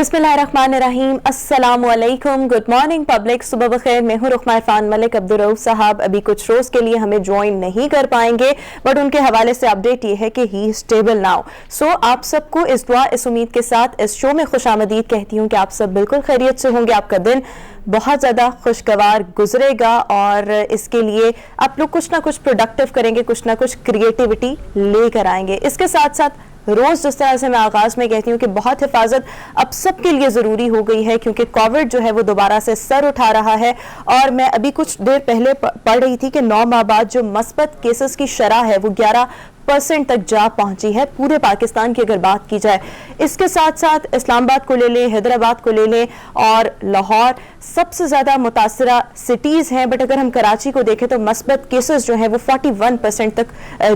बिस्मिल्लाहिर्रहमानिर्रहीम, अस्सलामुअलैकुम, good morning public, सुबह बखैर। मैं हूँ रुखमा इरफान मलिक। अब्दुर्रऊफ साहब अभी कुछ रोज़ के लिए हमें ज्वाइन नहीं कर पाएंगे, बट उनके हवाले से अपडेट ये है कि ही स्टेबल नाउ। सो आप सबको इस दुआ, इस उम्मीद के साथ इस शो में खुशामदीद कहती हूँ कि आप सब बिल्कुल खैरियत से होंगे, आपका दिन बहुत ज़्यादा खुशगवार गुजरेगा और इसके लिए आप लोग कुछ ना कुछ प्रोडक्टिव करेंगे, कुछ ना कुछ क्रिएटिविटी लेकर आएंगे। इसके साथ साथ रोज़ जिस तरह से मैं आगाज़ में कहती हूँ कि बहुत हिफाजत अब सबके लिए ज़रूरी हो गई है, क्योंकि कोविड जो है वो दोबारा से सर उठा रहा है। और मैं अभी कुछ देर पहले पढ़ रही थी कि 9 माह बाद जो मस्बत केसेस की शरह है वो 11% तक जा पहुंची है पूरे पाकिस्तान की अगर बात की जाए। इसके साथ साथ इस्लामाबाद को ले लें, हैदराबाद को ले लें और लाहौर सबसे ज़्यादा मुतासरा सिटीज़ हैं, बट अगर हम कराची को देखें तो मस्बत केसेस जो हैं वो 41% तक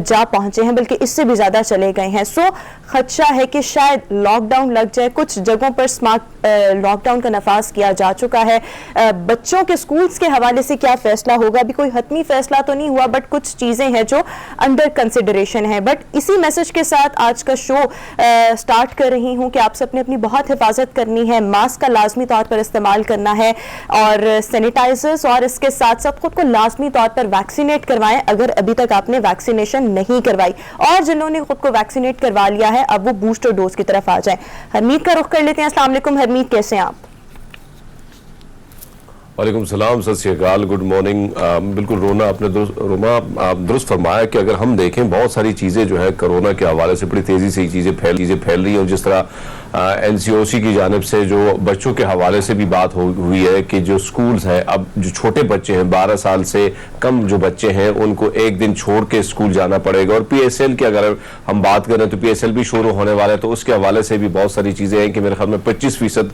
जा पहुंचे हैं, बल्कि इससे भी ज़्यादा चले गए हैं। सो खदशा है कि शायद लॉकडाउन लग जाए। कुछ जगहों पर स्मार्ट लॉकडाउन का नफाज किया जा चुका है। बच्चों के स्कूल्स के हवाले से क्या फैसला होगा, अभी कोई हतमी फैसला तो नहीं हुआ, बट कुछ चीज़ें हैं जो अंडर कंसिडरेशन है। बट इसी मैसेज के साथ आज का शो स्टार्ट कर रही हूँ कि आप सबने अपनी बहुत हिफाजत करनी है, मास्क का लाजमी तौर पर इस्तेमाल करना है और सैनिटाइजर्स, और इसके साथ साथ खुद को लाजमी तौर पर वैक्सीनेट करवाएं अगर अभी तक आपने वैक्सीनेशन नहीं करवाई, और जिन्होंने खुद को वैक्सीनेट करवा लिया है अब वो बूस्टर डोज की तरफ आ जाएं। हरमीत का रुख कर लेते हैं। अस्सलाम वालेकुम हरमीत, कैसे हैं आप? वालेकुम सलाम, सत श्री अकाल, गुड मॉर्निंग। बिल्कुल रोमा आपने दुरुस्त फरमाया कि अगर हम देखें बहुत सारी चीज़ें जो है कोरोना के हवाले से बड़ी तेज़ी से चीज़ें फैल रही हैं, और जिस तरह NCOC की जानिब से जो बच्चों के हवाले से भी बात हुई है कि जो स्कूल्स हैं, अब जो छोटे बच्चे हैं 12 साल से कम जो बच्चे हैं उनको एक दिन छोड़ के स्कूल जाना पड़ेगा। और PSL की अगर हम बात करें तो PSL भी शुरू होने वाला है, तो उसके हवाले से भी बहुत सारी चीज़ें हैं कि मेरे ख्याल में 25%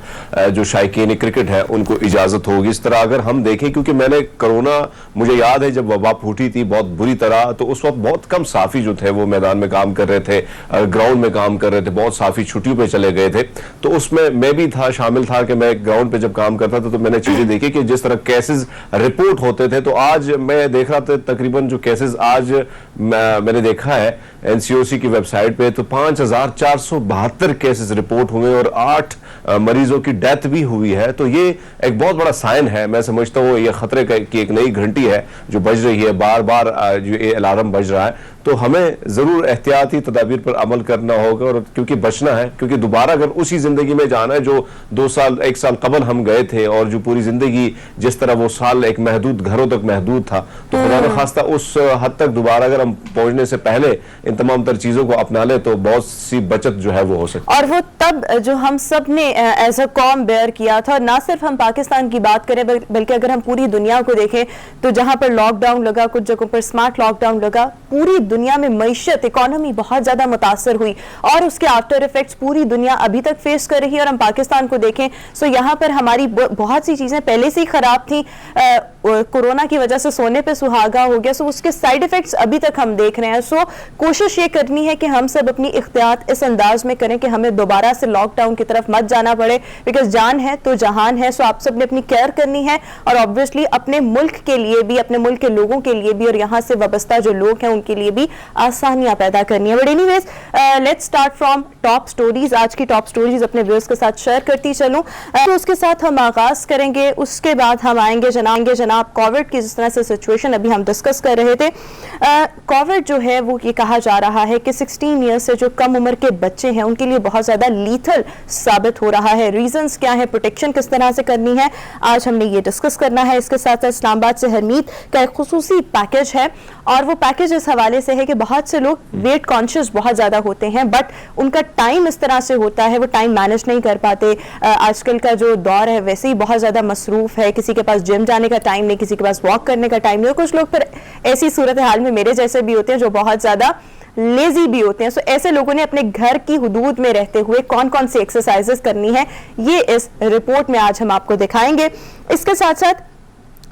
जो शायकीन क्रिकेट है उनको इजाज़त होगी। इस तरह अगर हम देखें, क्योंकि मैंने कोरोना, मुझे याद है जब वबा फूटी थी बहुत बुरी तरह, तो उस वक्त बहुत कम साफ़ी जो थे वो मैदान में काम कर रहे थे, ग्राउंड में काम कर रहे थे, बहुत साफ़ी छुट्टियों पे चले गए थे। तो उसमें मैं भी था, शामिल था कि मैं ग्राउंड पे जब काम करता था तो मैंने चीज़ें देखी कि जिस तरह केसेस रिपोर्ट होते थे, तो आज मैं देख रहा था तकरीबन जो केसेस आज मैंने देखा है NCOC की वेबसाइट पे, तो 5472 केसेस रिपोर्ट हुए और 8 मरीजों की डेथ भी हुई है। तो ये एक बहुत बड़ा साइन है। मैं समझता हूँ ये खतरे की एक नई घंटी है जो बज रही है, बार बार जो ये अलार्म बज रहा है। तो हमें ज़रूर एहतियाती तदाबीर पर अमल करना होगा, और क्योंकि बचना है, क्योंकि दोबारा अगर उसी ज़िंदगी में जाना है जो 2 साल 1 साल कबल हम गए थे, और जो पूरी ज़िंदगी जिस तरह वो साल एक महदूद घरों तक महदूद था, तो खुदा न खास्ता उस हद तक दोबारा अगर हम पहुंचने से पहले इन तमाम तर चीज़ों को अपना ले तो बहुत सी बचत जो है वो हो सकती है। और वो तब जो हम सब ने एज अ कॉम बेयर किया था, ना सिर्फ हम पाकिस्तान की बात करें बल्कि अगर हम पूरी दुनिया को देखें तो जहां पर लॉकडाउन लगा, कुछ जगहों पर स्मार्ट लॉकडाउन लगा, पूरी दुनिया में मईशत, इकोनॉमी बहुत ज्यादा मुतासर हुई और उसके आफ्टर इफेक्ट्स पूरी दुनिया अभी तक फेस कर रही है। और हम पाकिस्तान को देखें सो यहाँ पर हमारी बहुत सी चीजें पहले से ही खराब थी, कोरोना की वजह से सोने पे सुहागा हो गया, सो उसके साइड इफेक्ट्स अभी तक हम देख रहे हैं। सो कोशिश ये करनी है कि हम सब अपनी इख्तियात इस अंदाज में करें कि हमें दोबारा से लॉकडाउन की तरफ मत जाना पड़े, बिकॉज जान है तो जहान है। सो आप सब ने अपनी केयर करनी है और ऑब्वियसली अपने मुल्क के लिए भी, अपने मुल्क के लोगों के लिए भी, और यहाँ से वाबस्ता जो लोग हैं उनके लिए भी आसानियां पैदा करनी है। But anyways let's start from top stories. आज की टॉप स्टोरीज अपने व्यूअर्स के साथ शेयर करती चलूं, तो उसके साथ हम आगाज करेंगे। उसके बाद हम आएंगे जनाब कोविड की, जिस तरह से सिचुएशन अभी हम डिस्कस कर रहे थे। कोविड जो है वो ये कहा जा रहा है कि 16 ईयर्स से जो कम उम्र के बच्चे हैं उनके लिए बहुत ज्यादा लीथल साबित हो रहा है। रीजंस क्या है, प्रोटेक्शन किस तरह से करनी है, आज हमने ये डिस्कस करना है। इसके साथ साथ इस्लामाबाद से हरमीत का एक खुसूसी पैकेज है, और वो पैकेज इस हवाले से है कि बहुत से लोग वेट कॉन्शियस बहुत ज्यादा होते हैं, बट उनका टाइम इस तरह से होता है, वो टाइम मैनेज नहीं कर पाते। आजकल का जो दौर है वैसे ही बहुत ज्यादा मसरूफ है, किसी के पास जिम जाने का टाइम नहीं, किसी के पास वॉक करने का टाइम नहीं। कुछ लोग फिर ऐसी सूरत हाल में मेरे जैसे भी होते हैं जो बहुत ज्यादा लेजी भी होते हैं। सो ऐसे लोगों ने अपने घर की हुदूद में रहते हुए कौन कौन सी एक्सरसाइजेस करनी है ये इस रिपोर्ट में आज हम आपको दिखाएंगे। इसके साथ साथ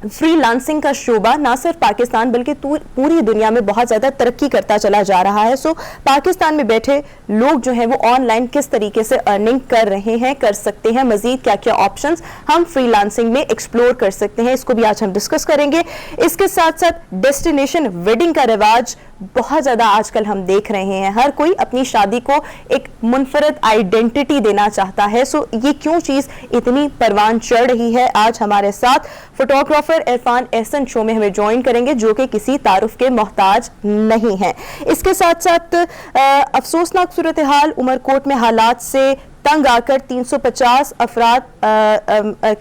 फ्रीलांसिंग का शोबा ना सिर्फ पाकिस्तान बल्कि पूरी दुनिया में बहुत ज्यादा तरक्की करता चला जा रहा है। सो पाकिस्तान में बैठे लोग जो हैं वो ऑनलाइन किस तरीके से अर्निंग कर रहे हैं, कर सकते हैं, मजीद क्या क्या ऑप्शंस हम फ्रीलांसिंग में एक्सप्लोर कर सकते हैं, इसको भी आज हम डिस्कस करेंगे। इसके साथ साथ डेस्टिनेशन वेडिंग का रिवाज बहुत ज्यादा आजकल हम देख रहे हैं। हर कोई अपनी शादी को एक मुनफरद आइडेंटिटी देना चाहता है। सो ये क्यों चीज इतनी परवान चढ़ रही है? आज हमारे साथ फोटोग्राफर इरफान एहसन शो में हमें ज्वाइन करेंगे, जो कि किसी तारुफ के मोहताज नहीं है। इसके साथ साथ अफसोसनाक सूरत हाल उमरकोट में हालात से तंग आकर 350 अफराद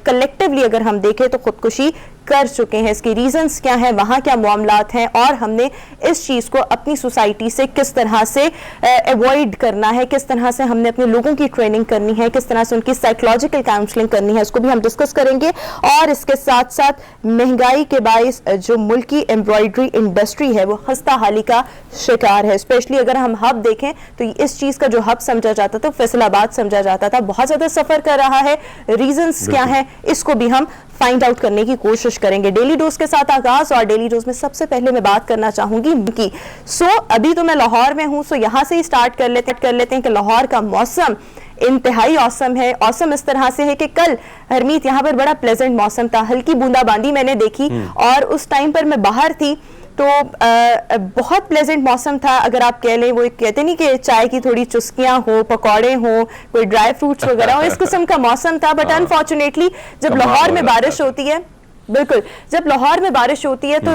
कलेक्टिवली अगर हम देखें तो खुदकुशी कर चुके हैं। इसके रीजंस क्या हैं, वहां क्या मामलात हैं, और हमने इस चीज को अपनी सोसाइटी से किस तरह से अवॉइड करना है, किस तरह से हमने अपने लोगों की ट्रेनिंग करनी है, किस तरह से उनकी साइकोलॉजिकल काउंसलिंग करनी है, इसको भी हम डिस्कस करेंगे। और इसके साथ साथ महंगाई के बायस जो मुल्क की एम्ब्रॉयडरी इंडस्ट्री है वो खस्ता हाली का शिकार है। स्पेशली अगर हम हब देखें तो इस चीज का जो हब समझा जाता था फैसलाबाद समझा जाता था, बहुत ज्यादा सफर कर रहा है। रीजंस क्या है, इसको भी हम फाइंड आउट करने की कोशिश करेंगे। डेली डोज के साथ आगाज, और डेली डोज में सबसे पहले मैं बात करना चाहूंगी कि अभी तो मैं लाहौर में हूं, यहां से ही स्टार्ट कर लेते हैं कि लाहौर का मौसम इंतहाई औसम है। औसम इस तरह से है कि कल हरमीत यहाँ पर बड़ा प्लेजेंट मौसम था, हल्की बूंदाबांदी मैंने देखी, और उस टाइम पर मैं बाहर थी तो बहुत प्लेजेंट मौसम था। अगर आप कह लें, वो कहते नहीं कि चाय की थोड़ी चुस्कियां हो, पकौड़े हो, कोई ड्राई फ्रूट्स वगैरह हो, इस किस्म का मौसम था। बट अनफॉर्चुनेटली जब लाहौर में बारिश होती है, बिल्कुल जब लाहौर में बारिश होती है तो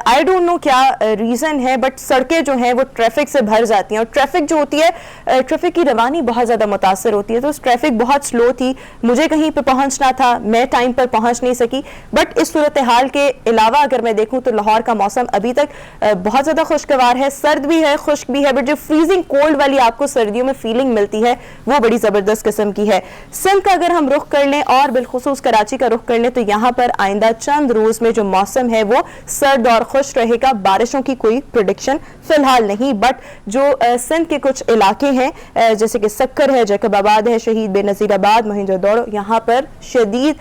आई डोंट नो क्या रीजन है, बट सड़कें जो हैं वो ट्रैफिक से भर जाती हैं, और ट्रैफिक जो होती है, ट्रैफिक की रवानी बहुत ज्यादा मुतासर होती है। तो ट्रैफिक बहुत स्लो थी, मुझे कहीं पे पहुंचना था, मैं टाइम पर पहुंच नहीं सकी। बट इस सूरत हाल के अलावा अगर मैं देखूं तो लाहौर का मौसम अभी तक बहुत ज्यादा खुशगवार है, सर्द भी है, खुश्क भी है, बट जो फ्रीजिंग कोल्ड वाली आपको सर्दियों में फीलिंग मिलती है वो बड़ी जबरदस्त किस्म की है। सिंध का अगर हम रुख कर लें, और बिलखुसूस कराची का रुख कर लें, तो यहाँ पर आइंदा चंद रोज में जो मौसम है वो सर्द और खुश रहेगा। बारिशों की कोई प्रेडिक्शन फिलहाल नहीं, बट जो सिंध के कुछ इलाके हैं जैसे कि सक्कर है, जैकबाबाद है, शहीद बेनजीराबाद, मोहिंजोदड़ो, यहाँ पर शदीद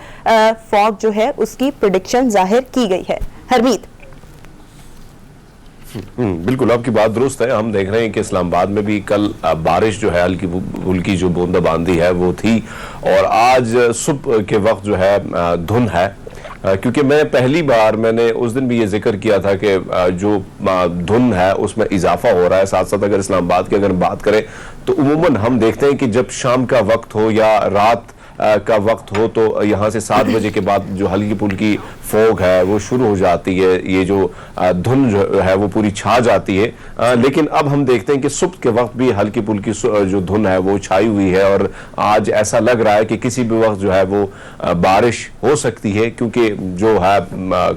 फॉग जो है उसकी प्रेडिक्शन जाहिर की गई है। हरमीत, बिल्कुल आपकी बात दुरुस्त है। हम देख रहे हैं कि इस्लामाबाद में भी कल बारिश जो है, हल्की फुल्की जो बूंदाबांदी है वो थी, और आज सुबह के वक्त जो है धुंध है। क्योंकि मैं पहली बार मैंने उस दिन भी ये जिक्र किया था कि जो धुंध है उसमें इजाफा हो रहा है। साथ साथ अगर इस्लामाबाद की अगर बात करें तो उमूमन हम देखते हैं कि जब शाम का वक्त हो या रात का वक्त हो तो यहाँ से 7 बजे के बाद जो हल्की फुल्की फॉग है वो शुरू हो जाती है, ये जो धुंध जो है वो पूरी छा जाती है। लेकिन अब हम देखते हैं कि सुबह के वक्त भी हल्की फुल्की जो धुंध है वो छाई हुई है, और आज ऐसा लग रहा है कि किसी भी वक्त जो है वो बारिश हो सकती है। क्योंकि जो है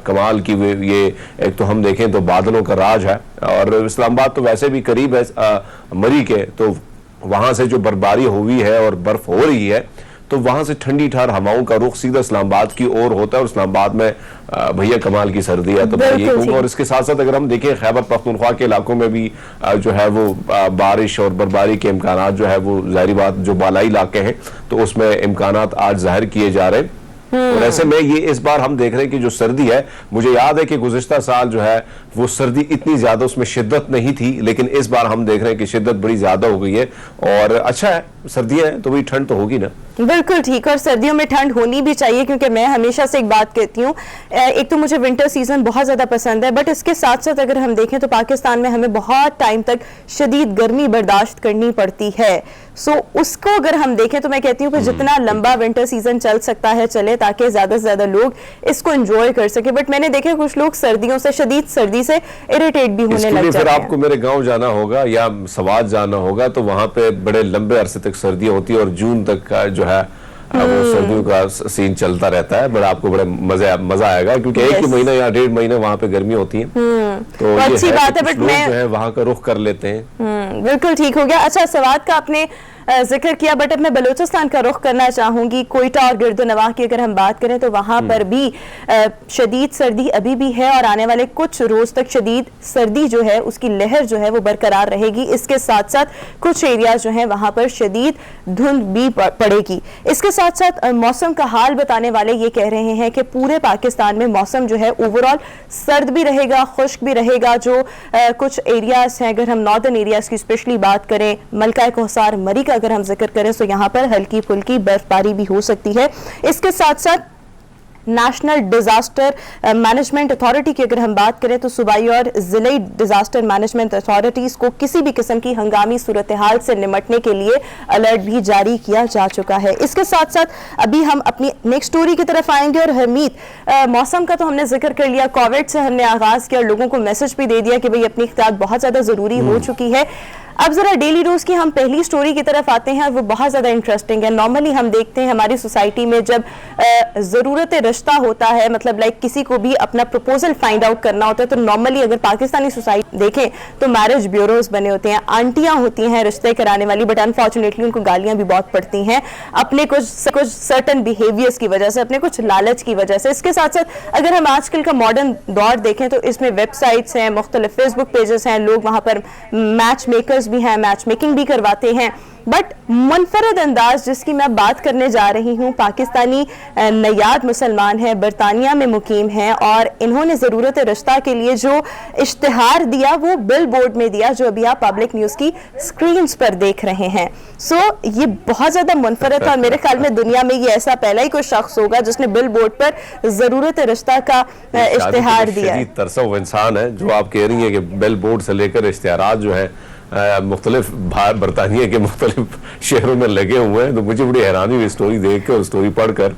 कमाल की ये एक तो हम देखें तो बादलों का राज है, और इस्लामाबाद तो वैसे भी करीब है मरी के, तो वहां से जो बर्फबारी हुई है और बर्फ हो रही है तो वहां से ठंडी ठार हवाओं का रुख सीधा इस्लामाबाद की ओर होता है, और इस्लामाबाद में भैया कमाल की सर्दी है। तो मैं ये कहूँगा, और इसके साथ साथ अगर हम देखें खैबर पख्तूनख्वा के इलाकों में भी जो है वो बारिश और बर्फबारी के इम्कानात जो है वो ज़ाहिर बात जो बालाई इलाके हैं तो उसमें इम्कानात आज जाहिर किए जा रहे हैं। और ऐसे में ये इस बार हम देख रहे हैं कि जो सर्दी है, मुझे याद है कि गुज़िश्ता साल जो है वो सर्दी इतनी ज्यादा उसमें शिद्दत नहीं थी, लेकिन इस बार हम देख रहे हैं कि शिद्दत बड़ी ज्यादा हो गई है। और अच्छा है, सर्दियां हैं तो वही ठंड तो होगी ना। बिल्कुल ठीक, और सर्दियों में ठंड होनी भी चाहिए, क्योंकि मैं हमेशा से एक बात कहती हूँ, एक तो मुझे विंटर सीजन बहुत ज़्यादा पसंद है, बट इसके साथ साथ अगर हम देखें तो पाकिस्तान में हमें बहुत टाइम तक शदीद गर्मी बर्दाश्त करनी पड़ती है। सो उसको अगर हम देखें तो मैं कहती हूँ कि जितना लंबा विंटर सीजन चल सकता है चले, ताकि ज़्यादा से ज़्यादा लोग इसको एंजॉय कर सके। बट मैंने देखा कुछ लोग सर्दियों से, शदीद सर्दी से इरिटेट भी होने लग जाते हैं। फिर आपको मेरे गाँव जाना होगा या सवाद जाना होगा, तो वहाँ पे बड़े लंबे अरसे तक सर्दियाँ होती है, और जून तक का जो है वो सर्दियों का सीन चलता रहता है। बड़ा आपको बड़ा मजा आएगा, क्योंकि एक ही महीना या 1.5 महीने वहाँ पे गर्मी होती है। तो अच्छी बात है, बट मैं जो है वहाँ का रुख कर लेते हैं। बिल्कुल ठीक हो गया। अच्छा, सवाद का आपने जिक्र किया, बट अब मैं बलूचिस्तान का रुख करना चाहूंगी। कोयटा और गिरदोनवाह की अगर हम बात करें तो वहां पर भी शदीद सर्दी अभी भी है, और आने वाले कुछ रोज तक शदीद सर्दी जो है उसकी लहर जो है वो बरकरार रहेगी। इसके साथ साथ कुछ एरिया जो है वहां पर शदीद धुंध भी पड़ेगी। इसके साथ साथ मौसम का हाल बताने वाले ये कह रहे हैं कि पूरे पाकिस्तान में मौसम जो है ओवरऑल सर्द भी रहेगा, खुश्क भी रहेगा। जो कुछ एरियाज हैं, अगर हम नॉर्दर्न एरियाज की स्पेशली बात करें, मलका कोहसार, मरी का अगर हम जिक्र करें तो यहाँ पर हल्की फुल्की बर्फबारी भी हो सकती है। इसके साथ साथ नेशनल डिजास्टर मैनेजमेंट अथॉरिटी की अगर हम बात करें तो सूबाई और जिले डिजास्टर मैनेजमेंट अथॉरिटीज को किसी भी किस्म की हंगामी सूरत हाल से निपटने के लिए अलर्ट भी जारी किया जा चुका है। इसके साथ साथ अभी हम अपनी नेक्स्ट स्टोरी की तरफ आएंगे और हरमीत, मौसम का तो हमने जिक्र कर लिया, कोविड से हमने आगाज किया और लोगों को मैसेज भी दे दिया कि भाई अपनी एहतियात बहुत ज्यादा जरूरी हो चुकी है। अब जरा डेली रोज की हम पहली स्टोरी की तरफ आते हैं, वो बहुत ज्यादा इंटरेस्टिंग है। नॉर्मली हम देखते हैं हमारी सोसाइटी में जब जरूरत रिश्ता होता है, मतलब लाइक किसी को भी अपना प्रपोजल फाइंड आउट करना होता है, तो नॉर्मली अगर पाकिस्तानी सोसाइटी देखें तो मैरिज ब्यूरोज बने होते हैं, आंटियां होती हैं रिश्ते कराने वाली, बट अनफॉर्चुनेटली उनको गालियां भी बहुत पड़ती हैं अपने कुछ सर्टन बिहेवियर्स की वजह से, अपने कुछ लालच की वजह से। इसके साथ साथ अगर हम आजकल का मॉडर्न दौर देखें तो इसमें वेबसाइट्स हैं, मुख्तलिफ फेसबुक पेजेस हैं, लोग वहां पर मैच मेकर्स भी हैं, मैच मेकिंग भी करवाते हैं। बट मुनफरद अंदाज जिसकी मैं बात करने जा रही हूँ, पाकिस्तानी नयाद मुसलमान है, बरतानिया में मुकीम है और इन्होंने ज़रूरत रिश्ता के लिए जो इश्तिहार दिया वो बिल बोर्ड में दिया, जो अभी आप पब्लिक न्यूज़ की स्क्रीन्स पर देख रहे हैं। सो ये बहुत ज़्यादा मुनफरद था और मेरे ख्याल में दुनिया में ये ऐसा पहला ही कोई शख्स होगा जिसने बिल बोर्ड पर ज़रूरत रिश्ता का इश्तिहार दिया। तरसा वो इंसान है जो आप कह रही है कि बिल बोर्ड से लेकर इश्तिहारात जो है मुख्तलिफ बरतानिया के मुख्तलिफ शहरों में लगे हुए हैं, तो मुझे बड़ी हैरानी हुई स्टोरी देख कर और स्टोरी पढ़कर।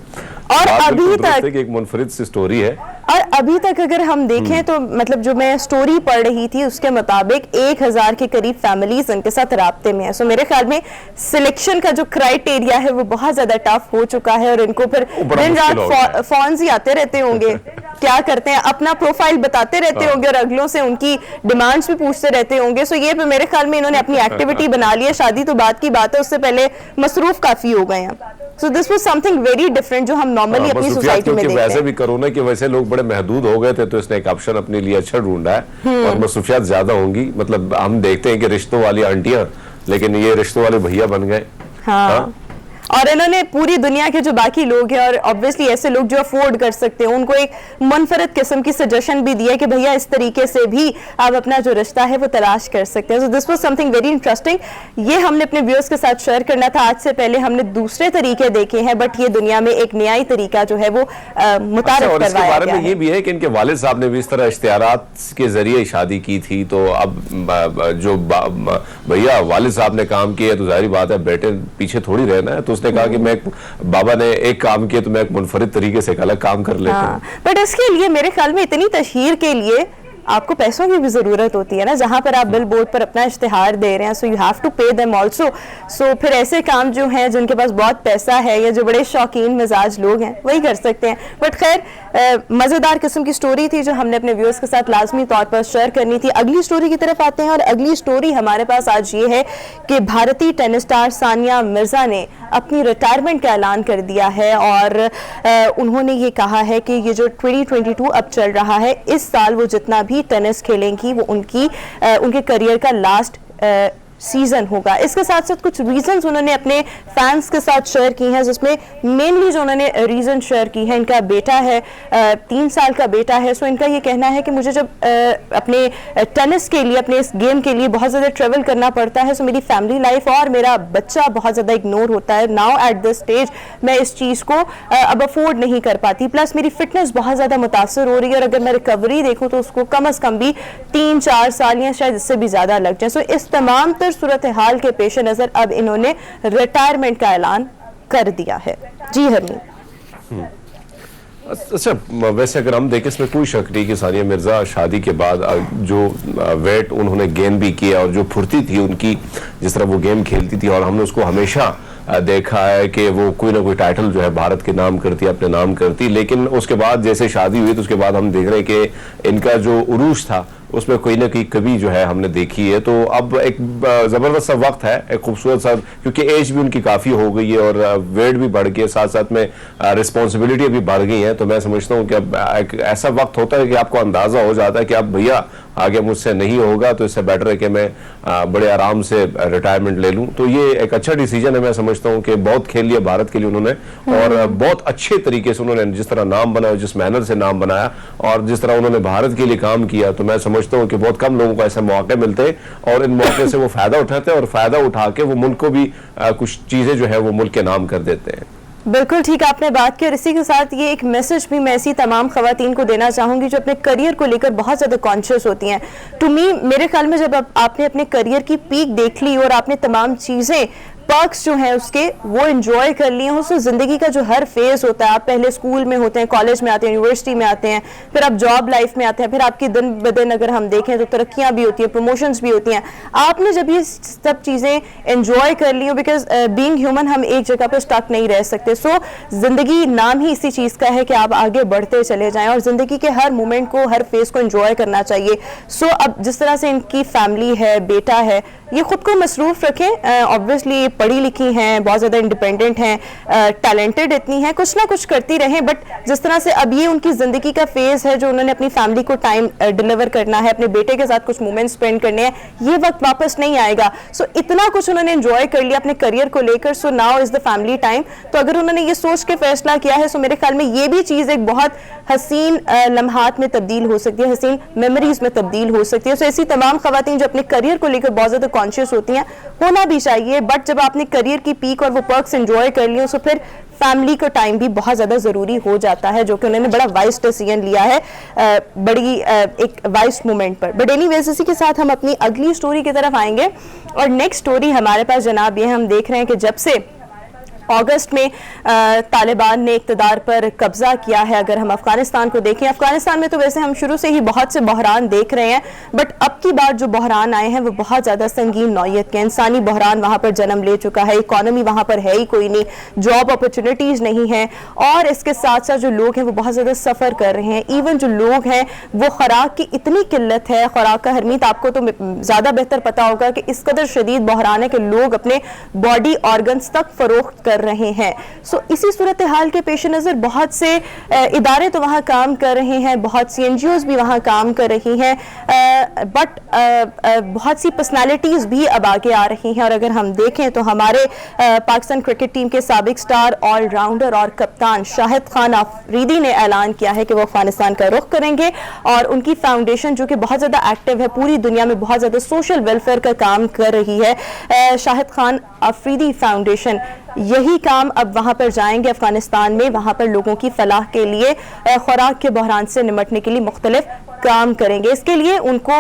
और अभी तक एक मुनफरिद सी स्टोरी है और अभी तक अगर हम देखें तो मतलब जो मैं स्टोरी पढ़ रही थी उसके मुताबिक 1000 के करीब फैमिलीज इनके साथ राब्ते में है। सो मेरे ख्याल में सिलेक्शन का जो क्राइटेरिया है वो बहुत ज्यादा टफ हो चुका है और इनको फिर दिन रात फोन्स ही आते रहते होंगे, क्या करते हैं, अपना प्रोफाइल बताते रहते होंगे और अगलों से उनकी डिमांड्स भी पूछते रहते होंगे। सो ये मेरे ख्याल में इन्होंने अपनी एक्टिविटी बना ली है, शादी तो बात की बात है, उससे पहले मसरूफ काफी हो गए हैं। So this was something very different जो हम नॉर्मली अपनी सोसाइटी में देखते हैं। वैसे भी कोरोना की वजह से लोग बड़े महदूद हो गए थे, तो इसने एक ऑप्शन अपने लिए अच्छा ढूंढा है और मसरूफियात ज्यादा होंगी। मतलब हम देखते हैं कि रिश्तों वाली आंटियां, लेकिन ये रिश्तों वाले भैया बन गए। हाँ। और इन्होंने पूरी दुनिया के जो बाकी लोग हैं और ऑब्वियसली ऐसे लोग जो अफोर्ड कर सकते हैं उनको एक मुनफरद किस्म की सजेशन भी दिया कि भैया इस तरीके से भी आप अपना जो रिश्ता है वो तलाश कर सकते हैं। So this was something very interesting. ये हमने अपने व्यूअर्स के साथ शेयर करना था। आज से पहले हमने दूसरे तरीके देखे हैं, बट ये दुनिया में एक नया तरीका जो है वो मुतारिफ करवाया गया है। ये भी है कि इनके वालिद साहब ने भी इस तरह इश्तिहारात के जरिए शादी की थी, तो अब जो भैया वालिद साहब ने काम किया तो जाहिर बात है बेटे पीछे थोड़ी रहना है, तो उसने कहा कि मैं बाबा ने एक काम किया तो मैं एक मुनफरिद तरीके से एक अलग काम कर लेता हूं। बट इसके लिए मेरे ख्याल में इतनी तशहीर के लिए आपको पैसों की भी जरूरत होती है ना, जहां पर आप बिल बोर्ड पर अपना इश्तिहार दे रहे हैं, so you have to pay them also. So फिर ऐसे काम जो हैं जिनके पास बहुत पैसा है या जो बड़े शौकीन मिजाज लोग हैं वही कर सकते हैं। बट खैर मजेदार किस्म की स्टोरी थी जो हमने अपने व्यूअर्स के साथ लाजमी तौर पर शेयर करनी थी। अगली स्टोरी की तरफ आते हैं और अगली स्टोरी हमारे पास आज ये है कि भारतीय टेनिस स्टार सानिया मिर्जा ने अपनी रिटायरमेंट का ऐलान कर दिया है और उन्होंने ये कहा है कि ये जो 2022 अब चल रहा है, इस साल वो जितना भी टेनिस खेलेंगी वो उनके करियर का लास्ट सीजन होगा। इसके साथ साथ कुछ रीजंस उन्होंने अपने फैंस के साथ शेयर की हैं, जिसमें मेनली जो उन्होंने रीजन शेयर की है, इनका बेटा है 3 साल का बेटा है। सो इनका ये कहना है कि मुझे जब अपने टेनिस के लिए, अपने इस गेम के लिए बहुत ज़्यादा ट्रेवल करना पड़ता है, सो मेरी फैमिली लाइफ और मेरा बच्चा बहुत ज़्यादा इग्नोर होता है। नाउ एट दिस स्टेज मैं इस चीज़ को अब अफोर्ड नहीं कर पाती, प्लस मेरी फिटनेस बहुत ज़्यादा मुतासर हो रही है और अगर मैं रिकवरी देखूँ तो उसको कम अज़ कम भी 3-4 साल या शायद इससे भी ज़्यादा लग जाए। सो इस तमाम सूरत हाल के पेश नजर अब इन्होंने रिटायरमेंट का ऐलान कर दिया है। जी हरमीत। अच्छा, वैसे अगर हम देखें इसमें कोई शक नहीं कि सानिया मिर्जा शादी के बाद जो वेट उन्होंने गेन भी किया और जो फुर्ती थी उनकी, जिस तरह वो गेम खेलती थी, और हमने उसको हमेशा देखा है कि वो कोई ना कोई टाइटल जो है भारत के नाम करती, अपने नाम करती। लेकिन उसके बाद जैसे शादी हुई तो उसके बाद हम देख रहे हैं कि इनका जो उरूज था उसमें कोई ना कोई कभी जो है हमने देखी है। तो अब एक जबरदस्त सा वक्त है, एक खूबसूरत सा, क्योंकि एज भी उनकी काफी हो गई है और वेट भी बढ़ गई है, साथ साथ में रिस्पॉन्सिबिलिटी भी बढ़ गई है। तो मैं समझता हूँ कि अब एक ऐसा वक्त होता है कि आपको अंदाजा हो जाता है कि अब भैया आगे मुझसे नहीं होगा, तो इससे बेटर है कि मैं बड़े आराम से रिटायरमेंट ले लूं। तो ये एक अच्छा डिसीजन है। मैं समझता हूं कि बहुत खेल लिया भारत के लिए उन्होंने और बहुत अच्छे तरीके से उन्होंने जिस तरह नाम बनाया, जिस मैनर से नाम बनाया और जिस तरह उन्होंने भारत के लिए काम किया, तो मैं समझता हूं कि बहुत कम लोगों को ऐसे मौके मिलते और इन मौके से वो फायदा उठाते और फायदा उठा के वो मुल्क को भी कुछ चीजें जो है वो मुल्क के नाम कर देते हैं। बिल्कुल ठीक आपने बात की, और इसी के साथ ये एक मैसेज भी मैं ऐसी तमाम खवातीन को देना चाहूंगी जो अपने करियर को लेकर बहुत ज़्यादा कॉन्शियस होती हैं। टू मी, मेरे ख्याल में जब आपने अपने करियर की पीक देख ली और आपने तमाम चीज़ें पर्क्स जो हैं उसके वो एंजॉय कर लिए हो, तो जिंदगी का जो हर फेज होता है, आप पहले स्कूल में होते हैं, कॉलेज में आते हैं, यूनिवर्सिटी में आते हैं, फिर आप जॉब लाइफ में आते हैं, फिर आपकी दिन ब दिन अगर हम देखें तो तरक्कियां भी होती हैं, प्रमोशंस भी होती हैं। आपने जब ये सब चीज़ें एंजॉय कर ली हो, बिकॉज बीइंग ह्यूमन हम एक जगह पर स्टक नहीं रह सकते। सो जिंदगी नाम ही इसी चीज़ का है कि आप आगे बढ़ते चले जाएं और जिंदगी के हर मोमेंट को, हर फेज को एंजॉय करना चाहिए। सो अब जिस तरह से इनकी फैमिली है, बेटा है, ये खुद को मसरूफ रखें। ऑब्वियसली पढ़ी लिखी हैं, बहुत ज़्यादा इंडिपेंडेंट हैं, टैलेंटेड इतनी हैं, कुछ ना कुछ करती रहें, बट जिस तरह से अब ये उनकी ज़िंदगी का फेज़ है जो उन्होंने अपनी फैमिली को टाइम डिलीवर करना है, अपने बेटे के साथ कुछ मोमेंट स्पेंड करने हैं, ये वक्त वापस नहीं आएगा। सो इतना कुछ उन्होंने एंजॉय कर लिया अपने करियर को लेकर, so now is the family time. तो अगर उन्होंने ये सोच के फैसला किया है, सो मेरे ख्याल में ये भी चीज़ एक बहुत हसीन लम्हात में तब्दील हो सकती है, हसीन मेमोरीज में तब्दील हो सकती है। सो ऐसी तमाम खवातीन जो अपने करियर को लेकर बहुत ज़्यादा कॉन्शियस होती हैं, होना भी चाहिए, बट जब आपने करियर की पीक और वो पर्क्स एंजॉय कर लिए, सो फिर फैमिली का टाइम भी बहुत ज़्यादा ज़रूरी हो जाता है, जो कि उन्होंने बड़ा वाइस डिसीजन लिया है, बड़ी एक वाइस मोमेंट पर। बट एनीवेज, इसी के साथ हम अपनी अगली स्टोरी की तरफ आएंगे, और नेक्स्ट स्टोरी हमारे पास जनाब ये हम देख रहे हैं कि जब से अगस्त में तालिबान ने इक़्तिदार पर कब्जा किया है, अगर हम अफगानिस्तान को देखें, अफगानिस्तान में तो वैसे हम शुरू से ही बहुत से बहरान देख रहे हैं, बट अब की बार जो बहरान आए हैं वो बहुत ज़्यादा संगीन नौयत के। इंसानी बहरान वहाँ पर जन्म ले चुका है, इकॉनमी वहाँ पर है ही कोई नहीं, जॉब अपॉर्चुनिटीज़ नहीं है, और इसके साथ साथ जो लोग हैं वो बहुत ज़्यादा सफ़र कर रहे हैं। इवन जो लोग हैं वो खुराक की इतनी किल्लत है, खुराक का, हरमीत आपको तो ज़्यादा बेहतर पता होगा कि इस कदर शदीद बहरान है कि लोग अपने बॉडी ऑर्गन्स तक फरोख्त कर रहे हैं। सो इसी सूरत हाल के पेश नज़र बहुत से इदारे तो वहाँ काम कर रहे हैं, बहुत सी NGOs भी वहाँ काम कर रही हैं, बट बहुत सी पर्सनालिटीज़ भी अब आगे आ रही हैं। और अगर हम देखें तो हमारे पाकिस्तान क्रिकेट टीम के साबिक स्टार, ऑलराउंडर और कप्तान शाहिद खान अफरीदी ने ऐलान किया है कि वो अफगानिस्तान का रुख करेंगे, और उनकी फाउंडेशन जो कि बहुत ज़्यादा एक्टिव है, पूरी दुनिया में बहुत ज़्यादा सोशल वेलफेयर का काम कर रही है, शाहिद खान अफरीदी फाउंडेशन, यही काम अब वहाँ पर जाएंगे अफगानिस्तान में, वहाँ पर लोगों की फलाह के लिए, खुराक के बहरान से निमटने के लिए मुख्तलिफ काम करेंगे। इसके लिए उनको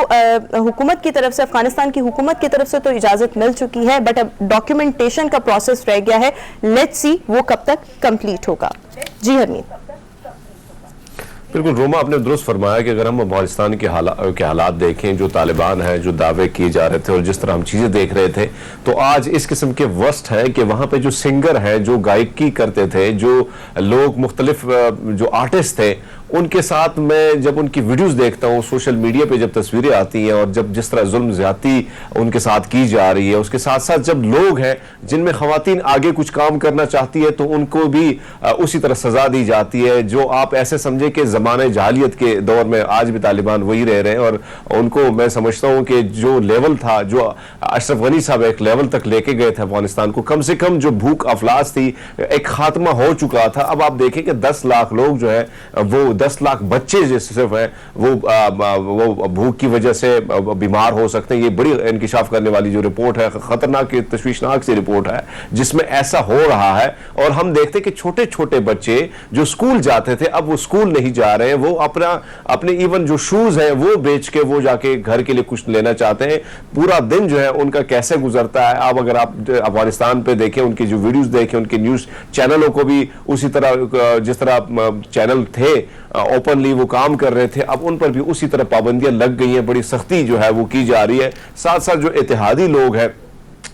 हुकूमत की तरफ से, अफगानिस्तान की हुकूमत की तरफ से तो इजाज़त मिल चुकी है, बट अब डॉक्यूमेंटेशन का प्रोसेस रह गया है। लेट्स सी वो कब तक कंप्लीट होगा। जी हरमीत। बिल्कुल रोमा, आपने दुरुस्त फरमाया कि अगर हम अफगानिस्तान के हालात देखें, जो तालिबान है, जो दावे किए जा रहे थे और जिस तरह हम चीज़ें देख रहे थे, तो आज इस किस्म के वर्स्ट है कि वहाँ पे जो सिंगर हैं, जो गायकी करते थे, जो लोग मुख्तलिफ जो आर्टिस्ट थे, उनके साथ मैं जब उनकी वीडियोस देखता हूँ, सोशल मीडिया पे जब तस्वीरें आती हैं और जब जिस तरह जुल्म ज़्यादती उनके साथ की जा रही है, उसके साथ साथ जब लोग हैं जिनमें ख़वातीन आगे कुछ काम करना चाहती है तो उनको भी उसी तरह सज़ा दी जाती है। जो आप ऐसे समझे कि ज़माने जहालियत के दौर में आज भी तालिबान वही रह रहे हैं, और उनको मैं समझता हूँ कि जो लेवल था, जो अशरफ गनी साहब एक लेवल तक लेके गए थे अफगानिस्तान को, कम से कम जो भूख अफलास थी, एक खात्मा हो चुका था। अब आप देखें कि 10 लाख लोग जो है, वो 10 लाख बच्चे जो सिर्फ हैं वो भूख की वजह से बीमार हो सकते हैं। ये बड़ी इंकिशाफ करने वाली जो रिपोर्ट है, खतरनाक तशवीशनाक सी रिपोर्ट है जिसमें ऐसा हो रहा है। और हम देखते हैं कि छोटे छोटे बच्चे जो स्कूल जाते थे अब वो स्कूल नहीं जा रहे हैं, वो अपने इवन जो शूज हैं वो बेच के वो जाके घर के लिए कुछ लेना चाहते हैं। पूरा दिन जो है उनका कैसे गुजरता है। अब अगर आप अफगानिस्तान पे देखें, उनकी जो वीडियोस देखें, उनके न्यूज चैनलों को भी उसी तरह जिस तरह चैनल थे ओपनली वो काम कर रहे थे, अब उन पर भी उसी तरह पाबंदियां लग गई हैं, बड़ी सख्ती जो है वो की जा रही है। साथ साथ जो इत्तेहादी लोग हैं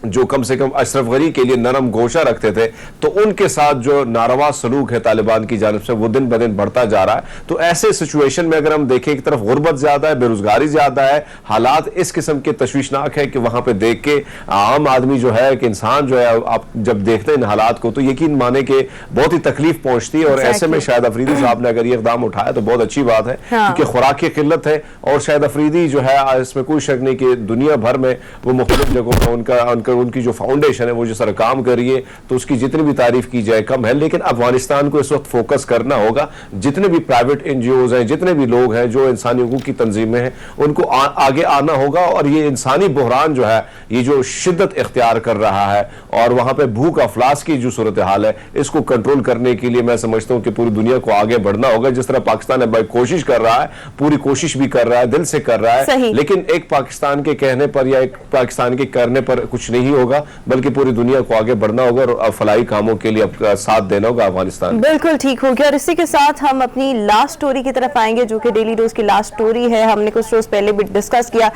जो कम से कम अशरफ गनी के लिए नरम गोशा रखते थे, तो उनके साथ जो नारवा सलूक है तालिबान की जानिब से वो दिन ब दिन बढ़ता जा रहा है। तो ऐसे सिचुएशन में अगर हम देखें, एक तरफ गुर्बत ज्यादा है, बेरोजगारी ज्यादा है, हालात इस किस्म के तशवीशनाक है कि वहां पे देख के आम आदमी जो है, कि इंसान जो है, आप जब देखते हैं इन हालात को तो यकीन माने कि बहुत ही तकलीफ पहुंचती है। और ऐसे में शाहिद अफरीदी साहब ने अगर ये इक़दाम उठाया तो बहुत अच्छी बात है, क्योंकि खुराक की किल्लत है। और शाहिद अफरीदी जो है, इसमें कोई शक नहीं कि दुनिया भर में वो मुख्तलिफ जगहों पर उनका पे उनकी जो फाउंडेशन है वो जिस तरह काम कर रही है, तो उसकी जितनी भी तारीफ की जाए कम है। लेकिन अफगानिस्तान को इस वक्त फोकस करना होगा। जितने भी प्राइवेट एनजीओज हैं, जितने भी लोग हैं जो इंसानी हुकूक की तंजीमें हैं, उनको आगे आना होगा। और ये इंसानी बहरान जो है, ये जो शिद्दत इख्तियार कर रहा है और वहां पे भूख अफलास की जो सूरत हाल है, इसको कंट्रोल करने के लिए मैं समझता हूं कि पूरी दुनिया को आगे बढ़ना होगा। जिस तरह पाकिस्तान है कोशिश कर रहा है, पूरी कोशिश भी कर रहा है, दिल से कर रहा है, लेकिन एक पाकिस्तान के कहने पर या एक पाकिस्तान के करने पर कुछ नहीं होगा, बल्कि पूरी दुनिया को आगे बढ़ना होगा और फलाही कामों के लिए साथ देना होगा अफगानिस्तान। बिल्कुल ठीक हो गया। और इसी के साथ हम अपनी लास्ट स्टोरी की तरफ आएंगे, जो कि डेली डोज की लास्ट स्टोरी है। हमने कुछ रोज पहले भी डिस्कस किया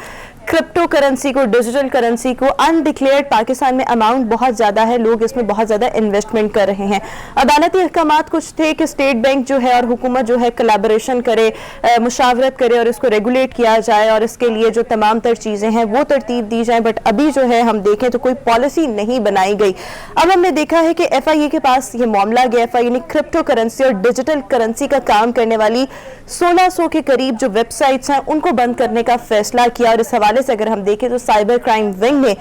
क्रिप्टो करेंसी को, डिजिटल करेंसी को। अनडिक्लेयर्ड पाकिस्तान में अमाउंट बहुत ज्यादा है, लोग इसमें बहुत ज्यादा इन्वेस्टमेंट कर रहे हैं। अदालती अहकामात कुछ थे कि स्टेट बैंक जो है और हुकूमत जो है कोलैबोरेशन करे, मुशावरत करे और इसको रेगुलेट किया जाए और इसके लिए जो तमाम तर चीजें हैं वो तरतीब दी जाए। बट अभी जो है हम देखें तो कोई पॉलिसी नहीं बनाई गई। अब हमने देखा है कि FIA के पास ये मामला गया। FIA ने क्रिप्टो करेंसी और डिजिटल करेंसी का काम करने वाली 1600 के करीब जो वेबसाइट्स हैं उनको बंद करने का फैसला किया। और इस हवाले से अगर हम देखें तो साइबर क्राइम विंग ने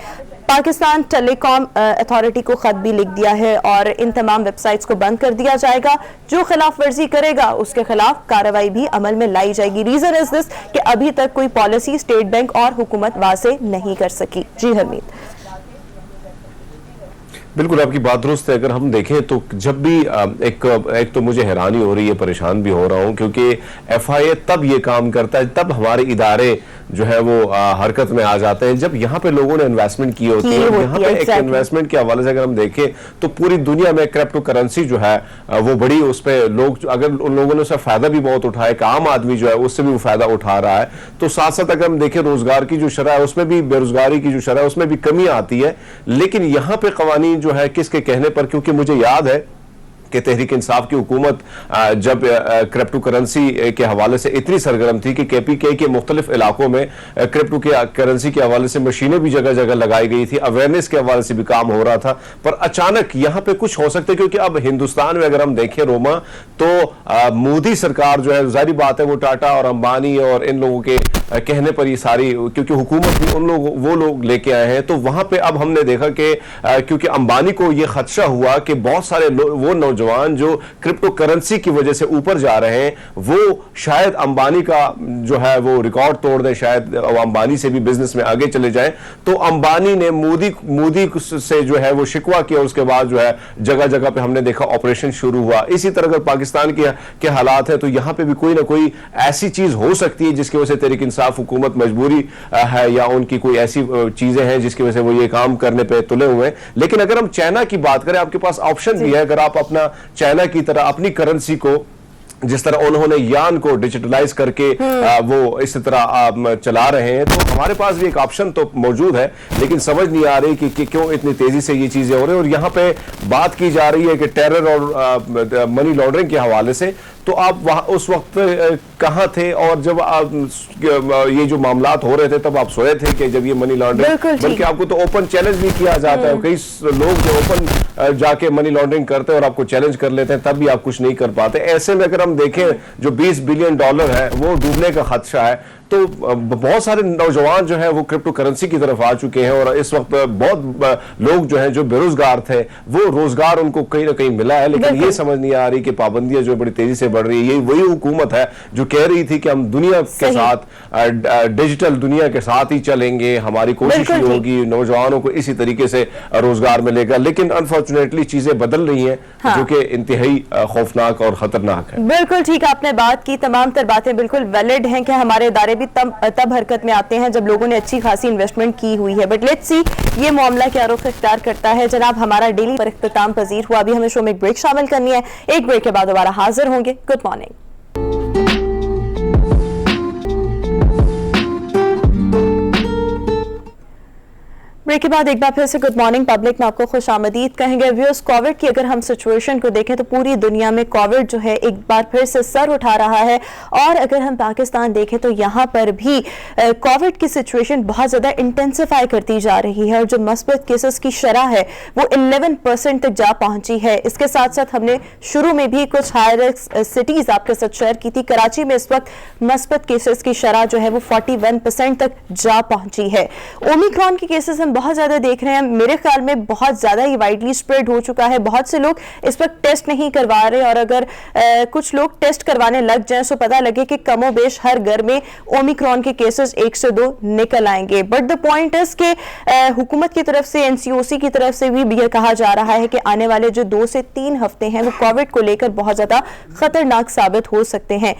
पाकिस्तान टेलीकॉम अथॉरिटी को खत भी लिख दिया है और इन तमाम वेबसाइट्स को बंद कर दिया जाएगा। जो खिलाफ वर्जी करेगा उसके खिलाफ कार्रवाई भी अमल में लाई जाएगी। रीजन इज दिस कि अभी तक कोई पॉलिसी स्टेट बैंक और हुकूमत वाज़े नहीं कर सकी। जी हरमीत। बिल्कुल आपकी बात दुरुस्त है। अगर हम देखें तो जब भी एक तो मुझे हैरानी हो रही है, परेशान भी हो रहा हूं, क्योंकि FIA तब ये काम करता है, तब हमारे इदारे जो है वो हरकत में आ जाते हैं जब यहाँ पे लोगों ने इन्वेस्टमेंट की होती है। यहाँ पे एक इन्वेस्टमेंट के हवाले से अगर हम देखें तो पूरी दुनिया में क्रिप्टो करेंसी जो है वो बड़ी, उस पर लोग, अगर उन लोगों ने उसका फायदा भी बहुत उठाया, एक आम आदमी जो है उससे भी वो फायदा उठा रहा है। तो साथ साथ अगर हम देखें रोजगार की जो शरह है उसमें भी, बेरोजगारी की जो शरह है उसमें भी कमी आती है। लेकिन यहाँ पे कवानीन जो है किसके कहने पर, क्योंकि मुझे याद है कि तहरीक इंसाफ की हुकूमत जब क्रिप्टो करेंसी के हवाले से इतनी सरगर्म थी कि KPK के मुख्तलिफ इलाकों में क्रिप्टो के करेंसी के हवाले से मशीनें भी जगह जगह लगाई गई थी, अवेयरनेस के हवाले से भी काम हो रहा था। पर अचानक यहाँ पे कुछ हो सकता है, क्योंकि अब हिंदुस्तान में अगर हम देखें रोमा, तो मोदी सरकार जो है, जाहिर बात है वो टाटा और अंबानी और इन लोगों के कहने पर ये सारी, क्योंकि हुकूमत भी उन लोग वो लोग लेके आए हैं, तो वहां पे अब हमने देखा कि क्योंकि अंबानी को ये खदशा हुआ कि बहुत सारे वो नौजवान जो क्रिप्टो करेंसी की वजह से ऊपर जा रहे हैं, वो शायद अंबानी का जो है वो रिकॉर्ड तोड़ दें, शायद अंबानी से भी बिजनेस में आगे चले जाएं। तो अंबानी ने मोदी से जो है वो शिकवा किया। उसके बाद जो है जगह जगह पे हमने देखा ऑपरेशन शुरू हुआ। इसी तरह अगर पाकिस्तान के हालात है तो यहां पे भी कोई ना कोई ऐसी चीज हो सकती है जिसकी वजह से तहरीक इंसाफ हुकूमत मजबूरी है या उनकी कोई ऐसी चीजें हैं जिसकी वजह से वो ये काम करने पे तुले हुए हैं। लेकिन अगर हम चाइना की बात करें, आपके पास ऑप्शन भी है। अगर आप अपना चाइना की तरह अपनी करेंसी को, जिस तरह उन्होंने यान को डिजिटलाइज करके वो इस तरह चला रहे हैं, तो हमारे पास भी एक ऑप्शन तो मौजूद है। लेकिन समझ नहीं आ रही कि क्यों इतनी तेजी से ये चीजें हो रही है। और यहाँ पे बात की जा रही है कि टेरर और मनी लॉन्ड्रिंग के हवाले से, तो आप वहां उस वक्त कहां थे और जब ये जो मामलात हो रहे थे तब आप सोए थे कि जब ये मनी लॉन्ड्रिंग, बल्कि आपको तो ओपन चैलेंज भी किया जाता है। कई लोग जो ओपन जाके मनी लॉन्ड्रिंग करते हैं और आपको चैलेंज कर लेते हैं, तब भी आप कुछ नहीं कर पाते। ऐसे में अगर हम देखें जो $20 बिलियन है वो डूबने का खदशा है। तो बहुत सारे नौजवान जो है वो क्रिप्टो करेंसी की तरफ आ चुके हैं और इस वक्त बहुत लोग जो हैं जो बेरोजगार थे वो रोजगार उनको कहीं ना कहीं मिला है। लेकिन ये समझ नहीं आ रही कि पाबंदियां जो बड़ी तेजी से बढ़ रही है, ये वही हुकूमत है जो कह रही थी कि हम दुनिया के साथ, डिजिटल दुनिया के साथ ही चलेंगे, हमारी कोशिश ही होगी नौजवानों को इसी तरीके से रोजगार मिलेगा। लेकिन अनफॉर्चुनेटली चीजें बदल रही हैं, जो कि इंतहाई खौफनाक और खतरनाक है। बिल्कुल ठीक आपने बात की, तमाम तर बातें बिल्कुल वैलिड हैं कि हमारे इदारे भी तब हरकत में आते हैं जब लोगों ने अच्छी खासी इन्वेस्टमेंट की हुई है। बट लेट्स सी ये मामला क्या रुख इख्तियार करता है। जनाब हमारा डेली पर इख्तिताम पजीर हुआ, अभी हमें शो में एक ब्रेक शामिल करनी है। एक ब्रेक के बाद दोबारा हाजिर होंगे। Good morning. ब्रेक के बाद एक बार फिर से गुड मॉर्निंग पब्लिक में आपको खुश आमदीद कहेंगे। व्यूअर्स, कोविड की अगर हम सिचुएशन को देखें तो पूरी दुनिया में कोविड जो है एक बार फिर से सर उठा रहा है। और अगर हम पाकिस्तान देखें तो यहाँ पर भी कोविड की सिचुएशन बहुत ज़्यादा इंटेंसिफाई करती जा रही है और जो मस्बत केसेस की शरह है वो 11% तक जा पहुंची है। इसके साथ साथ हमने शुरू में भी कुछ हाई रिस्क सिटीज़ आपके साथ शेयर की थी। कराची में इस वक्त मस्बत केसेस की शरह जो है वो 41% तक जा पहुंची है। ओमिक्रॉन के केसेस हम बहुत ज्यादा देख रहे हैं, मेरे ख्याल में बहुत ज्यादा ही वाइडली स्प्रेड हो चुका है। बहुत से लोग इस वक्त टेस्ट नहीं करवा रहे, और अगर कुछ लोग टेस्ट करवाने लग जाएं तो पता लगे कि कमोबेश हर घर में ओमिक्रॉन के केसेस 1 से 2 निकल आएंगे। बट द पॉइंट इज कि हुकूमत की तरफ से, एनसीओसी की तरफ से भी यह कहा जा रहा है कि आने वाले जो 2 से 3 हफ्ते हैं वो कोविड को लेकर बहुत ज्यादा खतरनाक साबित हो सकते हैं।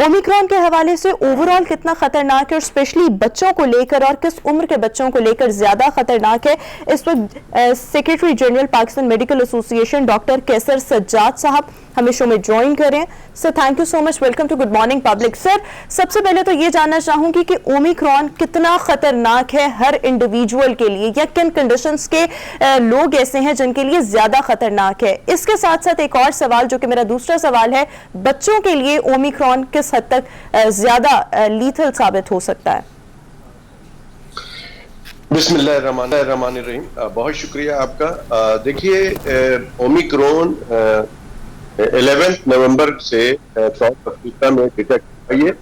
ओमिक्रॉन के हवाले से ओवरऑल कितना खतरनाक है, और स्पेशली बच्चों को लेकर, और किस उम्र के बच्चों को लेकर ज्यादा खतरनाक है, इस वक्त secretary general Pakistan medical association doctor Qaiser Sajjad साहब हमें शो में ज्वाइन करें। Sir thank you so much, welcome to good morning public. Sir सबसे पहले तो ये जानना चाहूंगी कि ओमिक्रॉन कितना खतरनाक है हर इंडिविजुअल के लिए, या किन कंडीशंस के लोग ऐसे हैं जिनके लिए ज्यादा खतरनाक है। इसके साथ साथ एक और सवाल जो कि मेरा दूसरा सवाल है, बच्चों के लिए ओमिक्रॉन किस हद तक ज्यादा लीथल साबित हो सकता है? बिस्मिल्लाहिर्रहमानिर्रहीम, बहुत शुक्रिया आपका। देखिए, ओमिक्रॉन 11 नवंबर से साउथ अफ्रीका में डिटेक्ट हुई है,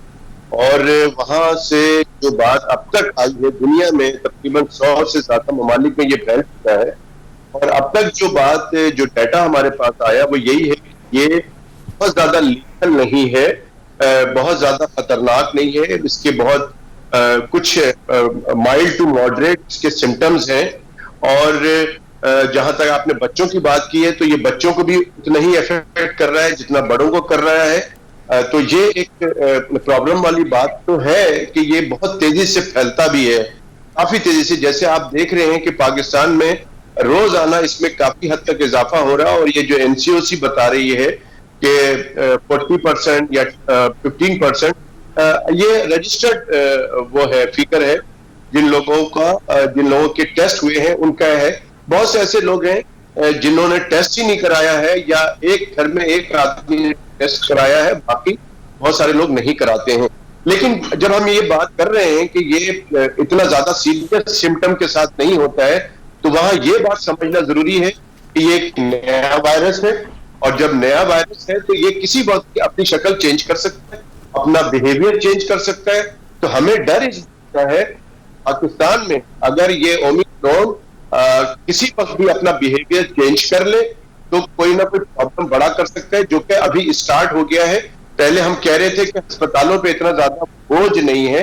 और वहां से जो बात अब तक आई है दुनिया में तकरीबन 100 से ज्यादा ममालिक में ये फैल चुका है। और अब तक जो बात, जो डाटा हमारे पास आया वो यही है कि ये बहुत ज्यादा लीगल नहीं है, बहुत ज्यादा खतरनाक नहीं है। इसके बहुत कुछ माइल्ड टू मॉडरेट इसके सिम्टम्स हैं, और जहां तक आपने बच्चों की बात की है तो ये बच्चों को भी उतना ही इफेक्ट कर रहा है जितना बड़ों को कर रहा है। तो ये एक प्रॉब्लम वाली बात तो है कि ये बहुत तेजी से फैलता भी है, काफी तेजी से। जैसे आप देख रहे हैं कि पाकिस्तान में रोजाना इसमें काफी हद तक इजाफा हो रहा है, और ये जो एनसीओसी बता रही है कि 40% या 15%, ये रजिस्टर्ड वो है फिगर है जिन लोगों के टेस्ट हुए हैं उनका है। बहुत से ऐसे लोग हैं जिन्होंने टेस्ट ही नहीं कराया है, या एक घर में एक आदमी ने टेस्ट कराया है, बाकी बहुत सारे लोग नहीं कराते हैं। लेकिन जब हम ये बात कर रहे हैं कि ये इतना ज्यादा सीरियस सिम्टम के साथ नहीं होता है, तो वहां ये बात समझना जरूरी है कि ये एक नया वायरस है, और जब नया वायरस है तो ये किसी वक्त की अपनी शक्ल चेंज कर सकता है, अपना बिहेवियर चेंज कर सकता है। तो हमें डर इसका है पाकिस्तान में अगर ये ओमिक्रॉन किसी वक्त भी अपना बिहेवियर चेंज कर ले तो कोई ना कोई प्रॉब्लम बड़ा कर सकता है, जो कि अभी स्टार्ट हो गया है। पहले हम कह रहे थे कि अस्पतालों पे इतना ज्यादा बोझ नहीं है,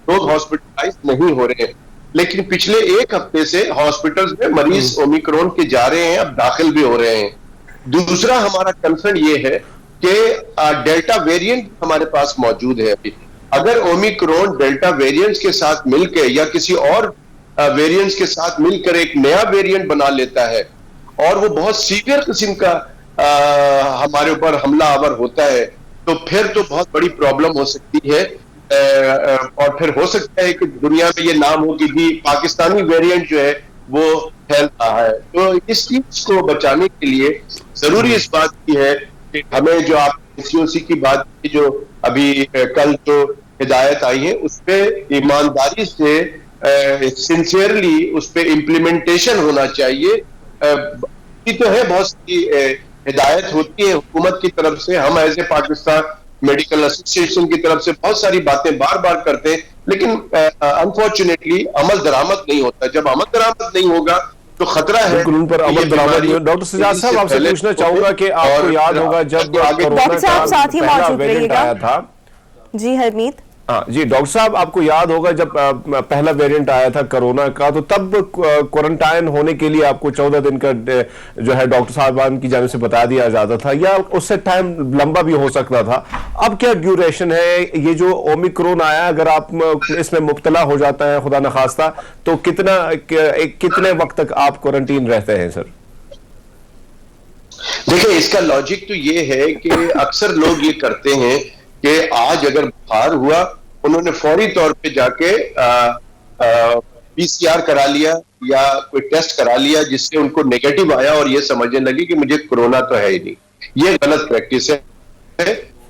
लोग हॉस्पिटलाइज नहीं हो रहे हैं, लेकिन पिछले एक हफ्ते से हॉस्पिटल्स में मरीज ओमिक्रॉन के जा रहे हैं, अब दाखिल भी हो रहे हैं। दूसरा हमारा कंसर्न ये है कि डेल्टा वेरिएंट हमारे पास मौजूद है अभी। अगर ओमिक्रॉन डेल्टा वेरिएंट्स के साथ मिलकर या किसी और वेरिएंट्स के साथ मिलकर एक नया वेरिएंट बना लेता है, और वो बहुत सीवियर किस्म का हमारे ऊपर हमला आवर होता है, तो फिर तो बहुत बड़ी प्रॉब्लम हो सकती है। और फिर हो सकता है कि दुनिया में ये नाम हो कि भी पाकिस्तानी वेरिएंट जो है वो फैल रहा है। तो इस चीज को बचाने के लिए जरूरी इस बात की है कि हमें, जो आप एनसीओसी की बात की, जो अभी कल जो हिदायत आई है, उस पर ईमानदारी से सिंसियरली उस पर इम्प्लीमेंटेशन होना चाहिए। तो है, बहुत सी हिदायत होती है हुकूमत की तरफ से, हम as a Pakistan medical association की तरफ से बहुत सारी बातें बार बार करते हैं, लेकिन अनफॉर्चुनेटली अमल दरामद नहीं होता। जब अमल दरामद नहीं होगा तो खतरा है उन पर अमल दरामद नहीं। डॉक्टर सज्जाद साहब, आपसे पूछना चाहूंगा कि आपको याद होगा जब डॉक्टर साहब साथ ही मौजूद रहिएगा था। जी हरमीत। हाँ जी, डॉक्टर साहब आपको याद होगा जब पहला वेरिएंट आया था कोरोना का, तो तब क्वारंटाइन होने के लिए आपको 14 दिन का जो है डॉक्टर साहबान की जानिब से बता दिया जाता था, या उससे टाइम लंबा भी हो सकता था। अब क्या ड्यूरेशन है? ये जो ओमिक्रॉन आया, अगर आप इसमें मुब्तला हो जाता है खुदा न खास्ता, तो कितने वक्त तक आप क्वारंटीन रहते हैं सर? देखिए, इसका लॉजिक तो ये है कि अक्सर लोग ये करते हैं कि आज अगर बुखार हुआ, उन्होंने फौरी तौर पे जाके पीसीआर करा लिया या कोई टेस्ट करा लिया जिससे उनको नेगेटिव आया, और ये समझने लगे कि मुझे कोरोना तो है ही नहीं। ये गलत प्रैक्टिस है।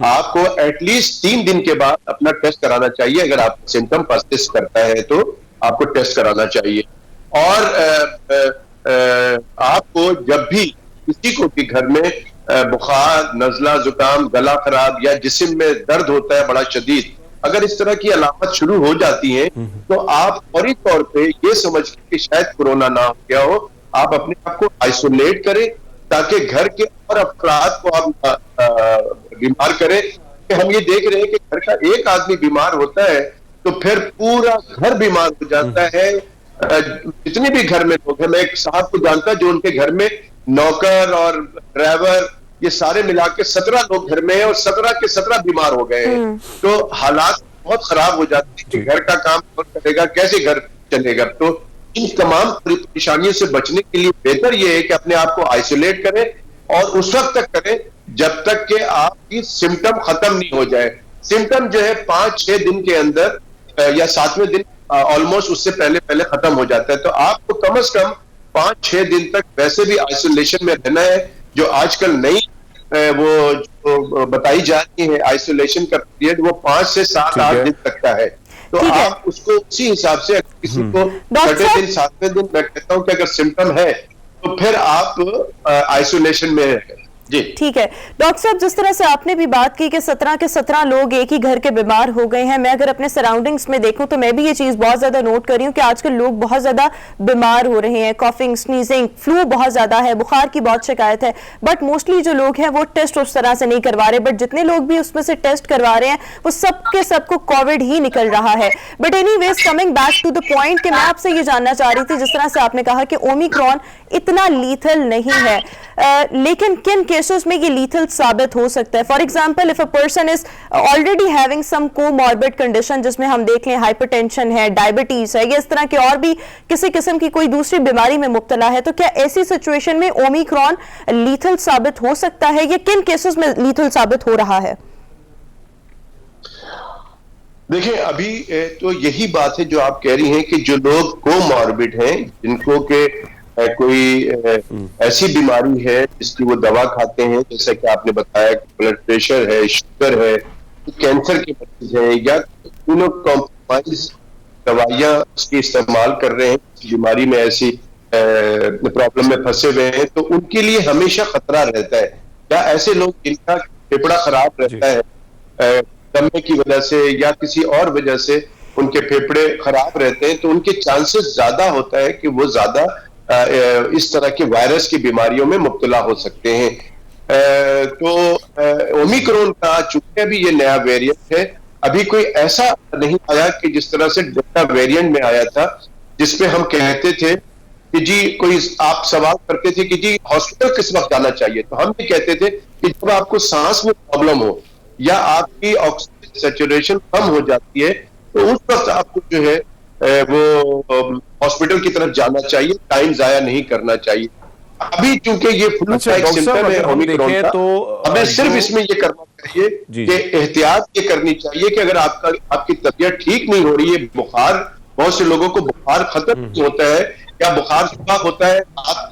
आपको एटलीस्ट 3 दिन के बाद अपना टेस्ट कराना चाहिए। अगर आपको सिम्टम परसिस्ट करता है तो आपको टेस्ट कराना चाहिए। और आपको जब भी किसी को भी घर में बुखार, नजला, जुकाम, गला खराब या जिस्म में दर्द होता है बड़ा शदीद, अगर इस तरह की अलामत शुरू हो जाती हैं तो आप फौरी तौर पे ये समझ के कि शायद कोरोना ना हो गया हो, आप अपने आप को आइसोलेट करें ताकि घर के और अफराद को आप बीमार करें। हम ये देख रहे हैं कि घर का एक आदमी बीमार होता है तो फिर पूरा घर बीमार हो जाता है। जितने भी घर में लोग हैं, मैं एक साहब को जानता जो उनके घर में नौकर और ड्राइवर ये सारे मिला के 17 लोग घर में हैं और 17 के 17 बीमार हो गए हैं। तो हालात बहुत खराब हो जाते हैं कि घर का काम कौन करेगा, कैसे घर चलेगा। तो इन तमाम परेशानियों से बचने के लिए बेहतर यह है कि अपने आप को आइसोलेट करें और उस वक्त तक करें जब तक कि आपकी सिम्टम खत्म नहीं हो जाए। सिम्टम जो है 5-6 दिन के अंदर या 7वें दिन ऑलमोस्ट उससे पहले खत्म हो जाता है। तो आपको कम से कम 5-6 दिन तक वैसे भी आइसोलेशन में रहना है। जो आजकल नई वो जो बताई जा रही है आइसोलेशन का पीरियड, वो 5 से 7-8 दिन तक का है। तो आप उसको उसी हिसाब से किसी को 6वें दिन 7वें दिन मैं कहता हूं कि अगर सिम्टम है तो फिर आप आइसोलेशन में रहें। ठीक है डॉक्टर साहब, जिस तरह से आपने भी बात की कि 17 के 17 लोग एक ही घर के बीमार हो गए हैं, मैं अगर अपने सराउंडिंग्स में देखूं तो मैं भी ये चीज बहुत ज्यादा नोट कर रही हूं कि आजकल लोग बहुत ज्यादा बीमार हो रहे हैं। कॉफिंग, स्नीजिंग, फ्लू बहुत ज्यादा है, बुखार की बहुत शिकायत है, बट मोस्टली जो लोग हैं वो टेस्ट उस तरह से नहीं करवा रहे। बट जितने लोग भी उसमें से टेस्ट करवा रहे हैं वो सबके सबको कोविड ही निकल रहा है। But anyways, coming back to the point कि मैं आपसे ये जानना चाह रही थी, जिस तरह से आपने कहा कि ओमिक्रॉन इतना लीथल नहीं है, लेकिन किन केसेस में ये लीथल साबित हो सकता है? For example, if a person is already having some comorbid condition, जिसमें हम देख लें हाइपरटेंशन है, डायबिटीज है, या इस तरह के और भी किसी किस्म की कोई दूसरी बीमारी में मुब्तला है, तो क्या ऐसी सिचुएशन में ओमिक्रॉन लीथल साबित हो सकता है? या किन केसेस में लीथल साबित हो रहा है? देखिए, अभी तो यही बात है जो आप कह रही हैं कि जो लोग कोमॉर्बिड हैं, जिनको के कोई ऐसी बीमारी है जिसकी वो दवा खाते हैं, जैसे कि आपने बताया कि ब्लड प्रेशर है, शुगर है, कैंसर के मरीज हैं, या इम्यूनो कॉम्प्रोमाइज दवाइयां उसकी इस्तेमाल कर रहे हैं, बीमारी में ऐसी प्रॉब्लम में फंसे हुए हैं, तो उनके लिए हमेशा खतरा रहता है। या ऐसे लोग जिनका फेफड़ा खराब रहता है दमे की वजह से या किसी और वजह से उनके फेफड़े खराब रहते हैं, तो उनके चांसेस ज्यादा होता है कि वो ज्यादा इस तरह के वायरस की बीमारियों में मुब्तला हो सकते हैं। तो ओमिक्रॉन का चूंकि अभी ये नया वेरिएंट है, अभी कोई ऐसा नहीं आया कि जिस तरह से डेल्टा वेरिएंट में आया था, जिसपे हम कहते थे कि जी, कोई आप सवाल करते थे कि जी हॉस्पिटल किस वक्त जाना चाहिए, तो हम भी कहते थे कि जब आपको सांस में प्रॉब्लम हो या आपकी ऑक्सीजन सैचुरेशन कम हो जाती है, तो उस वक्त आपको जो है वो हॉस्पिटल की तरफ जाना चाहिए, टाइम जाया नहीं करना चाहिए। अभी चूंकि ये फ्लू का एक सिम्टम है ओमिक्रॉन का, तो हमें सिर्फ इसमें ये करना चाहिए कि एहतियात ये करनी चाहिए कि अगर आपकी तबीयत ठीक नहीं हो रही है, बुखार, बहुत से लोगों को बुखार खत्म नहीं होता है, या बुखार सुबह होता है,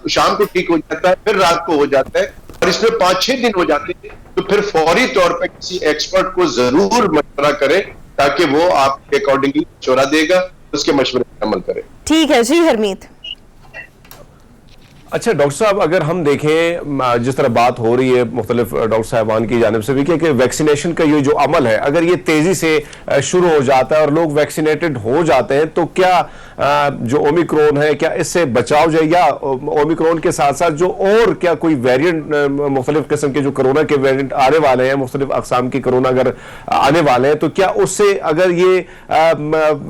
शाम को ठीक हो जाता है, फिर रात को हो जाता है, और इसमें 5-6 दिन हो जाते हैं, तो फिर फौरी तौर पर किसी एक्सपर्ट को जरूर मशवरा करें ताकि वो आपके अकॉर्डिंगली मशवरा देगा, उसके मशवरे पर अमल करें। ठीक है जी हरमीत। अच्छा डॉक्टर साहब, अगर हम देखें जिस तरह बात हो रही है मुख्तलिफ डॉक्टर साहबान की जानिब से भी कि वैक्सीनेशन का ये जो अमल है, अगर ये तेजी से शुरू हो जाता है और लोग वैक्सीनेटेड हो जाते हैं, तो क्या जो ओमिक्रॉन है क्या इससे बचाव जाए, या ओमिक्रॉन के साथ साथ जो और क्या कोई वेरिएंट मुख्तलिफ किस्म के जो कोरोना के वेरिएंट आने वाले हैं, मुख्तलिफ अकसाम की कोरोना अगर आने वाले हैं, तो क्या उससे अगर ये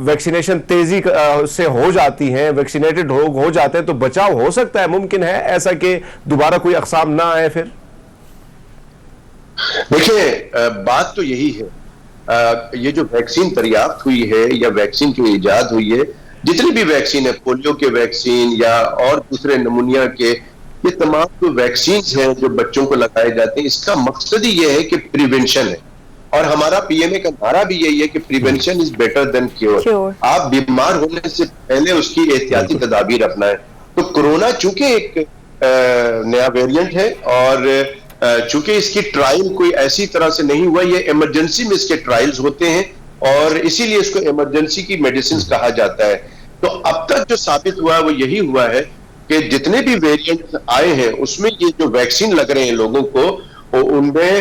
वैक्सीनेशन तेजी से हो जाती है, वैक्सीनेटेड हो जाते हैं, तो बचाव हो सकता है? मुमकिन है ऐसा कि दोबारा कोई अकसाम ना आए? फिर देखिए, बात तो यही है, ये जो वैक्सीन दरियाफ्त हुई है या वैक्सीन की इजाद हुई है, जितनी भी वैक्सीन है, पोलियो के वैक्सीन या और दूसरे नमूनिया के, ये तमाम जो वैक्सीन हैं जो बच्चों को लगाए जाते हैं, इसका मकसद ही ये है कि प्रिवेंशन है। और हमारा पीएमए का नारा भी यही है कि prevention is better than cure. आप बीमार होने से पहले उसकी एहतियाती तदाबीर अपनाएं। तो कोरोना चूंकि एक नया वेरिएंट है और चूंकि इसकी ट्रायल कोई ऐसी तरह से नहीं हुआ, ये इमरजेंसी में इसके ट्रायल्स होते हैं और इसीलिए इसको इमरजेंसी की मेडिसिन कहा जाता है। तो अब तक जो साबित हुआ है वो यही हुआ है कि जितने भी वेरिएंट आए हैं उसमें ये जो वैक्सीन लग रहे हैं लोगों को, उनमें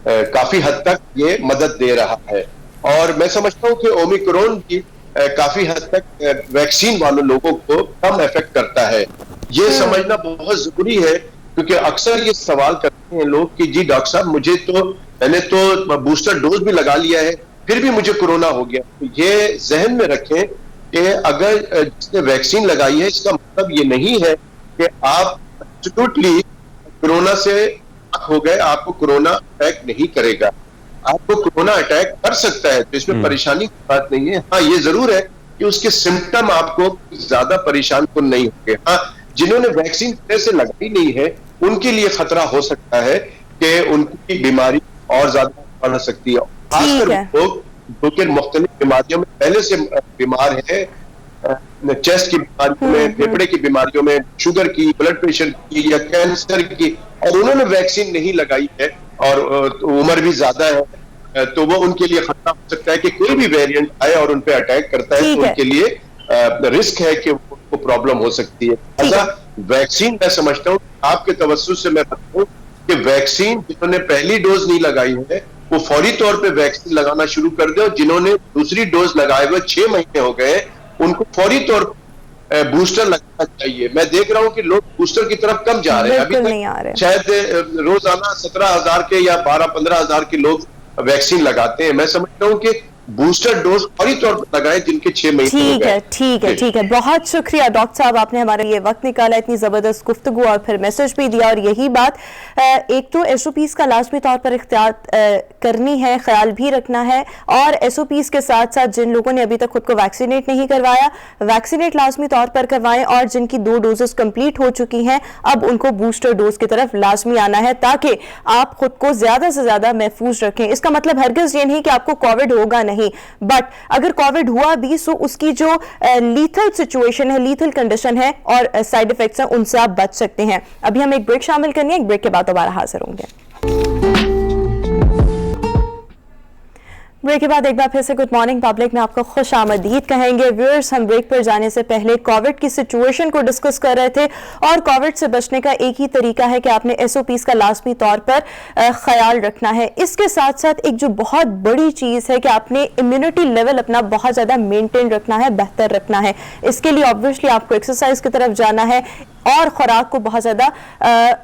काफी हद तक ये मदद दे रहा है। और मैं समझता हूँ कि ओमिक्रॉन भी काफी हद तक वैक्सीन वाले लोगों को कम इफेक्ट करता है। ये समझना बहुत जरूरी है, क्योंकि अक्सर ये सवाल करते हैं लोग कि जी डॉक्टर साहब मैंने तो बूस्टर डोज भी लगा लिया है, फिर भी मुझे कोरोना हो गया। तो ये जहन में रखें कि अगर जिसने वैक्सीन लगाई है, इसका मतलब ये नहीं है कि आप एब्सोल्युटली कोरोना से हो गए, आपको कोरोना अटैक नहीं करेगा। आपको कोरोना अटैक कर सकता है, तो इसमें परेशानी की बात नहीं है। हाँ, ये जरूर है कि उसके सिम्टम आपको ज्यादा परेशान तो नहीं होंगे। हाँ, जिन्होंने वैक्सीन पहले से लगाई नहीं है, उनके लिए खतरा हो सकता है कि उनकी बीमारी और ज्यादा बढ़ सकती है। खासकर लोग जो कि मुख्तलिफ बीमारियों में पहले से बीमार है, चेस्ट की बीमारियों में, फेफड़े की बीमारियों में, शुगर की, ब्लड प्रेशर की या कैंसर की, और उन्होंने वैक्सीन नहीं लगाई है और उम्र भी ज्यादा है, तो वो उनके लिए खतरा हो सकता है कि कोई भी वेरिएंट आए और उन पे अटैक करता है, तो उनके लिए रिस्क है कि उनको प्रॉब्लम हो सकती है। ऐसा वैक्सीन मैं समझता हूँ, आपके तवज्जुह से मैं बताऊं कि वैक्सीन जिन्होंने पहली डोज नहीं लगाई है, वो फौरी तौर पे वैक्सीन लगाना शुरू कर दे, और जिन्होंने दूसरी डोज लगाए हुए 6 महीने हो गए, उनको फौरी तौर पर बूस्टर लगाना चाहिए। मैं देख रहा हूं कि लोग बूस्टर की तरफ कम जा रहे हैं। अभी तक शायद रोजाना 17,000 के या 12-15,000 के लोग वैक्सीन लगाते हैं। मैं समझता हूं कि बूस्टर डोज फौरी तौर पर लगाएं जिनके 6 महीने हो गए। ठीक है। बहुत शुक्रिया डॉक्टर साहब, आपने हमारा ये वक्त निकाला, इतनी जबरदस्त गुफ्तगू और फिर मैसेज भी दिया। और यही बात, एक तो SOPs का लाजमी तौर पर इख्तियार करनी है, ख्याल भी रखना है, और SOPs के साथ साथ जिन लोगों ने अभी तक खुद को वैक्सीनेट नहीं करवाया, वैक्सीनेट लाजमी तौर पर करवाएं, और जिनकी 2 डोजेस कंप्लीट हो चुकी हैं, अब उनको बूस्टर डोज की तरफ लाजमी आना है, ताकि आप खुद को ज्यादा से ज्यादा महफूज रखें। इसका मतलब हरगिज ये नहीं कि आपको कोविड होगा नहीं, बट अगर कोविड हुआ भी, सो उसकी जो लीथल सिचुएशन है, लीथल कंडीशन है और साइड इफेक्ट्स हैं, उनसे आप बच सकते हैं। अभी हम एक ब्रेक शामिल करनी है, एक ब्रेक के बाद दोबारा हाजिर होंगे। ब्रेक के बाद एक बार फिर से गुड मॉर्निंग पब्लिक में आपको खुश आमदीद कहेंगे। व्यूअर्स, हम ब्रेक पर जाने से पहले कोविड की सिचुएशन को डिस्कस कर रहे थे, और कोविड से बचने का एक ही तरीका है कि आपने SOPs का लाजमी तौर पर ख्याल रखना है। इसके साथ साथ एक जो बहुत बड़ी चीज़ है कि आपने इम्यूनिटी लेवल अपना बहुत ज़्यादा मेंटेन रखना है, बेहतर रखना है। इसके लिए ऑब्वियसली आपको एक्सरसाइज की तरफ जाना है, और खुराक को बहुत ज़्यादा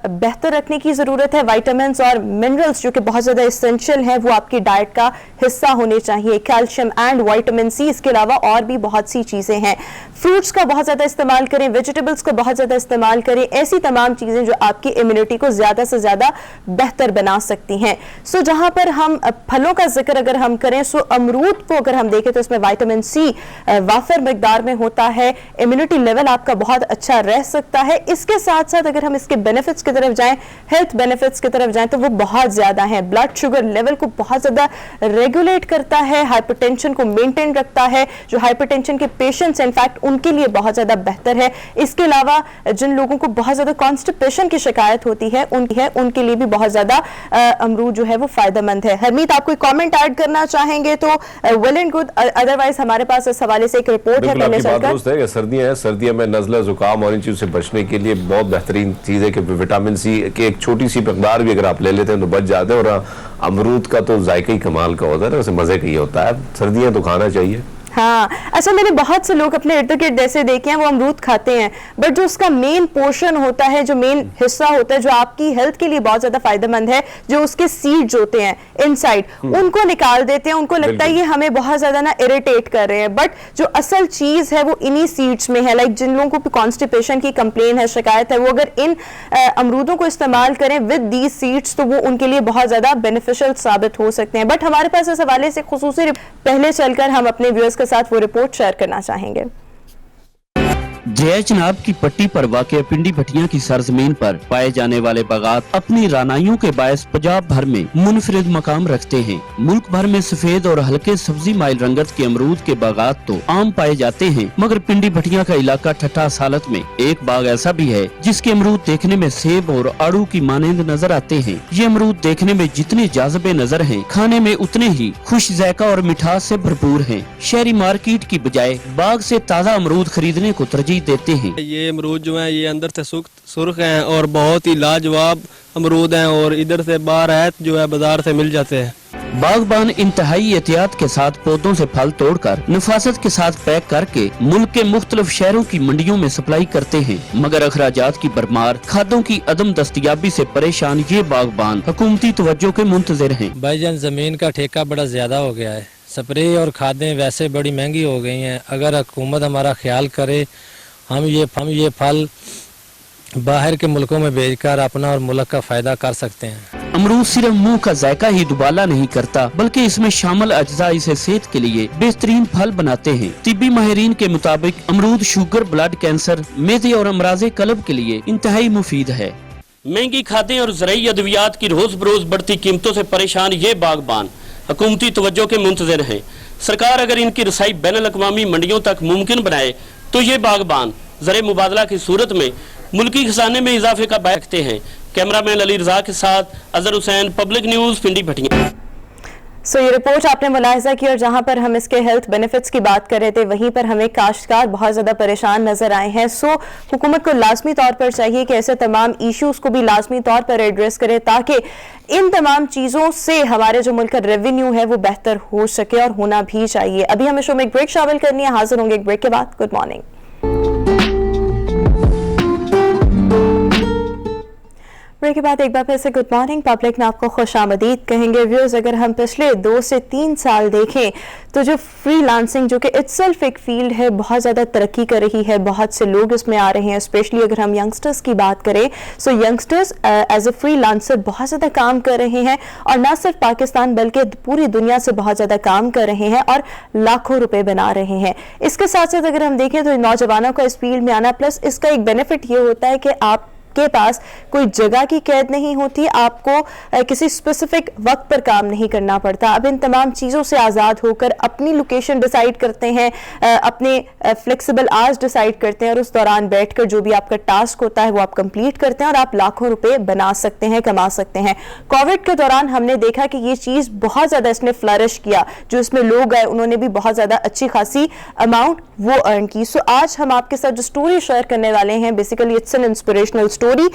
बेहतर रखने की ज़रूरत है। विटामिन्स और मिनरल्स जो कि बहुत ज़्यादा इसेंशियल हैं, वो आपकी डाइट का हिस्सा होने चाहिए। कैल्शियम एंड विटामिन C, इसके अलावा और भी बहुत सी चीज़ें हैं। फ्रूट्स का बहुत ज़्यादा इस्तेमाल करें, वेजिटेबल्स को बहुत ज़्यादा इस्तेमाल करें, ऐसी तमाम चीज़ें जो आपकी इम्यूनिटी को ज़्यादा से ज़्यादा बेहतर बना सकती हैं। सो जहाँ पर हम फलों का जिक्र अगर हम करें, सो अमरूद को अगर हम देखें तो इसमें विटामिन C वाफर मकदार में होता है, इम्यूनिटी लेवल आपका बहुत अच्छा रह सकता है। इसके साथ साथ अगर हम इसके बेनिफिट्स की तरफ जाएं, हेल्थ बेनिफिट्स की तरफ जाएं, तो वो बहुत ज्यादा हैं। ब्लड शुगर लेवल को बहुत ज्यादा रेगुलेट करता है, हाइपरटेंशन को मेंटेन रखता है। जो हाइपरटेंशन के पेशेंट्स इनफैक्ट उनके लिए बहुत ज्यादा बेहतर है। इसके अलावा जिन लोगों को बहुत ज्यादा कॉन्स्टिपेशन की शिकायत होती है उनके लिए भी बहुत ज्यादा अमरूद जो है वो फायदेमंद है। हरमीत, आप कोई कमेंट ऐड करना चाहेंगे तो वेल एंड गुड, अदरवाइज हमारे पास इस हवाले से एक रिपोर्ट है। पहले चलकर सर्दियां में नज़ला जुकाम और इन चीजों से बचने के लिए बहुत बेहतरीन चीज है कि विटामिन C की एक छोटी सी मकदार भी अगर आप ले लेते हैं तो बच जाते हैं। और अमरूद का तो जायका ही कमाल का होता है ना, वैसे मजे का ही होता है। सर्दियां तो खाना चाहिए। हाँ, अच्छा, मैंने बहुत से लोग अपने इर्द गिर्द ऐसे देखे हैं, वो अमरूद खाते हैं, बट जो उसका मेन पोर्शन होता है, जो मेन हिस्सा होता है, जो आपकी हेल्थ के लिए बहुत ज्यादा फायदेमंद है, जो उसके सीड्स होते हैं इनसाइड, उनको निकाल देते हैं। उनको लगता है ये हमें बहुत ज्यादा ना इरिटेट कर रहे हैं, बट जो असल चीज है वो इन्हीं सीड्स में है। लाइक जिन लोगों को कॉन्स्टिपेशन की कंप्लेन है, शिकायत है, वो अगर इन अमरूदों को इस्तेमाल करें विद दीज सीड्स, तो वो उनके लिए बहुत ज्यादा बेनिफिशियल साबित हो सकते हैं। बट हमारे पास इस हवाले से खुसूसी पहले चलकर हम अपने व्यूअर्स के साथ वो रिपोर्ट शेयर करना चाहेंगे। जय चनाब की पट्टी पर वाक़ पिंडी भटिया की सरजमीन पर पाए जाने वाले बागात अपनी रानाइयों के बायस पंजाब भर में मुनफरिद मकाम रखते हैं। मुल्क भर में सफेद और हल्के सब्जी माइल रंगत के अमरूद के बागात तो आम पाए जाते हैं, मगर पिंडी भटिया का इलाका ठट्ठा हालत में एक बाग ऐसा भी है जिसके अमरूद देखने में सेब और आड़ू की मानंद नजर आते हैं। ये अमरूद देखने में जितने जाज़बे नजर हैं, खाने में उतने ही खुश जायका और मिठास से भरपूर हैं। शहरी मार्केट की बजाय बाग से ताज़ा अमरूद खरीदने को तरजीह देते हैं। ये अमरूद जो है ये अंदर से सुर्ख हैं और बहुत ही लाजवाब अमरूद हैं, और इधर से बाहर है जो है बाजार से मिल जाते हैं। बागबान इंतहाई एहतियात के साथ पौधों से फल तोड़कर नफासत के साथ पैक करके मुल्क के मुख्तलिफ शहरों की मंडियों में सप्लाई करते हैं, मगर अखराजात की भरमार, खादों की अदम दस्तयाबी से परेशान ये बागबान हुकूमती तवज्जो के मुंतजिर हैं। भाईजान जमीन का ठेका बड़ा ज्यादा हो गया है, स्प्रे और खादें वैसे बड़ी महंगी हो गई हैं। अगर हुकूमत हमारा ख्याल करे, हम ये फल बाहर के मुल्कों में भेजकर अपना और मुल्क का फायदा कर सकते हैं। अमरूद सिर्फ मुंह का जायका ही दुबाला नहीं करता, बल्कि इसमें शामिल अज्जा इसे सेहत के लिए बेहतरीन फल बनाते हैं। तिब्बी माहिरीन के मुताबिक अमरूद शुगर, ब्लड कैंसर, मेदे और अमराजे कल्ब के लिए इंतहाई मुफीद है। महंगी खादें और ज़रूरी अद्वियात की रोज बरोज बढ़ती कीमतों से परेशान ये बागबान हुकूमती तवज्जो के मुंतजिर हैं। सरकार अगर इनकी रसाई बैनुल अक़वामी मंडियों तक मुमकिन बनाए तो ये बागबान ज़र मुबादला की सूरत में मुल्की खजाने में इजाफे का बायस रखते हैं। कैमरामैन अली रजा के साथ अजहर हुसैन, पब्लिक न्यूज़, पिंडी भटियां। ये रिपोर्ट आपने मुलाहिजा की, और जहां पर हम इसके हेल्थ बेनिफिट्स की बात कर रहे थे वहीं पर हमें काश्तकार बहुत ज़्यादा परेशान नजर आए हैं। हुकूमत को लाजमी तौर पर चाहिए कि ऐसे तमाम इश्यूज को भी लाजमी तौर पर एड्रेस करे, ताकि इन तमाम चीज़ों से हमारे जो मुल्क का रेवेन्यू है वो बेहतर हो सके, और होना भी चाहिए। अभी हमें शो में एक ब्रेक शामिल करनी है, हाजिर होंगे एक ब्रेक के बाद। Good morning. ब्रेक के बाद एक बार फिर से गुड मॉर्निंग पब्लिक में आपको खुशामदीद कहेंगे। व्यूअर्स, अगर हम पिछले 2 से 3 साल देखें तो जो फ्रीलांसिंग, जो कि इटसेल्फ एक फील्ड है, बहुत ज़्यादा तरक्की कर रही है, बहुत से लोग इसमें आ रहे हैं। स्पेशली अगर हम यंगस्टर्स की बात करें, सो यंगस्टर्स एज ए फ्रीलांसर बहुत ज़्यादा काम कर रहे हैं, और ना सिर्फ पाकिस्तान बल्कि पूरी दुनिया से बहुत ज़्यादा काम कर रहे हैं और लाखों रुपए बना रहे हैं। इसके साथ साथ अगर हम देखें तो नौजवानों का इस फील्ड में आना, प्लस इसका एक बेनिफिट ये होता है कि आप के पास कोई जगह की कैद नहीं होती, आपको किसी स्पेसिफिक वक्त पर काम नहीं करना पड़ता। अब इन तमाम चीज़ों से आज़ाद होकर अपनी लोकेशन डिसाइड करते हैं, अपने फ्लेक्सिबल आवर्स डिसाइड करते हैं, और उस दौरान बैठकर जो भी आपका टास्क होता है वो आप कंप्लीट करते हैं, और आप लाखों रुपए बना सकते हैं, कमा सकते हैं। कोविड के दौरान हमने देखा कि ये चीज़ बहुत ज़्यादा इसने फ्लरिश किया, जो इसमें लोग आए उन्होंने भी बहुत ज़्यादा अच्छी खासी अमाउंट वो अर्न की। सो आज हम आपके साथ जो स्टोरी शेयर करने वाले हैं, basically it's an inspirational story.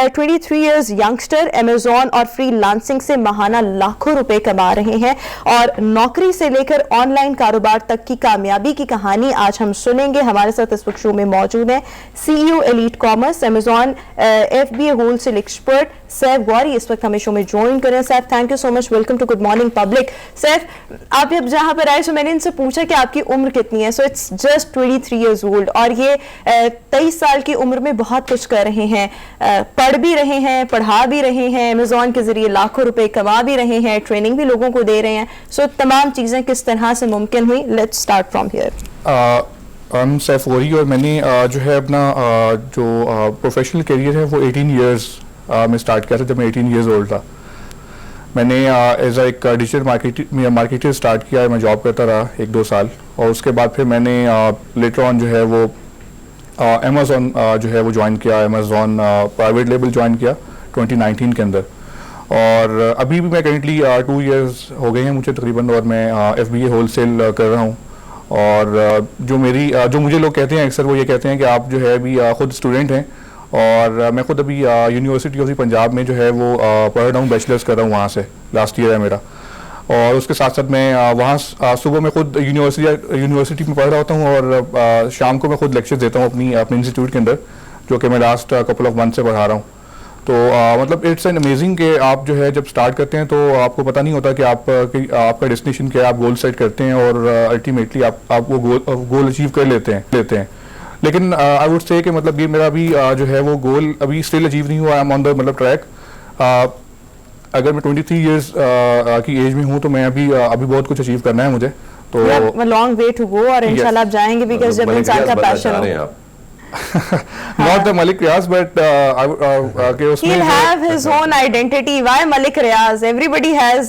23 years youngster Amazon और फ्रीलांसिंग से माहाना लाखों रुपए कमा रहे हैं, और नौकरी से लेकर ऑनलाइन कारोबार तक की कामयाबी की कहानी आज हम सुनेंगे। हमारे साथ इस वक्त शो में मौजूद है CEO elite commerce, Amazon FBA wholesale expert Saif Gauri, इस वक्त हमें शो में ज्वाइन करें। Saif, thank you so much, welcome to good morning public. Saif, आप जब जहां पर आए, सो मैंने इनसे पूछा कि आपकी उम्र कितनी है। So it's just 23 years old, और ये 23 साल की उम्र में बहुत कुछ कर रहे हैं, पढ़ भी रहे हैं, पढ़ा भी रहे हैं, अमेज़न के जरिए लाखों रुपए कमा भी रहे हैं, ट्रेनिंग भी लोगों को दे रहे हैं। सो तमाम चीजें किस तरह से मुमकिन हुई? Let's start from here. I'm Saif Gauri, और मैंने जो है अपना जो प्रोफेशनल करियर है वो 18 इयर्स में स्टार्ट किया था, जब मैं 18 इयर्स ओल्ड था। मैंने एज एक डिजिटल मार्केटर स्टार्ट किया, मैं जॉब करता रहा 1-2 साल, और उसके बाद फिर मैंने लेटर ऑन जो है वो अमेज़न जो है वो ज्वाइन किया, अमेज़न प्राइवेट लेबल ज्वाइन किया 2019 के अंदर। और अभी भी मैं करेंटली 2 इयर्स हो गए हैं मुझे तकरीबन, और मैं FBA होलसेल कर रहा हूँ। और जो मुझे लोग कहते हैं अक्सर, वो ये कहते हैं कि आप जो है अभी खुद स्टूडेंट हैं, और मैं खुद अभी यूनिवर्सिटी ऑफ पंजाब में जो है वो पढ़ रहा हूँ, बैचलर्स कर रहा हूँ वहाँ से, लास्ट ईयर है मेरा। और उसके साथ साथ मैं वहाँ सुबह में खुद यूनिवर्सिटी में पढ़ रहा होता हूँ, और शाम को मैं खुद लेक्चर्स देता हूँ अपने इंस्टीट्यूट के अंदर, जो कि मैं लास्ट कपल ऑफ मंथ से पढ़ा रहा हूँ। तो मतलब इट्स एन अमेजिंग कि आप जो है जब स्टार्ट करते हैं तो आपको पता नहीं होता कि आपका डेस्टिनेशन क्या है, आप गोल सेट करते हैं, और अल्टीमेटली आप वो गोल अचीव कर लेते हैं। लेकिन आई वुड से कि मतलब ये मेरा अभी जो है वो गोल अभी स्टिल अचीव नहीं हुआ, आई एम ऑन द मतलब ट्रैक। अगर मैं 23 इयर्स की एज में हूँ तो मैं अभी बहुत कुछ अचीव करना है मुझे, तो लॉन्ग वे टू गो, और इंशाल्लाह आप जाएंगे, बिकॉज़ जब इंसान का पैशन हो। Not the Malik Riaz, but he'll have his own identity. Why Malik Riaz? Everybody has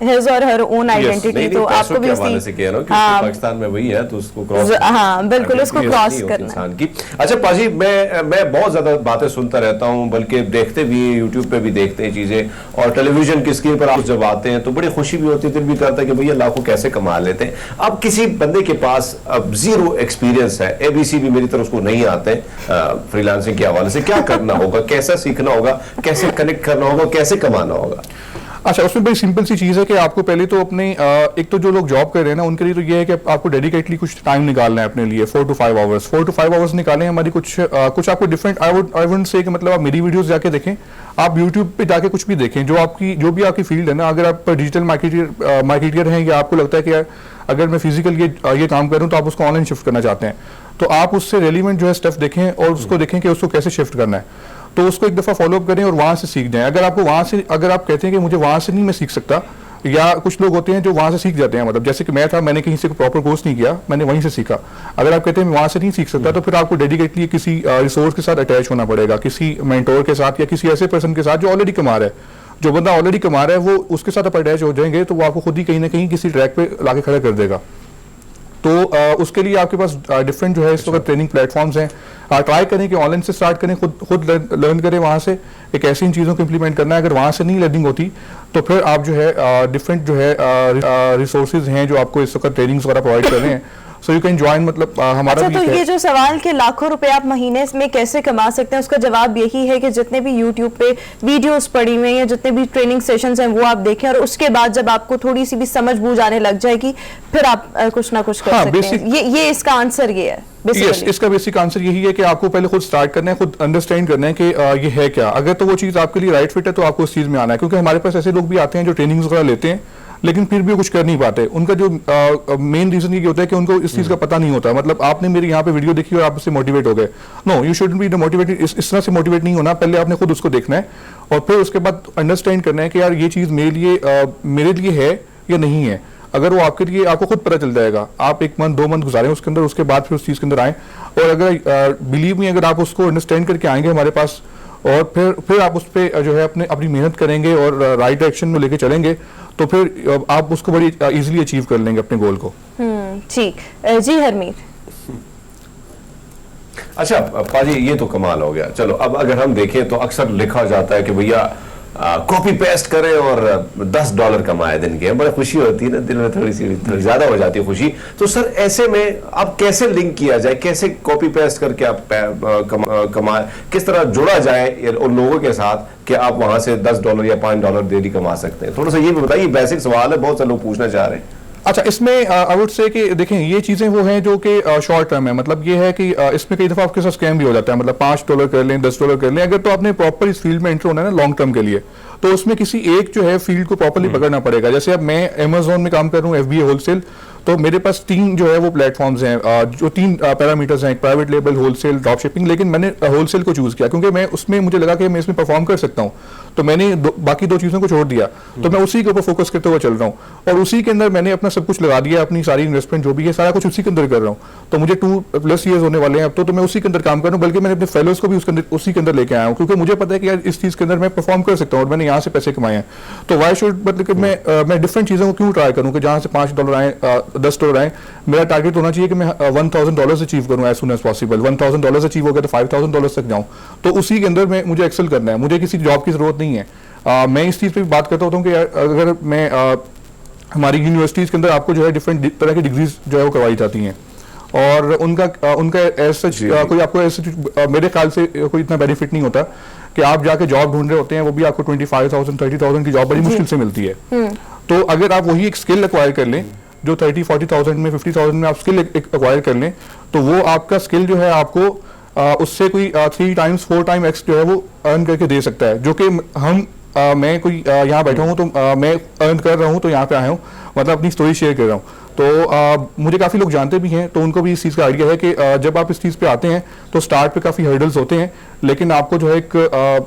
his or her own identity. तो आपको भी उसी से किया ना, क्योंकि पाकिस्तान में वही है, तो उसको क्रॉस, हाँ बिल्कुल उसको क्रॉस करना इंसान की। अच्छा पाजी, मैं बहुत ज्यादा बातें सुनता रहता हूँ, बल्कि देखते भी, यूट्यूब पे भी देखते हैं चीजें, और टेलीविजन की स्क्रीन पर आप जब आते हैं तो बड़ी खुशी भी होती है, दिल भी करता है कि भैया लाखों कैसे कमा लेते हैं। अब किसी बंदे के पास अब जीरो एक्सपीरियंस है, ABC भी मेरी तरह उसको नहीं आते फ्रीलांसिंग के हवाले से, क्या करना होगा, कैसा सीखना होगा, कैसे कनेक्ट करना होगा, कैसे कमाना होगा? अच्छा, उसमें बड़ी सिंपल सी चीज़ है कि आपको पहले तो अपने एक तो जो लोग जॉब कर रहे हैं ना उनके लिए तो ये है कि आपको डेडिकेटली कुछ टाइम निकालना है अपने लिए 4 to 5 आवर्स 4 to 5 आवर्स निकालें। हमारी कुछ आपको डिफरेंट आई वुड से कि मतलब आप मेरी वीडियोस जाके देखें, आप यूट्यूब पे जाके कुछ भी देखें जो भी आपकी फील्ड है ना। अगर आप डिजिटल मार्केटियर हैं या आपको लगता है कि यार अगर मैं फिजिकल ये काम करूँ तो आप उसको ऑनलाइन शिफ्ट करना चाहते हैं, तो आप उससे रेलिवेंट जो है स्टेप देखें और उसको देखें कि उसको कैसे शिफ्ट करना है, तो उसको एक दफ़ा फॉलो अप करें और वहाँ से सीख जाएं। अगर आप कहते हैं कि मुझे वहाँ से नहीं मैं सीख सकता, या कुछ लोग होते हैं जो वहाँ से सीख जाते हैं, मतलब जैसे कि मैं था, मैंने कहीं से प्रॉपर कोर्स नहीं किया, मैंने वहीं से सीखा। अगर आप कहते हैं मैं वहाँ से नहीं सीख सकता, तो फिर आपको डेडिकेटली किसी रिसोर्स के साथ अटैच होना पड़ेगा, किसी मेंटोर के साथ या किसी ऐसे पर्सन के साथ जो ऑलरेडी कमा रहा है। जो बंदा ऑलरेडी कमा रहा है वो उसके साथ आप अटैच हो जाएंगे तो वो आपको खुद ही कहीं ना कहीं किसी ट्रैक पे लाके खड़ा कर देगा। तो उसके लिए आपके पास डिफरेंट जो है इस वक्त ट्रेनिंग प्लेटफॉर्म्स हैं। ट्राई करें कि ऑनलाइन से स्टार्ट करें, खुद लर्न करें वहाँ से। एक ऐसी इन चीज़ों को इम्प्लीमेंट करना है। अगर वहाँ से नहीं लर्निंग होती तो फिर आप जो है डिफरेंट जो है रिसोर्सेज हैं जो आपको इस वक्त ट्रेनिंग्स वगैरह प्रोवाइड कर रहे हैं, सो यू कैन ज्वाइन। मतलब हमारा अच्छा, तो ये जो सवाल के लाखों रुपए आप महीने में कैसे कमा सकते हैं, उसका जवाब यही है कि जितने भी यूट्यूब पे वीडियोस पड़ी हुई हैं या जितने भी ट्रेनिंग सेशंस हैं वो आप देखें, और उसके बाद जब आपको थोड़ी सी भी समझ बूझ आने लग जाएगी फिर आप कुछ ना कुछ कर सकते हैं। ये इसका आंसर ये है। Yes, इसका बेसिक आंसर यही है कि आपको पहले खुद स्टार्ट करना है, खुद अंडरस्टैंड करना है कि ये है क्या। अगर तो वो चीज़ आपके लिए राइट फिट है तो आपको उस चीज़ में आना है, क्योंकि हमारे पास ऐसे लोग भी आते हैं जो ट्रेनिंग्स वगैरह लेते हैं लेकिन फिर भी वो कुछ कर नहीं पाते। उनका जो मेन रीजन ये होता है कि उनको इस चीज़ का पता नहीं होता। मतलब आपने मेरी यहाँ पे वीडियो देखी और आप उससे मोटिवेट हो गए, no you shouldn't be motivated. इस तरह से मोटिवेट नहीं होना। पहले आपने खुद उसको देखना है और फिर उसके बाद अंडरस्टैंड करना है कि यार ये चीज़ मेरे लिए है या नहीं है। अगर वो आपके लिए, आपको खुद पता चल जाएगा। आप 1 मंथ 2 मंथ गुजारें उसके अंदर, उसके बाद फिर उस चीज़ के अंदर आएँ। और अगर बिलीव में अगर आप उसको अंडरस्टैंड करके आएंगे हमारे पास और फिर आप उस पर जो है अपनी मेहनत करेंगे और राइट डायरेक्शन में लेके चलेंगे तो फिर आप उसको बड़ी इजीली अचीव कर लेंगे अपने गोल को। ठीक जी हरमीत। अच्छा पाजी, ये तो कमाल हो गया। चलो अब अगर हम देखें तो अक्सर लिखा जाता है कि भैया कॉपी पेस्ट करें और $10 कमाए दिन के। बड़ी खुशी होती है ना, दिल में थोड़ी ज्यादा हो जाती है खुशी। तो सर ऐसे में अब कैसे लिंक किया जाए, कैसे कॉपी पेस्ट करके आप कमाए, किस तरह जुड़ा जाए उन लोगों के साथ कि आप वहां से $10 या $5 डेली कमा सकते हैं? थोड़ा सा ये भी बताइए, बेसिक सवाल है, बहुत से लोग पूछना चाह रहे हैं। अच्छा, इसमें आई वुड से कि देखें ये चीज़ें वो हैं जो कि शॉर्ट टर्म है। मतलब ये है कि इसमें कई दफ़ा आपके साथ स्कैम भी हो जाता है। मतलब $5 कर लें, $10 कर लें। अगर तो आपने प्रॉपर इस फील्ड में एंटर होना है ना लॉन्ग टर्म के लिए, तो उसमें किसी एक जो है फील्ड को प्रॉपरली पकड़ना पड़ेगा। जैसे अब मैं अमेजोन में काम कर रहा हूँ, FBA होलसेल, तो मेरे पास 3 जो है वो प्लेटफॉर्म्स हैं, जो 3 पैरामीटर्स हैं, private label, wholesale, drop shipping. लेकिन मैंने होलसेल को चूज़ किया क्योंकि मैं उसमें मुझे लगा कि मैं इसमें परफॉर्म कर सकता हूँ, तो मैंने बाकी 2 चीज़ों को छोड़ दिया। तो मैं उसी के ऊपर फोकस करते हुए चल रहा हूँ और उसी के अंदर मैंने अपना सब कुछ लगा दिया, अपनी सारी इन्वेस्टमेंट जो भी है सारा कुछ उसी के अंदर कर रहा हूँ। तो मुझे 2+ ईयर्स होने वाले हैं अब तो मैं उसी के अंदर काम कर रहा हूँ। बल्कि मैंने अपने फेलोज को भी उसी के अंदर लेके आया हूँ, क्योंकि मुझे पता है कि यार इस चीज़ के अंदर मैं परफॉर्म कर सकता हूँ और मैंने यहाँ से पैसे कमाए हैं। तो वाई शुड, मतलब कि मैं डिफरेंट चीज़ों को क्यों ट्राई करूँ कि जहाँ से $5 आए, $10 आए। मेरा टारगेट होना चाहिए कि मैं $1000 अचीव करूँ as soon as possible. $1000 achieve हो गया तो $5000 तक जाऊँ। तो उसी के अंदर मुझे एक्सेल करना है, मुझे किसी जॉब की जरूरत नहीं है। मैं इस चीज़ पे भी बात करता हूँ कि अगर मैं हमारी यूनिवर्सिटीज़ के अंदर आपको जो है डिफरेंट तरह की डिग्रीज जो है वो करवाई जाती हैं और उनका एज सच कोई आपको ऐसे मेरे ख्याल से कोई इतना बेनिफिट नहीं होता कि आप जाके जॉब ढूंढ रहे होते हैं, वो भी आपको 25,000 30,000 की जॉब बड़ी मुश्किल से मिलती है। तो अगर आप वही एक स्किल एक्वायर कर लें जो 30-40,000 में 50,000 में आप स्किल एक्वायर कर लें, तो वो आपका स्किल जो है आपको उससे कोई 3 टाइम्स 4 टाइम एक्स जो है वो अर्न करके दे सकता है। जो कि मैं कोई यहाँ बैठा हूँ तो मैं अर्न कर रहा हूँ तो यहाँ पे आया हूँ, मतलब अपनी स्टोरी शेयर कर रहा हूँ। तो मुझे काफ़ी लोग जानते भी हैं, तो उनको भी इस चीज़ का आइडिया है कि जब आप इस चीज़ पे आते हैं तो स्टार्ट पे काफ़ी हर्डल्स होते हैं, लेकिन आपको जो है एक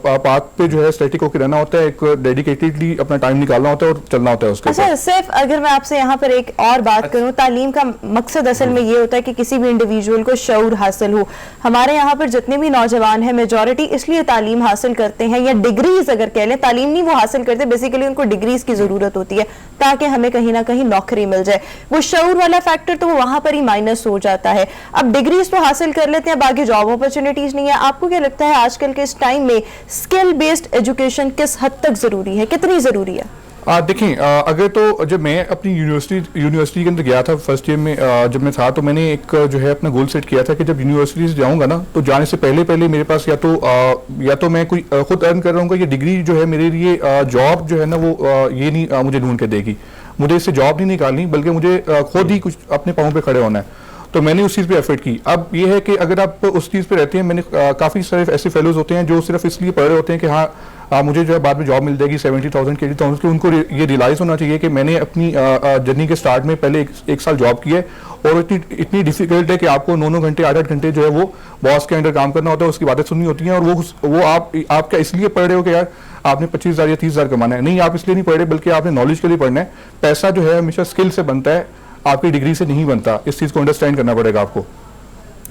पाथ पे जो है स्टैटिक होकर रहना होता है, एक डेडिकेटेडली अपना टाइम निकालना होता है और चलना होता है उसके। अच्छा, सिर्फ अगर मैं आपसे यहाँ पर एक और बात करूँ, तालीम का मकसद असल में ये होता है कि किसी भी इंडिविजुअल को शऊर हासिल हो। हमारे यहाँ पर जितने भी नौजवान हैं मेजॉरिटी इसलिए तालीम हासिल करते हैं या डिग्रीज अगर कह लें, तालीम नहीं वो हासिल करते, बेसिकली उनको डिग्रीज की जरूरत होती है ताकि हमें कहीं ना कहीं नौकरी मिल जाए। वो शऊर वाला फैक्टर तो वहां पर ही माइनस हो जाता है। अब डिग्रीज तो हासिल कर लेते हैं, बाकी जॉब अपॉर्चुनिटीज नहीं है। आपको क्या लगता है आजकल के इस टाइम में स्किल बेस्ड एजुकेशन किस हद तक जरूरी है, कितनी जरूरी है? देखें, अगर तो जब मैं अपनी यूनिवर्सिटी के अंदर गया था फर्स्ट ईयर में, जब मैं था, तो मैंने एक जो है अपना गोल सेट किया था कि जब यूनिवर्सिटी से जाऊंगा ना, तो जाने से पहले मेरे पास या तो मैं कोई खुद अर्न कर रहा हूँ, या डिग्री जो है मेरे लिए जॉब जो है ना वो ये नहीं मुझे ढूंढ के देगी। मुझे इससे जॉब नहीं निकालनी, बल्कि मुझे खुद ही कुछ अपने पाँव पे खड़े होना है। तो मैंने उस चीज़ पे एफर्ट की। अब ये है कि अगर आप उस चीज़ पे रहते हैं, मैंने काफ़ी सारे ऐसे फेलोज होते हैं जो सिर्फ इसलिए पढ़ रहे होते हैं कि हाँ मुझे जो है बाद में जॉब मिल जाएगी 70,000 के 80,000 की। उनको ये रियलाइज़ होना चाहिए कि मैंने अपनी जर्नी के स्टार्ट में पहले एक साल जॉब की है, और इतनी डिफिकल्ट है कि आपको 9 घंटे 8 घंटे जो है वो बॉस के अंडर काम करना होता है, उसकी बातें सुननी होती हैं। और वो आप क्या इसलिए पढ़ रहे हो कि यार आपने 25,000 या 30,000 कमाना है? नहीं, आप इसलिए नहीं पढ़ रहे, बल्कि आपने नॉलेज के लिए पढ़ना है। पैसा जो है हमेशा स्किल से बनता है, आपकी डिग्री से नहीं बनता। इस चीज़ को अंडरस्टैंड करना पड़ेगा आपको।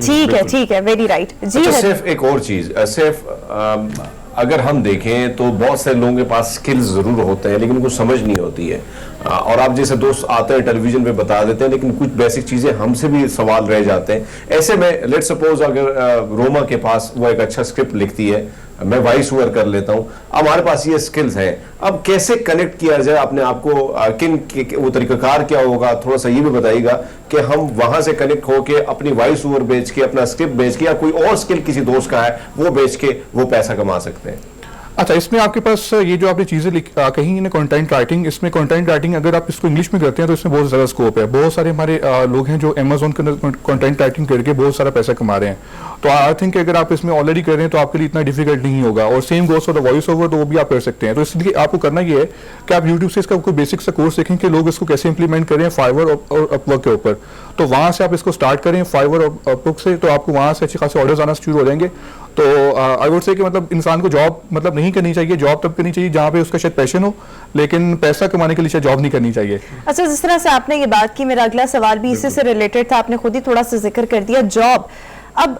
ठीक है, वेरी राइट जी। अच्छा, सिर्फ एक और चीज, सिर्फ अगर हम देखें तो बहुत से लोगों के पास स्किल्स जरूर होते हैं, लेकिन उनको समझ नहीं होती है। और आप जैसे दोस्त आते हैं टेलीविजन पे बता देते हैं, लेकिन कुछ बेसिक चीजें हमसे भी सवाल रह जाते हैं। ऐसे में लेट सपोज अगर रोमा के पास वो एक अच्छा स्क्रिप्ट लिखती है, मैं वॉइस ओवर कर लेता हूं, अब हमारे पास ये स्किल्स हैं, अब कैसे कनेक्ट किया जाए अपने आप को, वो तरीकाकार क्या होगा, थोड़ा सा ये भी बताइएगा कि हम वहां से कनेक्ट होके अपनी वॉइस ओवर बेच के, अपना स्क्रिप्ट बेच के, या कोई और स्किल किसी दोस्त का है वो बेच के वो पैसा कमा सकते हैं। अच्छा, इसमें आपके पास ये जो आपने चीज़ें कही ना, कंटेंट राइटिंग, इसमें कंटेंट राइटिंग अगर आप इसको इंग्लिश में करते हैं तो इसमें बहुत ज़्यादा स्कोप है। बहुत सारे हमारे लोग हैं जो अमेजोन के अंदर कंटेंट राइटिंग करके बहुत सारा पैसा कमा रहे हैं। तो आई थिंक अगर आप इसमें ऑलरेडी कर रहे हैं तो आपके लिए इतना डिफिकल्ट नहीं होगा। और same goes for the voice over, तो वो भी आप कर सकते हैं। तो इसलिए आपको करना ये है कि आप यूट्यूब से इसका कोई बेसिक सा कोर्स देखें कि लोग इसको कैसे इंप्लीमेंट करें फाइवर और अपवर्क के ऊपर। तो वहाँ से आप इसको स्टार्ट करें फाइवर और अपवर्क से, तो आपको वहाँ से अच्छे खासे ऑर्डर्स आना शुरू हो जाएंगे। तो आई वुड से कि मतलब इंसान को जॉब मतलब नहीं करनी चाहिए। जॉब तब करनी चाहिए जहाँ पे उसका शायद पैशन हो, लेकिन पैसा कमाने के लिए शायद जॉब नहीं करनी चाहिए। अच्छा, जिस तरह से आपने ये बात की, मेरा अगला सवाल भी इसी से रिलेटेड था। आपने खुद ही थोड़ा सा जिक्र कर दिया जॉब। अब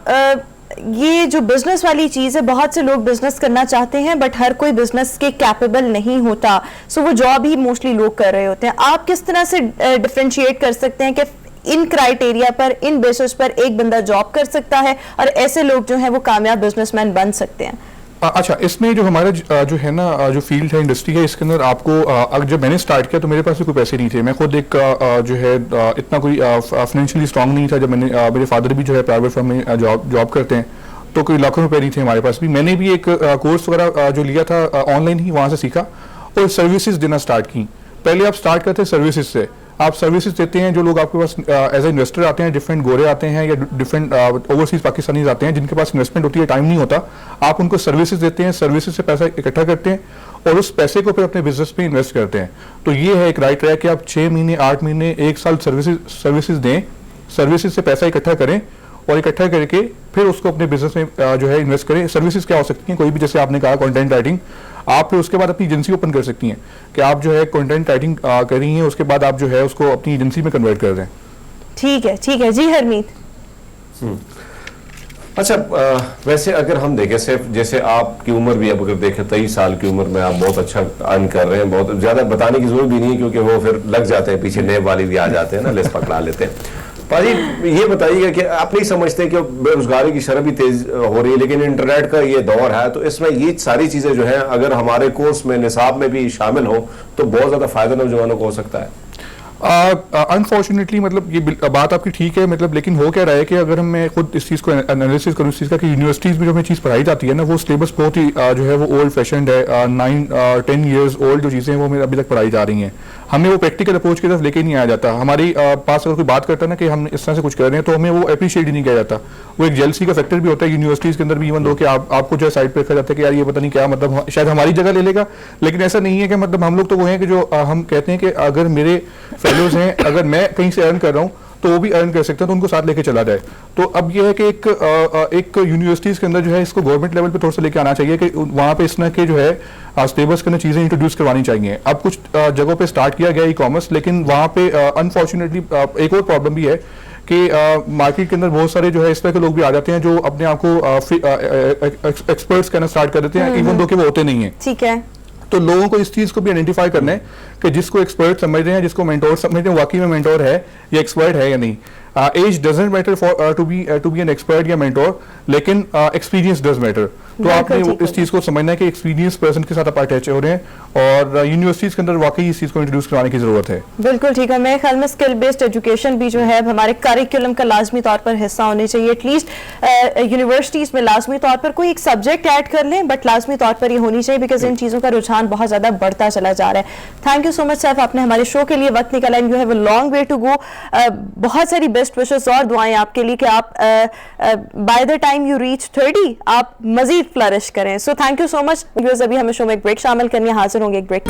ये जो बिजनेस वाली चीज है, बहुत से लोग बिजनेस करना चाहते हैं, बट हर कोई बिजनेस के कैपेबल नहीं होता, सो वो जॉब ही मोस्टली लोग कर रहे होते हैं। आप किस तरह से डिफरेंशिएट कर सकते हैं कि इन क्राइटेरिया पर, इन बेसिस पर एक बंदा जॉब कर सकता है और ऐसे लोग जो हैं वो कामयाब बिजनेसमैन बन सकते हैं? अच्छा, इसमें जो हमारा जो है ना जो फील्ड है, इंडस्ट्री है, इसके अंदर आपको जब मैंने स्टार्ट किया तो मेरे पास भी कोई पैसे नहीं थे। मैं खुद एक जो है इतना कोई फाइनेंशियली स्ट्रांग नहीं था। जब मेरे फादर भी जो है प्राइवेट फर्म में जॉब करते हैं, तो कोई लाखों रुपए नहीं थे हमारे पास भी। मैंने भी एक कोर्स वगैरह जो लिया था ऑनलाइन ही, वहाँ से सीखा और सर्विसेज देना स्टार्ट की। पहले आप स्टार्ट करते हैं सर्विसेज से। आप सर्विसेज देते हैं, जो लोग आपके पास एज ए इन्वेस्टर आते हैं, डिफरेंट गोरे आते हैं या डिफरेंट ओवरसीज पाकिस्तानीज आते हैं जिनके पास इन्वेस्टमेंट होती है, टाइम नहीं होता। आप उनको सर्विसेज देते हैं, सर्विसेज से पैसा इकट्ठा करते हैं और उस पैसे को फिर अपने बिजनेस में इन्वेस्ट करते हैं। तो ये है एक राइट ट्रैक कि आप 6 महीने 8 महीने 1 साल सर्विसेज दें, सर्विसेज से पैसा इकट्ठा करें और इकट्ठा करके फिर उसको अपने बिजनेस में जो है इन्वेस्ट करें। सर्विसेज क्या हो सकती हैं? कोई भी, जैसे आपने कहा कंटेंट राइटिंग, आप फिर उसके बाद अपनी एजेंसी ओपन कर सकती हैं कि आप जो है कंटेंट राइटिंग कर रही हैं, उसके बाद आप जो है उसको अपनी एजेंसी में कन्वर्ट कर दें। ठीक है जी हरमीत। अच्छा, वैसे अगर हम देखें, सिर्फ जैसे आपकी उम्र भी अब अगर देखें 23 साल की उम्र में आप बहुत अच्छा अर्न कर रहे हैं, बहुत ज्यादा बताने की जरूरत भी नहीं है क्योंकि वो फिर लग जाते हैं पीछे, नए वाली भी आ जाते हैं ना, लेस पकड़ा लेते हैं। पाजी, ये बताइएगा कि आप नहीं समझते कि बेरोजगारी की शरह भी तेज हो रही है, लेकिन इंटरनेट का ये दौर है, तो इसमें ये सारी चीजें जो है अगर हमारे कोर्स में, निसाब में भी शामिल हो तो बहुत ज्यादा फायदा नौजवानों को हो सकता है। अनफॉर्चुनेटली मतलब ये बात आपकी ठीक है, मतलब लेकिन हो क्या रहा है कि अगर मैं खुद इस चीज़ को एनालिसिस करूँ इस चीज़ का कि यूनिवर्सिटीज़ में जो हमें चीज़ पढ़ाई जाती है ना, वो सिलेबस बहुत ही जो है वो ओल्ड फैशनड है। 9-10 ईयर्स ओल्ड जो चीज़ें हैं वो हमें अभी तक पढ़ाई जा रही हैं। हमें वो प्रैक्टिकल अप्रोच की तरफ लेके नहीं आया जाता। हमारी पास अगर कोई बात करता है ना कि हम इस तरह से कुछ कर रहे हैं तो हमें वो अप्रिशिएट ही नहीं किया जाता। वो एक जेलसी का फैक्टर भी होता है यूनिवर्सिटीज़ के अंदर भी, इवन दो कि आपको जो है साइड पे रखा जाता है कि यार ये पता नहीं क्या, मतलब शायद हमारी जगह ले लेगा, लेकिन ऐसा नहीं है कि मतलब हम लोग तो वो हैं कि जो हम कहते हैं कि अगर मेरे फेलोज हैं, अगर मैं कहीं से अर्न कर रहा हूँ तो वो भी अर्न कर सकते हैं, तो उनको साथ लेके चला जाए। तो अब ये है कि एक यूनिवर्सिटीज़ के अंदर जो है इसको गवर्नमेंट लेवल पे थोड़ा सा लेके आना चाहिए कि वहाँ पे इस तरह के जो है सिलेबस के अंदर चीज़ें इंट्रोड्यूस करवानी चाहिए। अब कुछ जगहों पे स्टार्ट किया गया ई कॉमर्स, लेकिन वहाँ पे अनफॉर्चुनेटली एक और प्रॉब्लम भी है कि मार्केट के अंदर बहुत सारे जो है इस तरह के लोग भी आ जाते हैं जो अपने आप को एक्सपर्ट्स कहना स्टार्ट कर देते हैं, इवन दो कि वो होते नहीं है। ठीक है, तो लोगों को इस चीज़ को भी आइडेंटिफाई करना है कि जिसको एक्सपर्ट समझ रहे हैं, जिसको मेंटोर समझ रहे हैं, वाकई में मेंटोर है या एक्सपर्ट है या नहीं। Age doesn't matter for to be an expert या मेंटोर, लेकिन एक्सपीरियंस डज मैटर। तो बिल्कुल आपने ठीक इस चीज को समझना है कि एक्सपीरियंस पर्सन के साथ आप अटैच हो रहे हैं, और यूनिवर्सिटीज के अंदर वाकई इस चीज को इंट्रोड्यूस करवाने की जरूरत है। बिल्कुल ठीक है। मेरे ख्याल में स्किल बेस्ड एजुकेशन भी जो है हमारे करिकुलम का लाजमी तौर पर हिस्सा होने चाहिए। एटलीस्ट यूनिवर्सिटीज में लाजमी तौर पर कोई एक सब्जेक्ट ऐड कर लें, बट लाजमी तौर पर ये होनी चाहिए, बिकॉज इन चीज़ों का रुझान बहुत ज़्यादा बढ़ता चला जा रहा है। Thank you so much Saif, आपने हमारे शो के लिए वक्त निकाला। And you have a long way to go. बहुत सारी बेस्ट विशेस और दुआएं आपके लिए कि आप by the time you reach 30 आप मजीद फ्लरिश करें। So thank you so much. अभी हमें शो में एक ब्रेक शामिल करने हाजिर होंगे। एक ब्रेक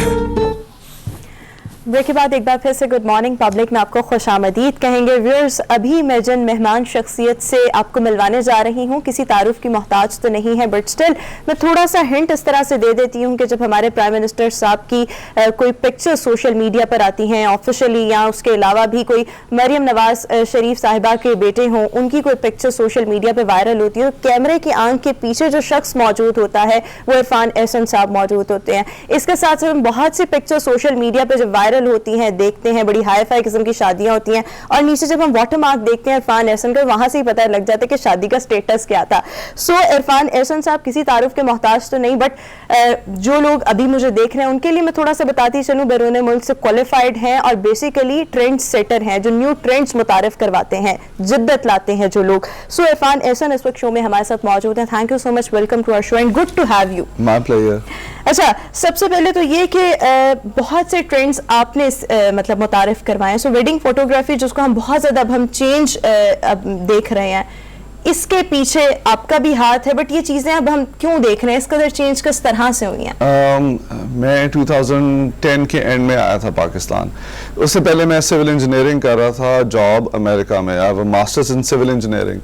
के बाद एक बार फिर से गुड मॉर्निंग पब्लिक में आपको खुशामदीद कहेंगे। व्यूअर्स, अभी मैं जिन मेहमान शख्सियत से आपको मिलवाने जा रही हूँ किसी तारुफ की मोहताज तो नहीं है, बट स्टिल मैं थोड़ा सा हिंट इस तरह से दे देती हूँ कि जब हमारे प्राइम मिनिस्टर साहब की कोई पिक्चर सोशल मीडिया पर आती हैं ऑफिशियली, या उसके अलावा भी कोई मरियम नवाज शरीफ साहिबा के बेटे हों, उनकी कोई पिक्चर सोशल मीडिया पर वायरल होती है, कैमरे की आंख के पीछे जो शख्स मौजूद होता है वो इरफान एहसन साहब मौजूद होते हैं। इसके साथ साथ बहुत सी पिक्चर सोशल मीडिया पर जब वायरल होती हैं, देखते हैं बड़ी हाई फाई किस्म की शादियां होती हैं, और नीचे जब हम वाटर मार्क देखते हैं इरफान एहसन का, वहां से ही पता लग जाता है कि शादी का स्टेटस क्या था। सो इरफान एहसन साहब किसी तारुफ के मोहताज तो नहीं, बट जो लोग अभी मुझे देख रहे हैं उनके लिए मैं थोड़ा सा बताती चलूं, बैरून मुल्क से क्वालिफाइड हैं और बेसिकली ट्रेंड सेटर हैं, जो न्यू ट्रेंड्स मुतारिफ करवाते हैं, जिद्दत लाते हैं जो लोग। सो इरफान एहसन इस वक्त शो में हमारे साथ मौजूद हैं। Thank you so much, welcome to our show and good to have you. My player. अच्छा, सबसे पहले तो ये कि बहुत से ट्रेंड्स आपने मतलब मुतारिफ करवाए। सो वेडिंग फोटोग्राफी जिसको हम बहुत ज्यादा अब हम चेंज अब देख रहे हैं, इसके पीछे आपका भी हाथ है, बट ये चीजें अब हम क्यों देख रहे हैं, इस कदर चेंज किस तरह से हुई हैं? मैं 2010 के एंड में आया था पाकिस्तान। उससे पहले मैं सिविल इंजीनियरिंग कर रहा था, जॉब अमेरिका में। I have a masters in civil engineering.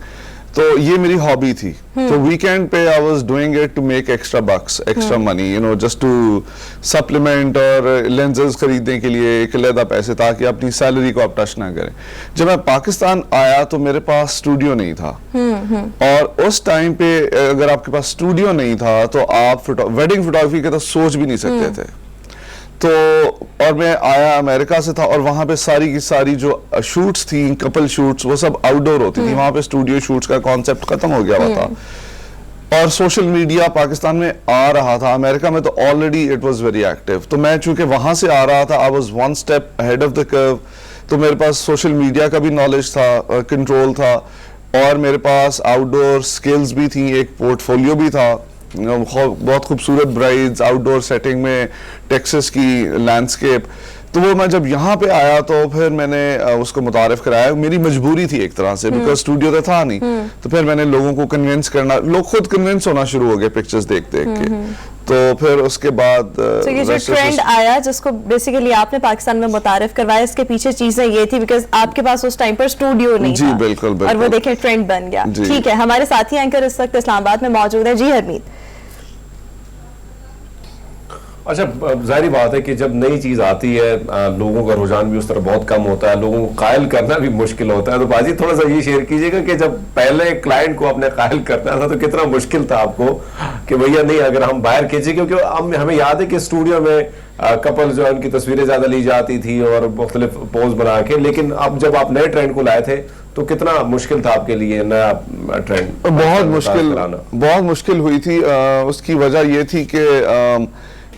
तो ये मेरी हॉबी थी। तो वीकेंड पे I was doing it to make extra bucks, extra money, you know, just to supplement और लेंसेज खरीदने के लिए एक अलग पैसे, ताकि अपनी सैलरी को आप टच ना करें। जब मैं पाकिस्तान आया तो मेरे पास स्टूडियो नहीं था, और उस टाइम पे अगर आपके पास स्टूडियो नहीं था तो आप वेडिंग फोटोग्राफी के तो सोच भी नहीं सकते थे। तो और मैं आया अमेरिका से था, और वहां पे सारी की सारी जो शूट्स थी, कपल शूट्स, वो सब आउटडोर होती थी। वहां पे स्टूडियो शूट्स का कॉन्सेप्ट खत्म हो गया हुआ था, और सोशल मीडिया पाकिस्तान में आ रहा था। अमेरिका में तो already it was very active. तो मैं चूंकि वहां से आ रहा था, I was one step ahead of the curve. तो मेरे पास सोशल मीडिया का भी नॉलेज था, कंट्रोल था, और मेरे पास आउटडोर स्किल्स भी थी, एक पोर्टफोलियो भी था। बहुत खूबसूरत ब्राइड्स आउटडोर सेटिंग में, टेक्सास की लैंडस्केप। तो वो मैं जब यहाँ पे आया तो फिर मैंने उसको मुतारिफ कराया। मेरी मजबूरी थी एक तरह से, बिकॉज स्टूडियो तो था नहीं। तो फिर मैंने लोगों को कन्विंस करना, लोग खुद कन्विंस होना शुरू हो गए पिक्चर्स देख देख के। तो फिर उसके बाद तो ये जो ट्रेंड आया जिसको बेसिकली आपने पाकिस्तान में मुतारिफ करवाया, इसके पीछे चीजें ये थी बिकॉज आपके पास उस टाइम पर स्टूडियो नहीं जी, था। बिल्कुल, बिल्कुल। और वो देखें ट्रेंड बन गया। ठीक है, हमारे साथी एंकर इस वक्त इस्लामाबाद में मौजूद है। जी हरमीत। अच्छा, जाहिर बात है कि जब नई चीज आती है लोगों का रुझान भी उस तरह बहुत कम होता है, लोगों को कायल करना भी मुश्किल होता है। तो बाजी थोड़ा सा ये शेयर कीजिएगा कि जब पहले क्लाइंट को अपने कायल करना था तो कितना मुश्किल था आपको कि भैया नहीं, अगर हम बाहर खींचे, क्योंकि अब हमें याद है कि स्टूडियो में कपल जो है उनकी तस्वीरें ज्यादा ली जाती थी और मुख्तलिफ पोज बना के, लेकिन अब जब आप नए ट्रेंड को लाए थे तो कितना मुश्किल था आपके लिए नया ट्रेंड? बहुत मुश्किल हुई थी। उसकी वजह ये थी कि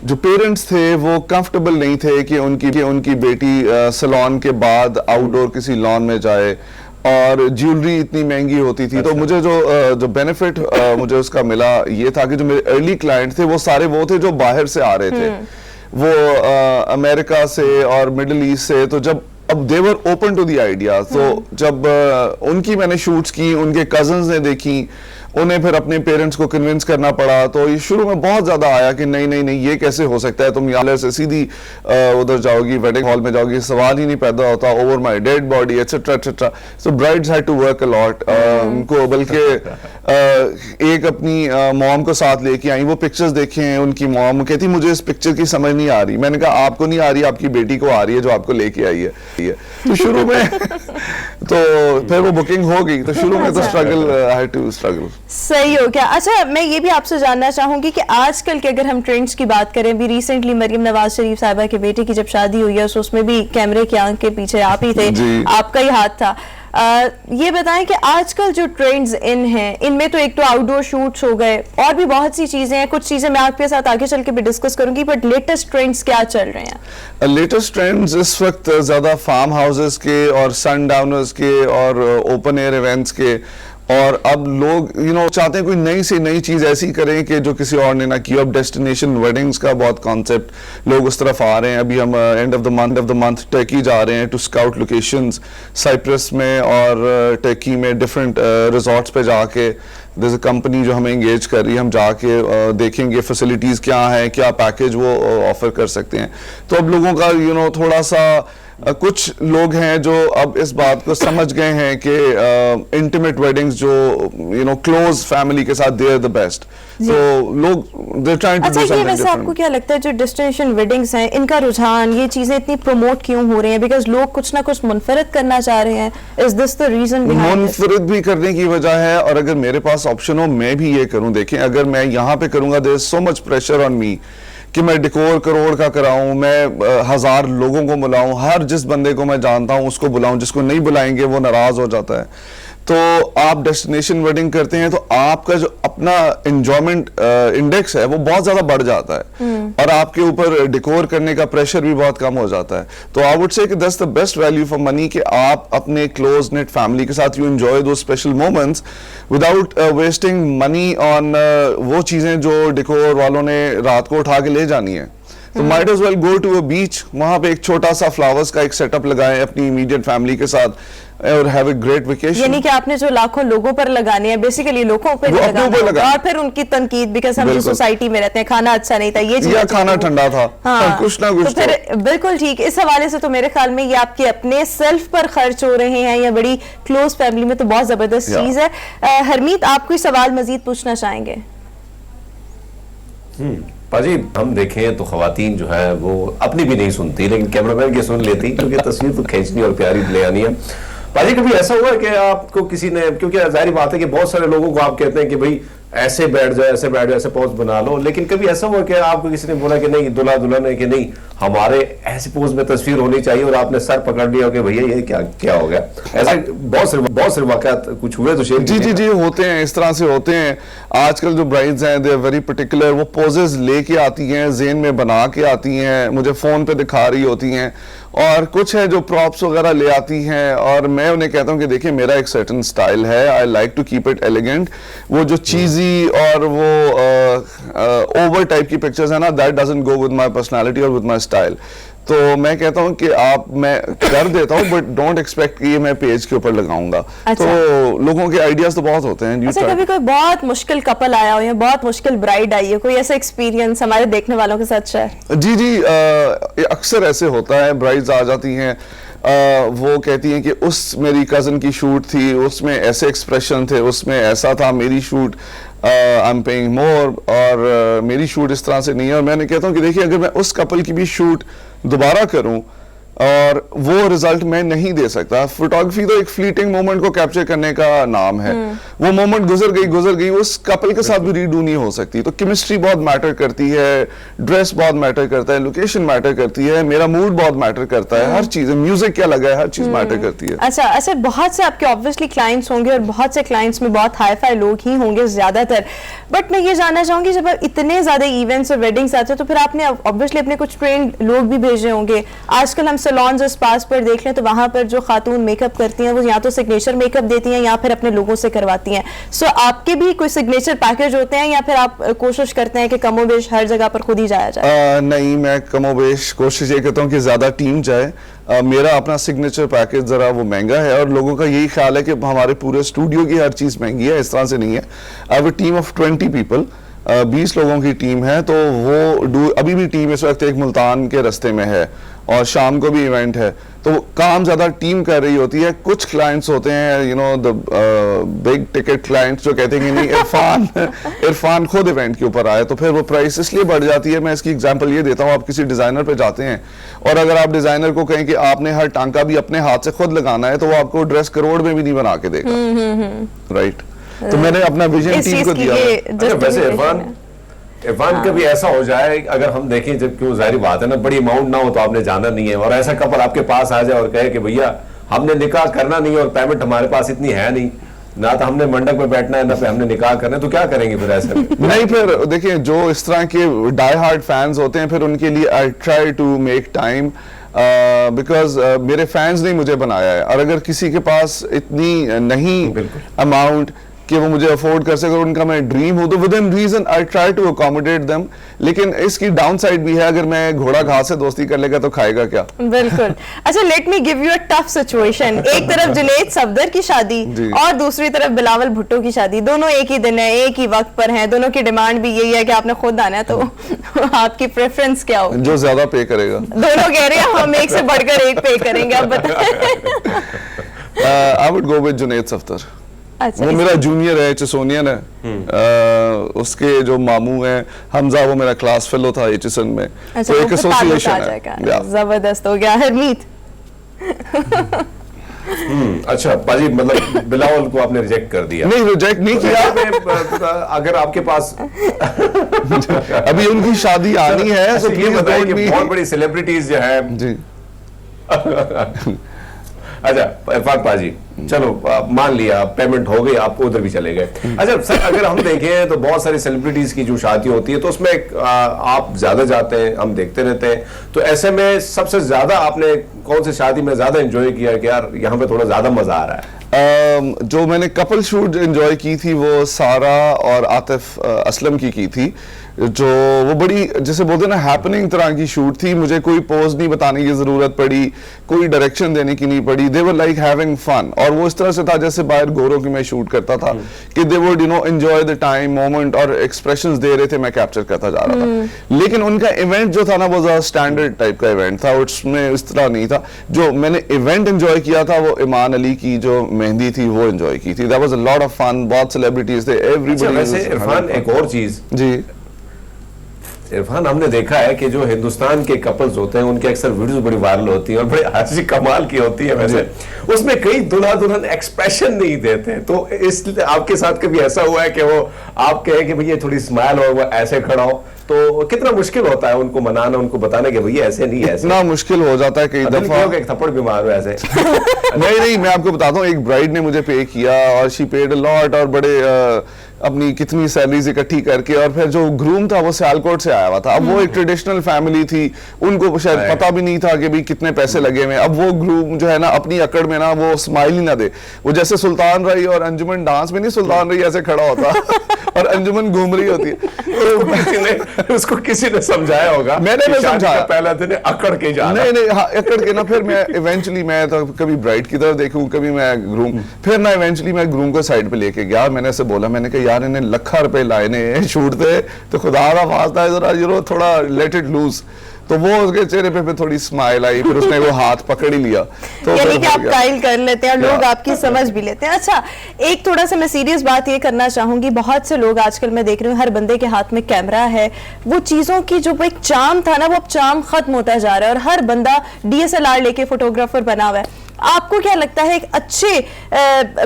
जो पेरेंट्स थे वो कंफर्टेबल नहीं थे कि उनकी बेटी सैलून के बाद आउटडोर किसी लॉन में जाए, और ज्वेलरी इतनी महंगी होती थी। तो मुझे जो बेनिफिट मुझे उसका मिला ये था कि जो मेरे अर्ली क्लाइंट थे वो सारे वो थे जो बाहर से आ रहे थे, वो अमेरिका से और मिडिल ईस्ट से। तो जब अब they were open to the idea, तो जब उनकी मैंने शूट्स की, उनके कजन्स ने देखी, उन्हें फिर अपने पेरेंट्स को कन्विंस करना पड़ा। तो ये शुरू में बहुत ज्यादा आया कि नहीं नहीं नहीं, ये कैसे हो सकता है, तुम यहाँ से सीधी उधर जाओगी, वेडिंग हॉल में जाओगी, सवाल ही नहीं पैदा होता, over my dead body etcetera etcetera. So brides had to work a lot. उनको बल्कि एक अपनी मॉम को साथ लेके आई, वो पिक्चर्स देखे, उनकी मॉम कहती मुझे इस पिक्चर की समझ नहीं आ रही। मैंने कहा आपको नहीं आ रही, आपकी बेटी को आ रही है जो आपको लेके आई है। तो शुरू में तो फिर वो बुकिंग हो गई। तो शुरू में तो struggle, I had to struggle. सही हो गया। अच्छा, मैं ये भी आपसे जानना चाहूंगी कि आजकल के अगर हम ट्रेंड्स की बात करें, भी रिसेंटली मरियम नवाज शरीफ साहिबा के बेटे की जब शादी हुई है, उसमें भी कैमरे की आंख के पीछे आप ही थे, आपका ही हाथ था। ये बताएं कि आजकल जो ट्रेंड्स इन हैं, इनमें तो एक तो आउटडोर शूट्स हो गए और भी बहुत सी चीजें हैं, कुछ चीजें मैं आपके साथ आगे चल के भी डिस्कस करूंगी, बट लेटेस्ट ट्रेंड्स क्या चल रहे हैं? लेटेस्ट ट्रेंड्स इस वक्त ज्यादा फार्म हाउसेस के और सनडाउनर्स के और ओपन एयर इवेंट्स के, और अब लोग चाहते हैं कोई नई से नई चीज ऐसी करें कि जो किसी और ने ना की। अब डेस्टिनेशन वेडिंग्स का बहुत कॉन्सेप्ट, लोग उस तरफ आ रहे हैं। अभी हम end of the month Turkey जा रहे हैं टू स्काउट लोकेशंस, साइप्रस में और टर्की में डिफरेंट रिजॉर्ट्स पे जाके। there's a कंपनी जो हमें एंगेज कर रही है, हम जाके देखेंगे फैसिलिटीज क्या हैं, क्या पैकेज वो ऑफर कर सकते हैं। तो अब लोगों का थोड़ा सा कुछ लोग हैं जो अब इस बात को समझ गए हैं कि इंटीमेट वेडिंग्स जो क्लोज फैमिली के साथ दे आर द बेस्ट। तो लोग they're trying to do अच्छा, ये something वैसे different. आपको क्या लगता है जो डेस्टिनेशन वेडिंग्स हैं, इनका रुझान, ये चीजें इतनी प्रमोट क्यों हो रही हैं? बिकॉज लोग कुछ ना कुछ मुनफरद करना चाह रहे हैं। Is this the reason behind this? मुनफरिद भी करने की वजह है, और अगर मेरे पास ऑप्शन हो मैं भी ये करूं। देखें, अगर मैं यहाँ पे करूंगा there is so much pressure on me कि मैं डेकोर करोड़ का कराऊं, मैं 1000 लोगों को बुलाऊं, हर जिस बंदे को मैं जानता हूं उसको बुलाऊं, जिसको नहीं बुलाएंगे वो नाराज हो जाता है। तो आप डेस्टिनेशन वेडिंग करते हैं तो आपका जो अपना एंजॉयमेंट इंडेक्स है वो बहुत ज्यादा बढ़ जाता है, और आपके ऊपर डेकोर करने का प्रेशर भी बहुत कम हो जाता है। तो आई वुड से कि that's the best value for money कि आप अपने क्लोज नेट फैमिली के साथ यू एंजॉय दो special moments without wasting money on वो चीजें जो डेकोर वालों ने रात को उठा के ले जानी है। तो might as well go to a beach, वहां पे एक छोटा सा फ्लावर्स का एक सेटअप लगाएं अपनी इमीडिएट फैमिली के साथ और हैव अ ग्रेट वेकेशन। यानी कि आपने जो लाखों लोगों पर लगाने हैं, बेसिकली लोगों पर वो अपने ऊपर लगाना लगाना। और फिर उनकी तनकीद, बिकॉज हम जो बिल्कुल। सोसाइटी में रहते हैं, खाना अच्छा नहीं था, ये चीज़ या अच्छी खाना नहीं थी। ठंडा था, हाँ, कुछ ना कुछ तो फिर बिल्कुल ठीक। इस हवाले से तो मेरे ख्याल में ये आपके अपने सेल्फ पर खर्च हो रहे हैं या बड़ी क्लोज फैमिली में, तो बहुत जबरदस्त या। चीज है। हरमीत, आप कोई सवाल मजीद पूछना चाहेंगे? पाजी, हम देखें तो खवातीन जो है वो अपनी भी नहीं सुनती, लेकिन कैमरामैन की सुन लेती, क्योंकि तस्वीर तो खींचनी और प्यारी ले आनी है। पाजी, कभी ऐसा हुआ है कि आपको किसी ने, क्योंकि जाहिर बात है कि बहुत सारे लोगों को आप कहते हैं कि भाई ऐसे बैठ जाओ, ऐसे बैठ जाओ, ऐसे पोज बना लो, लेकिन कभी ऐसा हुआ कि आपको किसी ने बोला कि नहीं, दुल्हा दुल्हन है कि नहीं, हमारे ऐसे पोज में तस्वीर होनी चाहिए, और आपने सर पकड़ लिया कि भैया ये क्या क्या हो गया? ऐसे बहुत से वाकयात कुछ हुए तो शेयर जी जी जी होते हैं, इस तरह से होते हैं। आजकल जो ब्राइड्स हैं दे आर वेरी पर्टिकुलर, वो पोजेस लेके आती हैं, ज़हन में बना के आती हैं, मुझे फोन पे दिखा रही होती हैं, और कुछ है जो प्रॉप्स वगैरह ले आती हैं, और मैं उन्हें कहता हूं कि देखिए मेरा एक सर्टेन स्टाइल है, I like to keep it elegant. वो जो चीजी और वो ओवर टाइप की पिक्चर्स है ना, that doesn't go with my personality और विद माय स्टाइल। तो मैं कहता हूं कि मैं कर देता हूं, बट डोंट एक्सपेक्ट कि ये मैं पेज के ऊपर लगाऊंगा। अच्छा। तो लोगों के आइडियाज तो बहुत होते हैं। अच्छा, कभी कोई बहुत मुश्किल कपल आया हो या बहुत मुश्किल ब्राइड आई है, कोई ऐसा एक्सपीरियंस हमारे देखने वालों के साथ शेयर? जी जी, अक्सर ऐसे होता है, ब्राइड्स आ जाती हैं, वो कहती हैं कि मेरी कज़न की शूट थी, उसमें ऐसे एक्सप्रेशन थे, उसमें ऐसा था, मेरी shoot I am paying more, और मेरी शूट इस तरह से नहीं है। और मैंने कहता हूँ कि देखिए अगर मैं उस कपल की भी शूट दोबारा करूं और वो रिजल्ट मैं नहीं दे सकता। फोटोग्राफी तो एक फ्लीटिंग मोमेंट को कैप्चर करने का नाम है, वो मोमेंट गुजर गई, उस कपल के साथ भी रीडू नहीं हो सकती। तो केमिस्ट्री बहुत मैटर करती है, ड्रेस बहुत मैटर करता है, लोकेशन मैटर करती है, मेरा मूड बहुत मैटर करता है, हर चीज, म्यूजिक क्या लगा है, हर चीज मैटर करती है। अच्छा, बहुत से आपके ऑब्वियसली क्लाइंट्स होंगे और बहुत से क्लाइंट्स में बहुत हाई फाई लोग ही होंगे ज्यादातर, बट मैं ये जानना चाहूंगी जब आप इतने ज्यादा इवेंट्स और वेडिंग्स आते हैं तो फिर आपने ऑब्वियसली अपने कुछ ट्रेंड लोग भी भेजे होंगे। आजकल हम सैलून्स और स्पास पर देख लें तो वहां पर जो खातून मेकअप करती हैं वो या तो सिग्नेचर मेकअप देती हैं या फिर अपने लोगों से करवाती हैं। सो आपके भी कोई सिग्नेचर पैकेज होते हैं या फिर आप कोशिश करते हैं कि कमोबेश हर जगह पर खुद ही जाया जाए? नहीं, मैं कमोबेश कोशिश ये करता हूँ कि ज्यादा टीम जाए। मेरा अपना सिग्नेचर पैकेज जरा वो महंगा है, और लोगों का यही ख्याल है कि हमारे पूरे स्टूडियो की हर चीज महंगी है। इस तरह से नहीं है। आई have a team of 20 people, 20 लोगों की टीम है। तो वो अभी भी टीम इस वक्त एक मुल्तान के रास्ते में है और शाम को भी इवेंट है, तो काम ज्यादा टीम कर रही होती है। कुछ क्लाइंट्स होते हैं द बिग टिकट क्लाइंट्स जो कहते हैं कि नहीं इरफान खुद इवेंट के ऊपर आए, तो फिर वो प्राइस इसलिए बढ़ जाती है। मैं इसकी एग्जांपल ये देता हूँ, आप किसी डिजाइनर पे जाते हैं और अगर आप डिजाइनर को कहें कि आपने हर टांका भी अपने हाथ से खुद लगाना है, तो वो आपको ड्रेस करोड़ में भी नहीं बना के देगा। राइट। तो मैंने अपना विजन टीम को दिया। वैसे इरफान कभी ऐसा हो जाए, अगर हम देखें, जब क्यों जाहिर बात है ना, बड़ी अमाउंट ना हो तो आपने जाना नहीं है, और ऐसा कपल आपके पास आ जाए और कहे कि भैया हमने निकाह करना नहीं और पेमेंट हमारे पास इतनी है नहीं, ना तो हमने मंडप में बैठना है ना पे हमने निकाह करना है, तो क्या करेंगे फिर ऐसे में? नहीं, फिर देखिए जो इस तरह के डाई हार्ड फैंस होते हैं, फिर उनके लिए I try to make time, because मेरे फैंस ने मुझे बनाया है, और अगर किसी के पास इतनी नहीं अमाउंट कि वो मुझे अफोर्ड कर सके, उनका मैं ड्रीम हूं, तो within reason I try to accommodate them. लेकिन इसकी डाउन साइड भी है, अगर मैं घोड़ा घास से दोस्ती कर लेगा तो खाएगा क्या? बिल्कुल। अच्छा, let me give you a tough situation. एक तरफ जुनैद सफदर की शादी और दूसरी तरफ बिलावल भुट्टो की शादी, दोनों एक ही दिन है, एक ही वक्त पर हैं, दोनों की डिमांड भी यही है कि आपने खुद आना है, तो आपकी प्रेफरेंस क्या हो? जो ज्यादा पे करेगा। दोनों कह रहे हैं हम एक से बढ़कर एक पे करेंगे, आप बताएं। I would go with Junaid Safdar. अच्छा, वो मेरा जूनियर है, एचएसओनियन है, उसके जो मामू हैं हमजा, वो मेरा क्लास फेलो था एचएसएन में, अच्छा, तो एक एसोसिएशन है। जबरदस्त हो गया। हरमीत, अच्छा पाजी, मतलब बिलावल को आपने रिजेक्ट कर दिया? नहीं, रिजेक्ट नहीं किया। अगर आपके पास अभी उनकी शादी आनी है, तो ये प्लीज बताइए डोंट कि बी। बहुत बड़ी सेलिब्रिटीज जो है जी अच्छा इरफान पाजी, चलो मान लिया पेमेंट हो गई, आप उधर भी चले गए। अच्छा सर, अगर हम देखें तो बहुत सारी सेलिब्रिटीज की जो शादी होती है तो उसमें आप ज्यादा जाते हैं, हम देखते रहते हैं, तो ऐसे में सबसे ज्यादा आपने कौन सी शादी में ज्यादा एंजॉय किया कि यार यहाँ पे थोड़ा ज्यादा मजा आ रहा है? जो मैंने कपल शूट एंजॉय की थी वो सारा और आतिफ असलम की थी, जो वो बड़ी जैसे बोलते हैं ना हैपनिंग तरह की शूट थी। मुझे कोई पोज नहीं बताने की जरूरत पड़ी, कोई डायरेक्शन देने की नहीं पड़ी, दे वर लाइक हैविंग फन। और वो इस तरह से था जैसे बाहर गोरों की मैं शूट करता था कि they would you know enjoy the time moment, और एक्सप्रेशंस दे रहे थे, मैं कैप्चर करता जा रहा था। लेकिन उनका इवेंट जो था ना वो ज्यादा स्टैंडर्ड टाइप का इवेंट था, उसमें इस तरह नहीं था। जो मैंने इवेंट एंजॉय किया था वो ईमान अली की जो मेहंदी थी वो एंजॉय की थी। That was a lot of fun, बहुत सेलिब्रिटीज थे, एवरीबॉडी। वैसे इरफान एक और चीज जी इरफान, हमने देखा है कि जो हिंदुस्तान के कपल्स होते हैं उनकी अक्सर वीडियोस बड़ी वायरल होती हैं और बड़े हंसी कमाल की होती है। वैसे उसमें कई दुल्हा दुल्हन एक्सप्रेशन नहीं देते, तो इसलिए आपके साथ कभी ऐसा हुआ है कि वो आप कहें कि भैया थोड़ी स्माइल और वो ऐसे खड़ा हो, तो कितना मुश्किल होता है उनको मनाना, उनको बताना कि भैया ऐसे नहीं, ऐसे इतना मुश्किल हो जाता है कई दफा। एक थप्पड़ भी मारो ऐसे। नहीं, मैं आपको बताता हूँ, एक ब्राइड ने मुझे पे किया और शी पेड अ लॉट, और बड़े अपनी कितनी सैलरीज इकट्ठी करके, और फिर जो ग्रूम था वो सियालकोट से आया हुआ था। अब वो एक ट्रेडिशनल फैमिली थी, उनको शायद पता भी नहीं था कि भाई कितने पैसे लगे हुए। अब वो ग्रूम जो है ना अपनी अकड़ में ना वो स्माइल ही ना दे, वो जैसे सुल्तान रही और अंजुमन डांस में नहीं सुल्तान रही ऐसे खड़ा होता और अंजुमन घूम रही होती है। उसको किसी ने समझाया होगा, मैंने भी समझाया, पहला दिन अकड़ के जाना। नहीं हाँ, अकड़ के ना, फिर मैं इवेंचुअली मैं तो कभी ब्राइड की तरफ देखूं, कभी मैं ग्रूम, फिर ना इवेंचुअली मैं ग्रूम को साइड पे लेके गया। मैंने ऐसे बोला, मैंने कहा यार इन्हें लाखों रुपए लाए ने शूट थे, तो खुदा का वास्ता है जरा यू नो थोड़ा लेट इट लूज। तो वो उसके चेहरे पे फिर थोड़ी स्माइल आई, फिर उसने वो हाथ पकड़ ही लिया। तो यानी कि आप काइल कर लेते हैं, लोग आपकी समझ भी लेते हैं। अच्छा, एक थोड़ा सा मैं सीरियस बात ये करना चाहूंगी, बहुत से लोग आजकल मैं देख रही हूँ हर बंदे के हाथ में कैमरा है, वो चीजों की जो एक चार्म था ना वो अब चार्म खत्म होता जा रहा है और हर बंदा DSLR लेके फोटोग्राफर बना हुआ है। आपको क्या लगता है एक अच्छे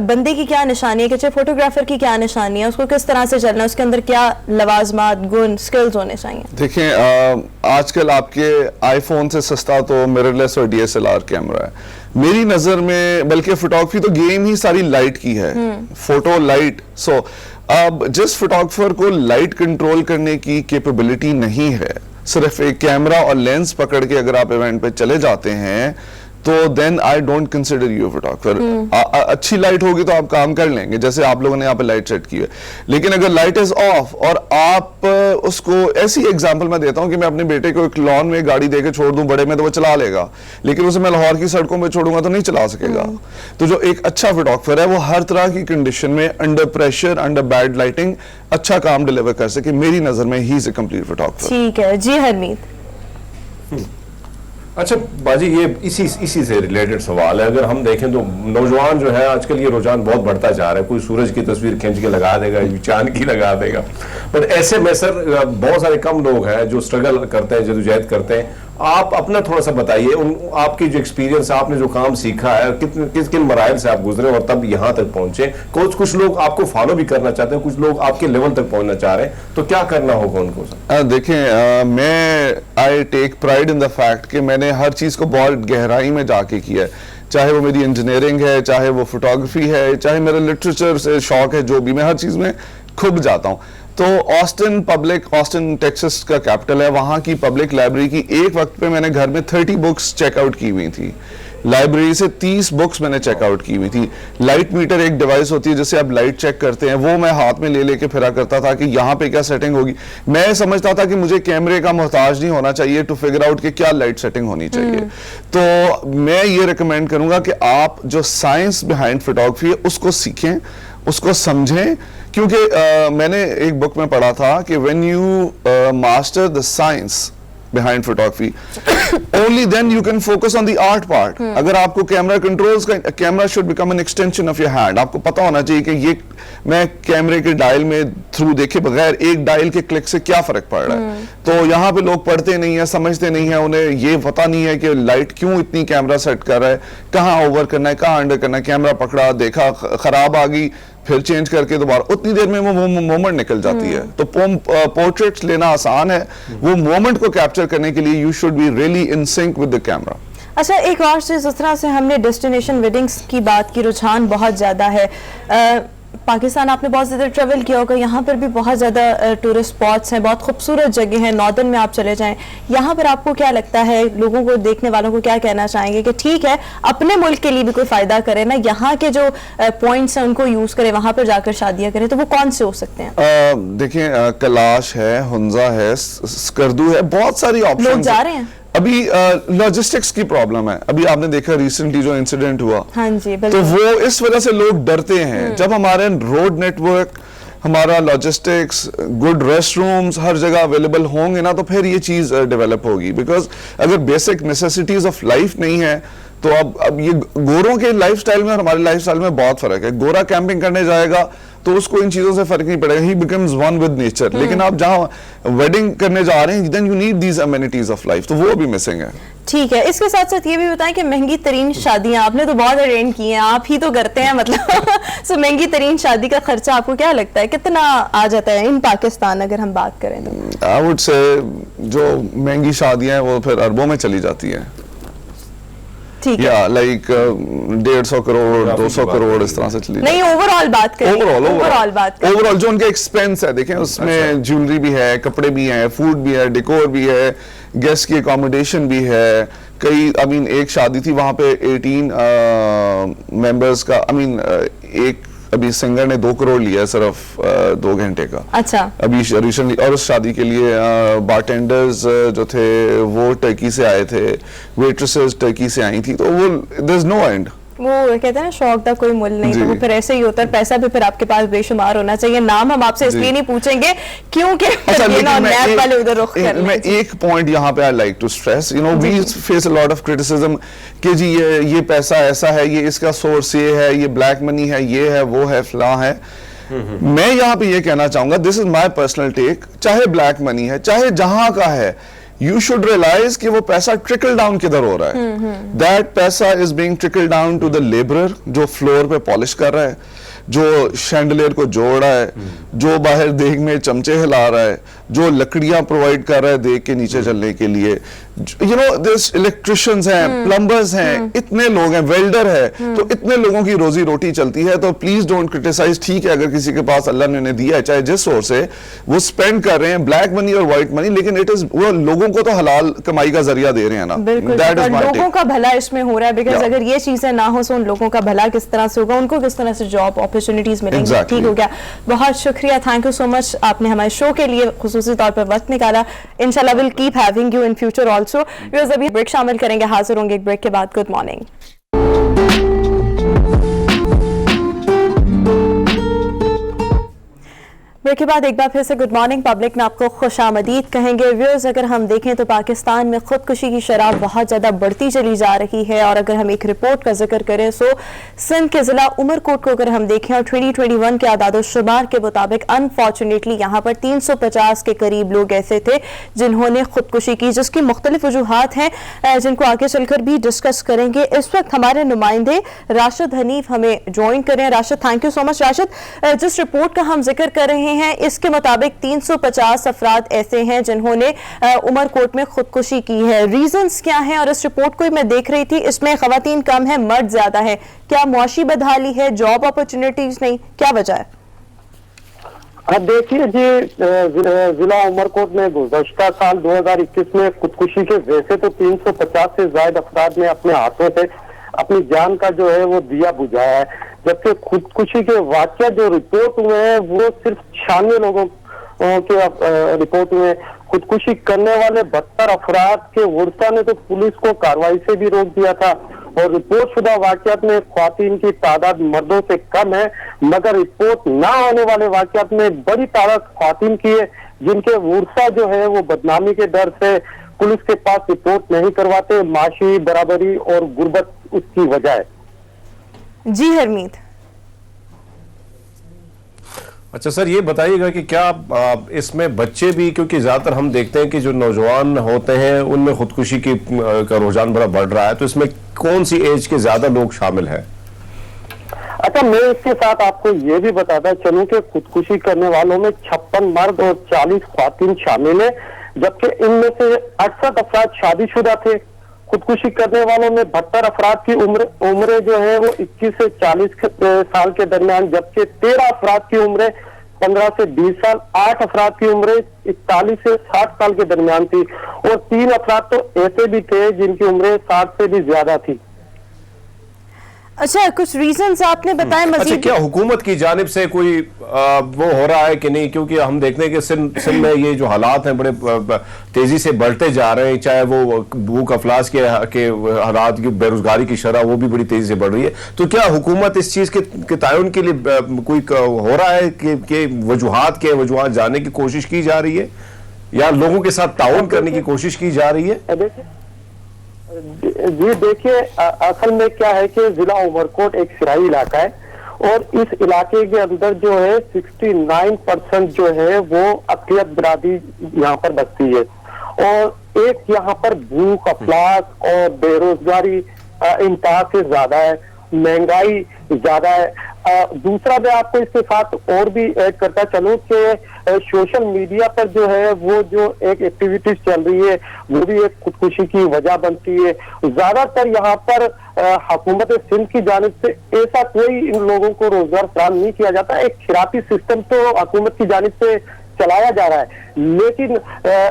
बंदे की क्या निशानी है, अच्छे फोटोग्राफर की क्या निशानी है, उसको किस तरह से चलना है, उसके अंदर क्या लवाजमात गुण स्किल्स होने चाहिए? देखें, आजकल आपके आईफोन से सस्ता तो मिररलेस और DSLR कैमरा है मेरी नजर में, बल्कि फोटोग्राफी तो गेम ही सारी लाइट की है, फोटो लाइट। सो अब जिस फोटोग्राफर को लाइट कंट्रोल करने की कैपेबिलिटी नहीं है, सिर्फ एक कैमरा और लेंस पकड़ के अगर आप इवेंट पे चले जाते हैं, तो then I don't consider you photographer. अच्छी लाइट होगी तो आप काम कर लेंगे, जैसे आप लोगों ने यहाँ पे लाइट सेट की है। लेकिन अगर लाइट इज ऑफ और आप उसको, ऐसी एग्जांपल मैं देता हूँ कि मैं अपने बेटे को एक लॉन में गाड़ी देके छोड़ दूं बड़े में, तो वो चला लेगा, लेकिन उसे मैं लाहौर की सड़कों में छोड़ूंगा तो नहीं चला सकेगा। तो जो एक अच्छा फोटोग्राफर है वो हर तरह की कंडीशन में, under pressure, under bad lighting, अच्छा काम डिलीवर कर सके। मेरी नजर में he is a complete photographer. ठीक है जी हरमीत। अच्छा बाजी, ये इसी से रिलेटेड सवाल है। अगर हम देखें तो नौजवान जो है आजकल ये रुझान बहुत बढ़ता जा रहा है, कोई सूरज की तस्वीर खींच के लगा देगा, चांद की लगा देगा, पर ऐसे में सर बहुत सारे कम लोग हैं जो स्ट्रगल करते हैं, जदोजहद करते हैं। आप अपना थोड़ा सा बताइए, आपकी जो एक्सपीरियंस, आपने जो काम सीखा है, किन मराइल से आप गुजरे और तब यहाँ तक पहुंचे। कुछ लोग आपको फॉलो भी करना चाहते हैं, कुछ लोग आपके लेवल तक पहुंचना चाह रहे हैं, तो क्या करना होगा उनको सर? देखें, मैं I take pride in the fact कि मैंने हर चीज को बहुत गहराई में जाके किया है। चाहे वो मेरी इंजीनियरिंग है, चाहे वो फोटोग्राफी है, चाहे मेरा लिटरेचर से शौक है, जो भी, मैं हर चीज़ में खूब जाता हूँ। तो ऑस्टिन टेक्सास का कैपिटल है, वहाँ की पब्लिक लाइब्रेरी की एक वक्त पे मैंने घर में 30 बुक्स चेकआउट की हुई थी। लाइब्रेरी से 30 बुक्स मैंने चेकआउट की हुई थी। लाइट मीटर एक डिवाइस होती है जिससे आप लाइट चेक करते हैं, वो मैं हाथ में ले लेके फिरा करता था कि यहाँ पे क्या सेटिंग होगी। मैं समझता था कि मुझे कैमरे का मोहताज नहीं होना चाहिए टू फिगर आउट कि क्या लाइट सेटिंग होनी चाहिए। तो मैं ये रिकमेंड करूंगा कि आप जो साइंस बिहाइंड फोटोग्राफी है उसको सीखें, उसको समझें, क्योंकि मैंने एक बुक में पढ़ा था कि when you master the science behind photography only then you can focus on the art part। अगर आपको कैमरा कंट्रोल्स का, camera should become an extension of your hand. आपको पता होना चाहिए कि ये मैं कैमरे के डायल में थ्रू देखे बगैर एक डायल के क्लिक से क्या फर्क पड़ रहा है। तो यहाँ पे लोग पढ़ते नहीं है, समझते नहीं है, उन्हें ये पता नहीं है कि लाइट क्यों इतनी कैमरा सेट कर रहा है, कहाँ ओवर करना है, कहाँ अंडर करना है। कैमरा पकड़ा, देखा खराब आ गई, फिर चेंज करके दोबारा, उतनी देर में वो मोमेंट निकल जाती है। तो पोर्ट्रेट्स लेना आसान है, वो मोमेंट को कैप्चर करने के लिए you should be really in sync with the camera. अच्छा, एक और चीज़, जिस तरह से हमने डेस्टिनेशन वेडिंग्स की बात की, रुझान बहुत ज़्यादा है। पाकिस्तान आपने बहुत ज़्यादा ट्रैवल किया होगा, यहाँ पर भी बहुत ज़्यादा टूरिस्ट स्पॉट्स हैं, बहुत खूबसूरत जगह हैं। नॉर्दर्न में आप चले जाएं, यहाँ पर आपको क्या लगता है, लोगों को, देखने वालों को क्या कहना चाहेंगे कि ठीक है अपने मुल्क के लिए भी कोई फ़ायदा करे ना, यहाँ के जो पॉइंट्स हैं उनको यूज़ करें, वहाँ पर जाकर शादियाँ करें, तो वो कौन से हो सकते हैं? देखिए, कैलाश है, हुंजा है, स्कर्दू है, बहुत सारी ऑप्शन लोग जा रहे हैं। अभी लॉजिस्टिक्स की प्रॉब्लम है। अभी आपने देखा रिसेंटली जो इंसिडेंट हुआ, हाँ जी, तो वो इस वजह से लोग डरते हैं। जब हमारे रोड नेटवर्क, हमारा लॉजिस्टिक्स, गुड रेस्ट रूम्स हर जगह अवेलेबल होंगे ना, तो फिर ये चीज डेवलप होगी। बिकॉज अगर बेसिक नेसेसिटीज ऑफ लाइफ नहीं है, तो अब ये गोरों के लाइफस्टाइल में और हमारे लाइफस्टाइल में बहुत फर्क है। गोरा कैंपिंग करने जाएगा तो उसको इन चीजों से फर्क नहीं पड़ेगा, he becomes one with nature. लेकिन आप जहां वेडिंग करने जा रहे हैं, then you need these amenities of life, तो वो भी मिसिंग है। ठीक है, इसके साथ साथ ये भी बताएं कि महंगी तरीन शादियां आपने तो बहुत अरेंज की हैं, आप ही तो करते हैं मतलब सो महंगी तरीन शादी का खर्चा आपको क्या लगता है, कितना आ जाता है इन पाकिस्तान अगर हम बात करें तो? आई वुड से जो महंगी शादियां हैं वो फिर अरबों में चली जाती हैं। ठीक है, या लाइक 150 करोड़ 200 करोड़ इस तरह से चली। नहीं, ओवरऑल बात करें, ओवरऑल बात करें, ओवरऑल जो उनके एक्सपेंस है, देखें उसमें ज्वेलरी भी है, कपड़े भी हैं, फूड भी है, डेकोर भी है, गेस्ट की अकोमोडेशन भी है। कई एक शादी थी वहां पे 18 मेंबर्स का, एक अभी सिंगर ने 2 करोड़ लिया सिर्फ 2 घंटे का। अच्छा, अभी रिसेंटली, और उस शादी के लिए बारटेंडर्स जो थे वो टर्की से आए थे, वेट्रेसेस टर्की से आई थी, तो वो देयर इज नो एंड। वो कहते हैं ना, शौक का कोई मुल नहीं, तो वो फिर ऐसे ही होता है। पैसा भी फिर आपके पास बेशुमार होना चाहिए। नाम हम आपसे इसलिए नहीं पूछेंगे क्योंकि नैब वाले उधर रुख कर रहे हैं। मैं एक पॉइंट यहाँ पे I like to stress, you know, we face a lot of criticism कि जी ये पैसा ऐसा है, ये इसका सोर्स ये है, ये ब्लैक मनी है, ये है, वो है, फलां है। मैं यहाँ पे ये कहना चाहूंगा, this is my personal take, चाहे ब्लैक मनी है, चाहे जहां का है, you should realize कि वो पैसा ट्रिकल डाउन किधर हो रहा है। दैट पैसा is being trickle down to the labourer जो फ्लोर पे पॉलिश कर रहा है, जो शैंडलियर को जोड़ रहा है, जो बाहर देग में चमचे हिला रहा है, जो लकड़ियां प्रोवाइड कर रहा है देग के नीचे चलने के लिए, यू नो, दिस इलेक्ट्रिशियंस हैं, प्लम्बर्स हैं, इतने लोग हैं, वेल्डर है, तो इतने लोगों की रोजी रोटी चलती है। तो प्लीज डोंट क्रिटिसाइज। ठीक है, अगर किसी के पास अल्लाह ने उन्हें दिया है, चाहे जिस सोर्स से, वो स्पेंड कर रहे हैं ब्लैक मनी और व्हाइट मनी, लेकिन इट इज, वो लोगों को तो हलाल कमाई का जरिया दे रहे हैं ना। दैट इज लोगों का भला इसमें हो रहा है, बिकॉज अगर ये चीजें ना हो तो उन लोगों का भला किस तरह से होगा, उनको किस तरह से जॉब अपॉर्चुनिटीज मिलेंगी। ठीक हो गया, बहुत शुक्रिया, थैंक यू सो मच, आपने हमारे शो के लिए खुसूसी तौर पर वक्त निकाला। इंशाल्लाह will keep having you in future also. अभी ब्रेक शामिल करेंगे, हाजिर होंगे एक ब्रेक के बाद। Good morning. ब्रेक के बाद एक बार फिर से गुड मॉर्निंग पब्लिक में आपको खुशामदीद कहेंगे। व्यूअर्स, अगर हम देखें तो पाकिस्तान में खुदकुशी की शरह बहुत ज़्यादा बढ़ती चली जा रही है, और अगर हम एक रिपोर्ट का जिक्र करें तो सिंध के ज़िला उमरकोट को अगर हम देखें और 2021 के आदाद-ओ-शुमार के मुताबिक अनफॉर्चुनेटली यहाँ पर 350 के करीब लोग ऐसे थे जिन्होंने खुदकुशी की, जिसकी मुख्तलिफ वजूहात हैं जिनको आगे चलकर भी डिस्कस करेंगे। इस वक्त हमारे नुमाइंदे राशिद हनीफ हमें ज्वाइन करें। Rashid, thank you so much. Rashid, जिस रिपोर्ट का हम जिक्र कर रहे हैं रहे हैं। इसके मुताबिक 350 अफराद ऐसे हैं जिन्होंने उमरकोट में खुदकुशी की है। रीजंस क्या हैं? और इस रिपोर्ट को मैं देख रही थी, इसमें खवातीन कम है, मर्द ज्यादा है। क्या मुआशी बदहाली है, जॉब अपॉर्चुनिटीज नहीं, क्या वजह है? देखिए जी, जिला उमरकोट में गुज़श्ता साल 2021 में खुदकुशी के वैसे तो 350 से ज्यादा अफराद ने अपने हाथों से अपनी जान का जो है वो दिया बुझाया है, जबकि खुदकुशी के वाकया जो रिपोर्ट हुए हैं वो सिर्फ 96 लोगों के रिपोर्ट हुए। खुदकुशी करने वाले 72 अफराद के वर्षा ने तो पुलिस को कार्रवाई से भी रोक दिया था, और रिपोर्ट शुदा वाकयात में ख्वातीन की तादाद मर्दों से कम है, मगर रिपोर्ट ना होने वाले वाकयात में बड़ी तादाद ख्वातीन की है, जिनके वर्षा जो है वो बदनामी के डर से पुलिस के पास रिपोर्ट नहीं करवाते। माशी बराबरी और गुर्बत उसकी वजह है। जी हरमीत। अच्छा सर, ये बताइएगा कि क्या इसमें बच्चे भी, क्योंकि ज्यादातर हम देखते हैं कि जो नौजवान होते हैं उनमें खुदकुशी का रुझान बड़ा बढ़ रहा है, तो इसमें कौन सी एज के ज्यादा लोग शामिल हैं? अच्छा, मैं इसके साथ आपको ये भी बताता चलूं कि खुदकुशी करने वालों में 56 मर्द और 40 ख्वातीन शामिल है, जबकि इनमें से 68 अफराद शादीशुदा थे। खुदकुशी करने वालों में 72 अफराद की उम्र जो है वो 21 से 40 साल के दरमियान, जबकि 13 अफराद की उम्र 15 से 20 साल, 8 अफराद की उम्र 41 से 60 साल के दरमियान थी, और 3 अफराद तो ऐसे भी थे जिनकी उम्र 60 से भी ज्यादा थी। अच्छा, कुछ रीजंस आपने बताए मजीद? अच्छा, क्या हुकूमत की जानिब से कोई वो हो रहा है कि नहीं? क्योंकि हम देखते हैं कि सिंध में ये जो हालात हैं बड़े तेजी से बढ़ते जा रहे हैं, चाहे वो भूख अफलास के हालात की, बेरोजगारी की शरह वो भी बड़ी तेजी से बढ़ रही है। तो क्या हुकूमत इस चीज के तायुन के लिए कोई हो रहा है कि वजूहात जानने की कोशिश की जा रही है, या लोगों के साथ ताउन करने की कोशिश की जा रही है? जी देखिए, असल में क्या है कि जिला उमरकोट एक सिराई इलाका है, और इस इलाके के अंदर जो है 69% जो है वो अक़लियत बिरादरी यहाँ पर बसती है, और एक यहाँ पर भूख अफलास और बेरोजगारी इंतहा से ज्यादा है, महंगाई ज्यादा है। दूसरा मैं आपको इसके साथ और भी ऐड करता चलूं कि सोशल मीडिया पर जो है वो जो एक एक्टिविटीज चल रही है वो भी एक खुदकुशी की वजह बनती है। ज्यादातर यहाँ पर हुकूमत सिंध की जानिब से ऐसा कोई इन लोगों को रोजगार फराहम नहीं किया जाता। एक खिराती सिस्टम तो हुकूमत की जानिब से चलाया जा रहा है, लेकिन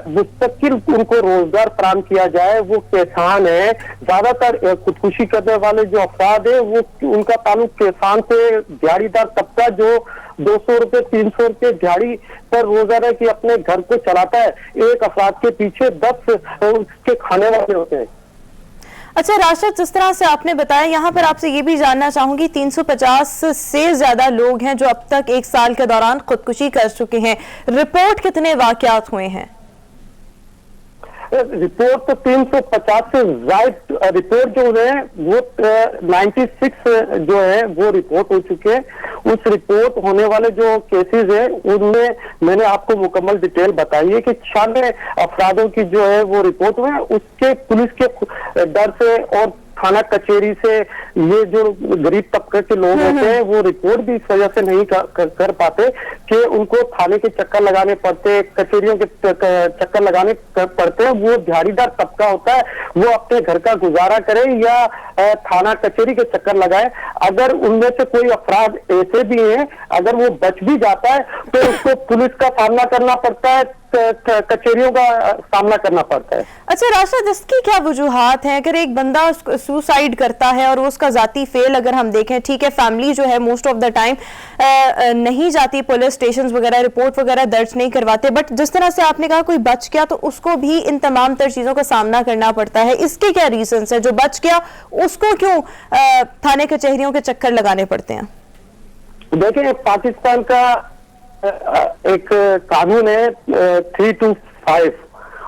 मुस्तकिल उनको रोजगार फराहम किया जाए वो किसान है। ज्यादातर खुदकुशी करने वाले जो अफराद है वो उनका ताल्लुक किसान से, दिहाड़ीदार तबका जो 200 रुपए 300 रुपए दिहाड़ी पर रोजाना की अपने घर को चलाता है, एक अफराद के पीछे 10 उसके खाने वाले होते हैं। अच्छा राशिद, जिस तरह से आपने बताया, यहाँ पर आपसे ये भी जानना चाहूंगी, 350 से ज्यादा लोग हैं जो अब तक 1 साल के दौरान खुदकुशी कर चुके हैं। रिपोर्ट कितने वाकयात हुए हैं? रिपोर्ट तो 350 से ज्यादा रिपोर्ट जो है वो 96 जो है वो रिपोर्ट हो चुके हैं। उस रिपोर्ट होने वाले जो केसेस हैं उनमें मैंने आपको मुकम्मल डिटेल बताई है कि 96 अफरादों की जो है वो रिपोर्ट हुए। उसके पुलिस के डर से और थाना कचहरी से ये जो गरीब तबके के लोग होते हैं वो रिपोर्ट भी इस वजह से नहीं कर पाते कि उनको थाने के चक्कर लगाने पड़ते, कचहरियों के चक्कर लगाने पड़ते हैं। वो दिहाड़ीदार तबका होता है, वो अपने घर का गुजारा करे या थाना कचहरी के चक्कर लगाए। अगर उनमें से कोई अफराद ऐसे भी हैं, अगर वो बच भी जाता है तो उसको पुलिस का सामना करना पड़ता है, कचहरियों का सामना करना पड़ता है। अच्छा राशिद, इसकी क्या वजूहात हैं? अगर एक बंदा सुसाइड करता है और उसका जाती फेल अगर हम देखें, ठीक है, फैमिली जो है मोस्ट ऑफ द टाइम नहीं जाती पुलिस स्टेशन वगैरह, रिपोर्ट वगैरह दर्ज नहीं करवाते, बट जिस तरह से आपने कहा कोई बच गया तो उसको भी इन तमाम तर चीजों का सामना करना पड़ता है। इसके क्या रीजन है? जो बच गया उसको क्यों थाने कचहरियों के चक्कर लगाने पड़ते हैं? देखिए, पाकिस्तान का एक कानून है 325,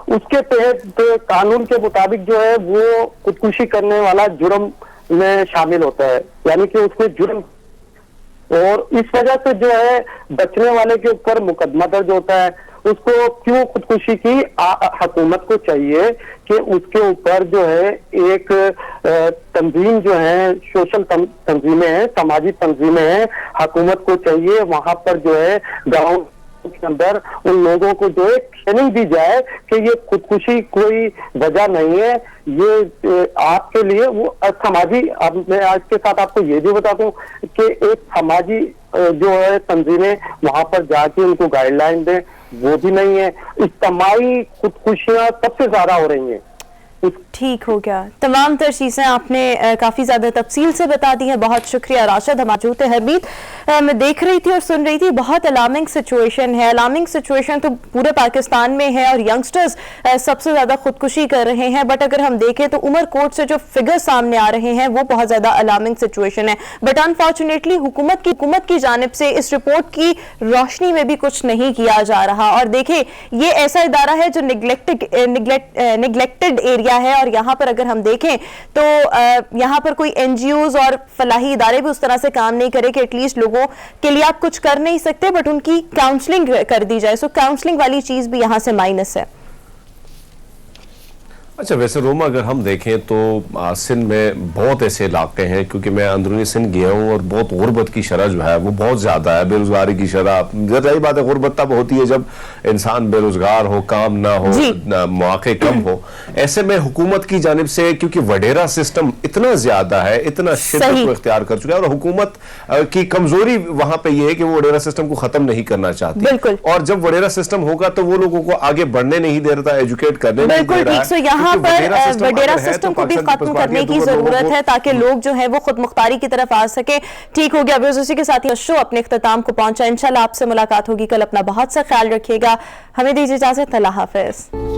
उसके तहत कानून के मुताबिक जो है वो खुदकुशी करने वाला जुर्म में शामिल होता है, यानी कि उसमें जुर्म, और इस वजह से जो है बचने वाले के ऊपर मुकदमा दर्ज होता है। उसको क्यों खुदकुशी की, हुकूमत को चाहिए कि उसके ऊपर जो है एक तंजीम जो है, सोशल तंजीमें हैं, समाजी तंजीमें हैं, हुकूमत को चाहिए वहां पर जो है गाँव के अंदर उन लोगों को जो है ट्रेनिंग दी जाए कि ये खुदकुशी कोई वजह नहीं है, ये आपके लिए वो समाजी। अब मैं आज के साथ आपको ये भी बता दूं कि एक समाजी जो है तंजीमें वहां पर जाके उनको गाइडलाइन दें, वो भी नहीं है। इज्तिमाई खुदकुशियां सबसे ज्यादा हो रही हैं। ठीक हो गया। तमाम तर चीज़ें आपने काफ़ी ज़्यादा तफसील से बता दी हैं, बहुत शुक्रिया राशिद। हम मौजूद थे। हरमीत, मैं देख रही थी और सुन रही थी, बहुत अलार्मिंग सिचुएशन है। अलार्मिंग सिचुएशन तो पूरे पाकिस्तान में है और यंगस्टर्स सबसे ज़्यादा खुदकुशी कर रहे हैं, बट अगर हम देखें तो उमरकोट से जो फिगर सामने आ रहे हैं वो बहुत ज़्यादा अलार्मिंग सिचुएशन है। बट अनफॉर्चुनेटली हुकूमत की जानिब से इस रिपोर्ट की रोशनी में भी कुछ नहीं किया जा रहा। और देखें, ये ऐसा इदारा है जो निगलेक्टेड एरिया है, और यहाँ पर अगर हम देखें तो यहाँ पर कोई एनजीओज और फलाही इदारे भी उस तरह से काम नहीं करे कि एटलीस्ट लोगों के लिए आप कुछ कर नहीं सकते बट उनकी काउंसलिंग कर दी जाए। सो काउंसलिंग वाली चीज भी यहाँ से माइनस है। अच्छा, वैसे रोमा अगर हम देखें तो सिंध में बहुत ऐसे इलाके हैं, क्योंकि मैं अंदरूनी सिंध गया हूँ और बहुत गुर्बत की शरह जो है वो बहुत ज्यादा है, बेरोजगारी की शरह। रही बात है, गुर्बत तब होती है जब इंसान बेरोजगार हो, काम ना हो, मौके कम हो। ऐसे में हुकूमत की जानिब से, क्योंकि वडेरा सिस्टम इतना ज्यादा है, इतना शिद्दत को इख्तियार कर चुका है, और हुकूमत की कमजोरी वहां पे ये है कि वो वडेरा सिस्टम को खत्म नहीं करना चाहती। और जब वडेरा सिस्टम होगा तो वो लोगों को आगे बढ़ने नहीं दे रहा, एजुकेट करने नहीं दे रहा है। यहाँ पर वडेरा सिस्टम को भी खत्म करने की जरूरत है ताकि लोग जो है वो खुद मुख्तारी की तरफ आ सके। ठीक हो गया। उसी के साथ ही शो अपने इख्तिताम को पहुंचा। इंशाल्लाह आपसे मुलाकात होगी कल। अपना बहुत सा ख्याल रखिएगा। हमें दीजिए इजाजत। अल्लाह हाफिज।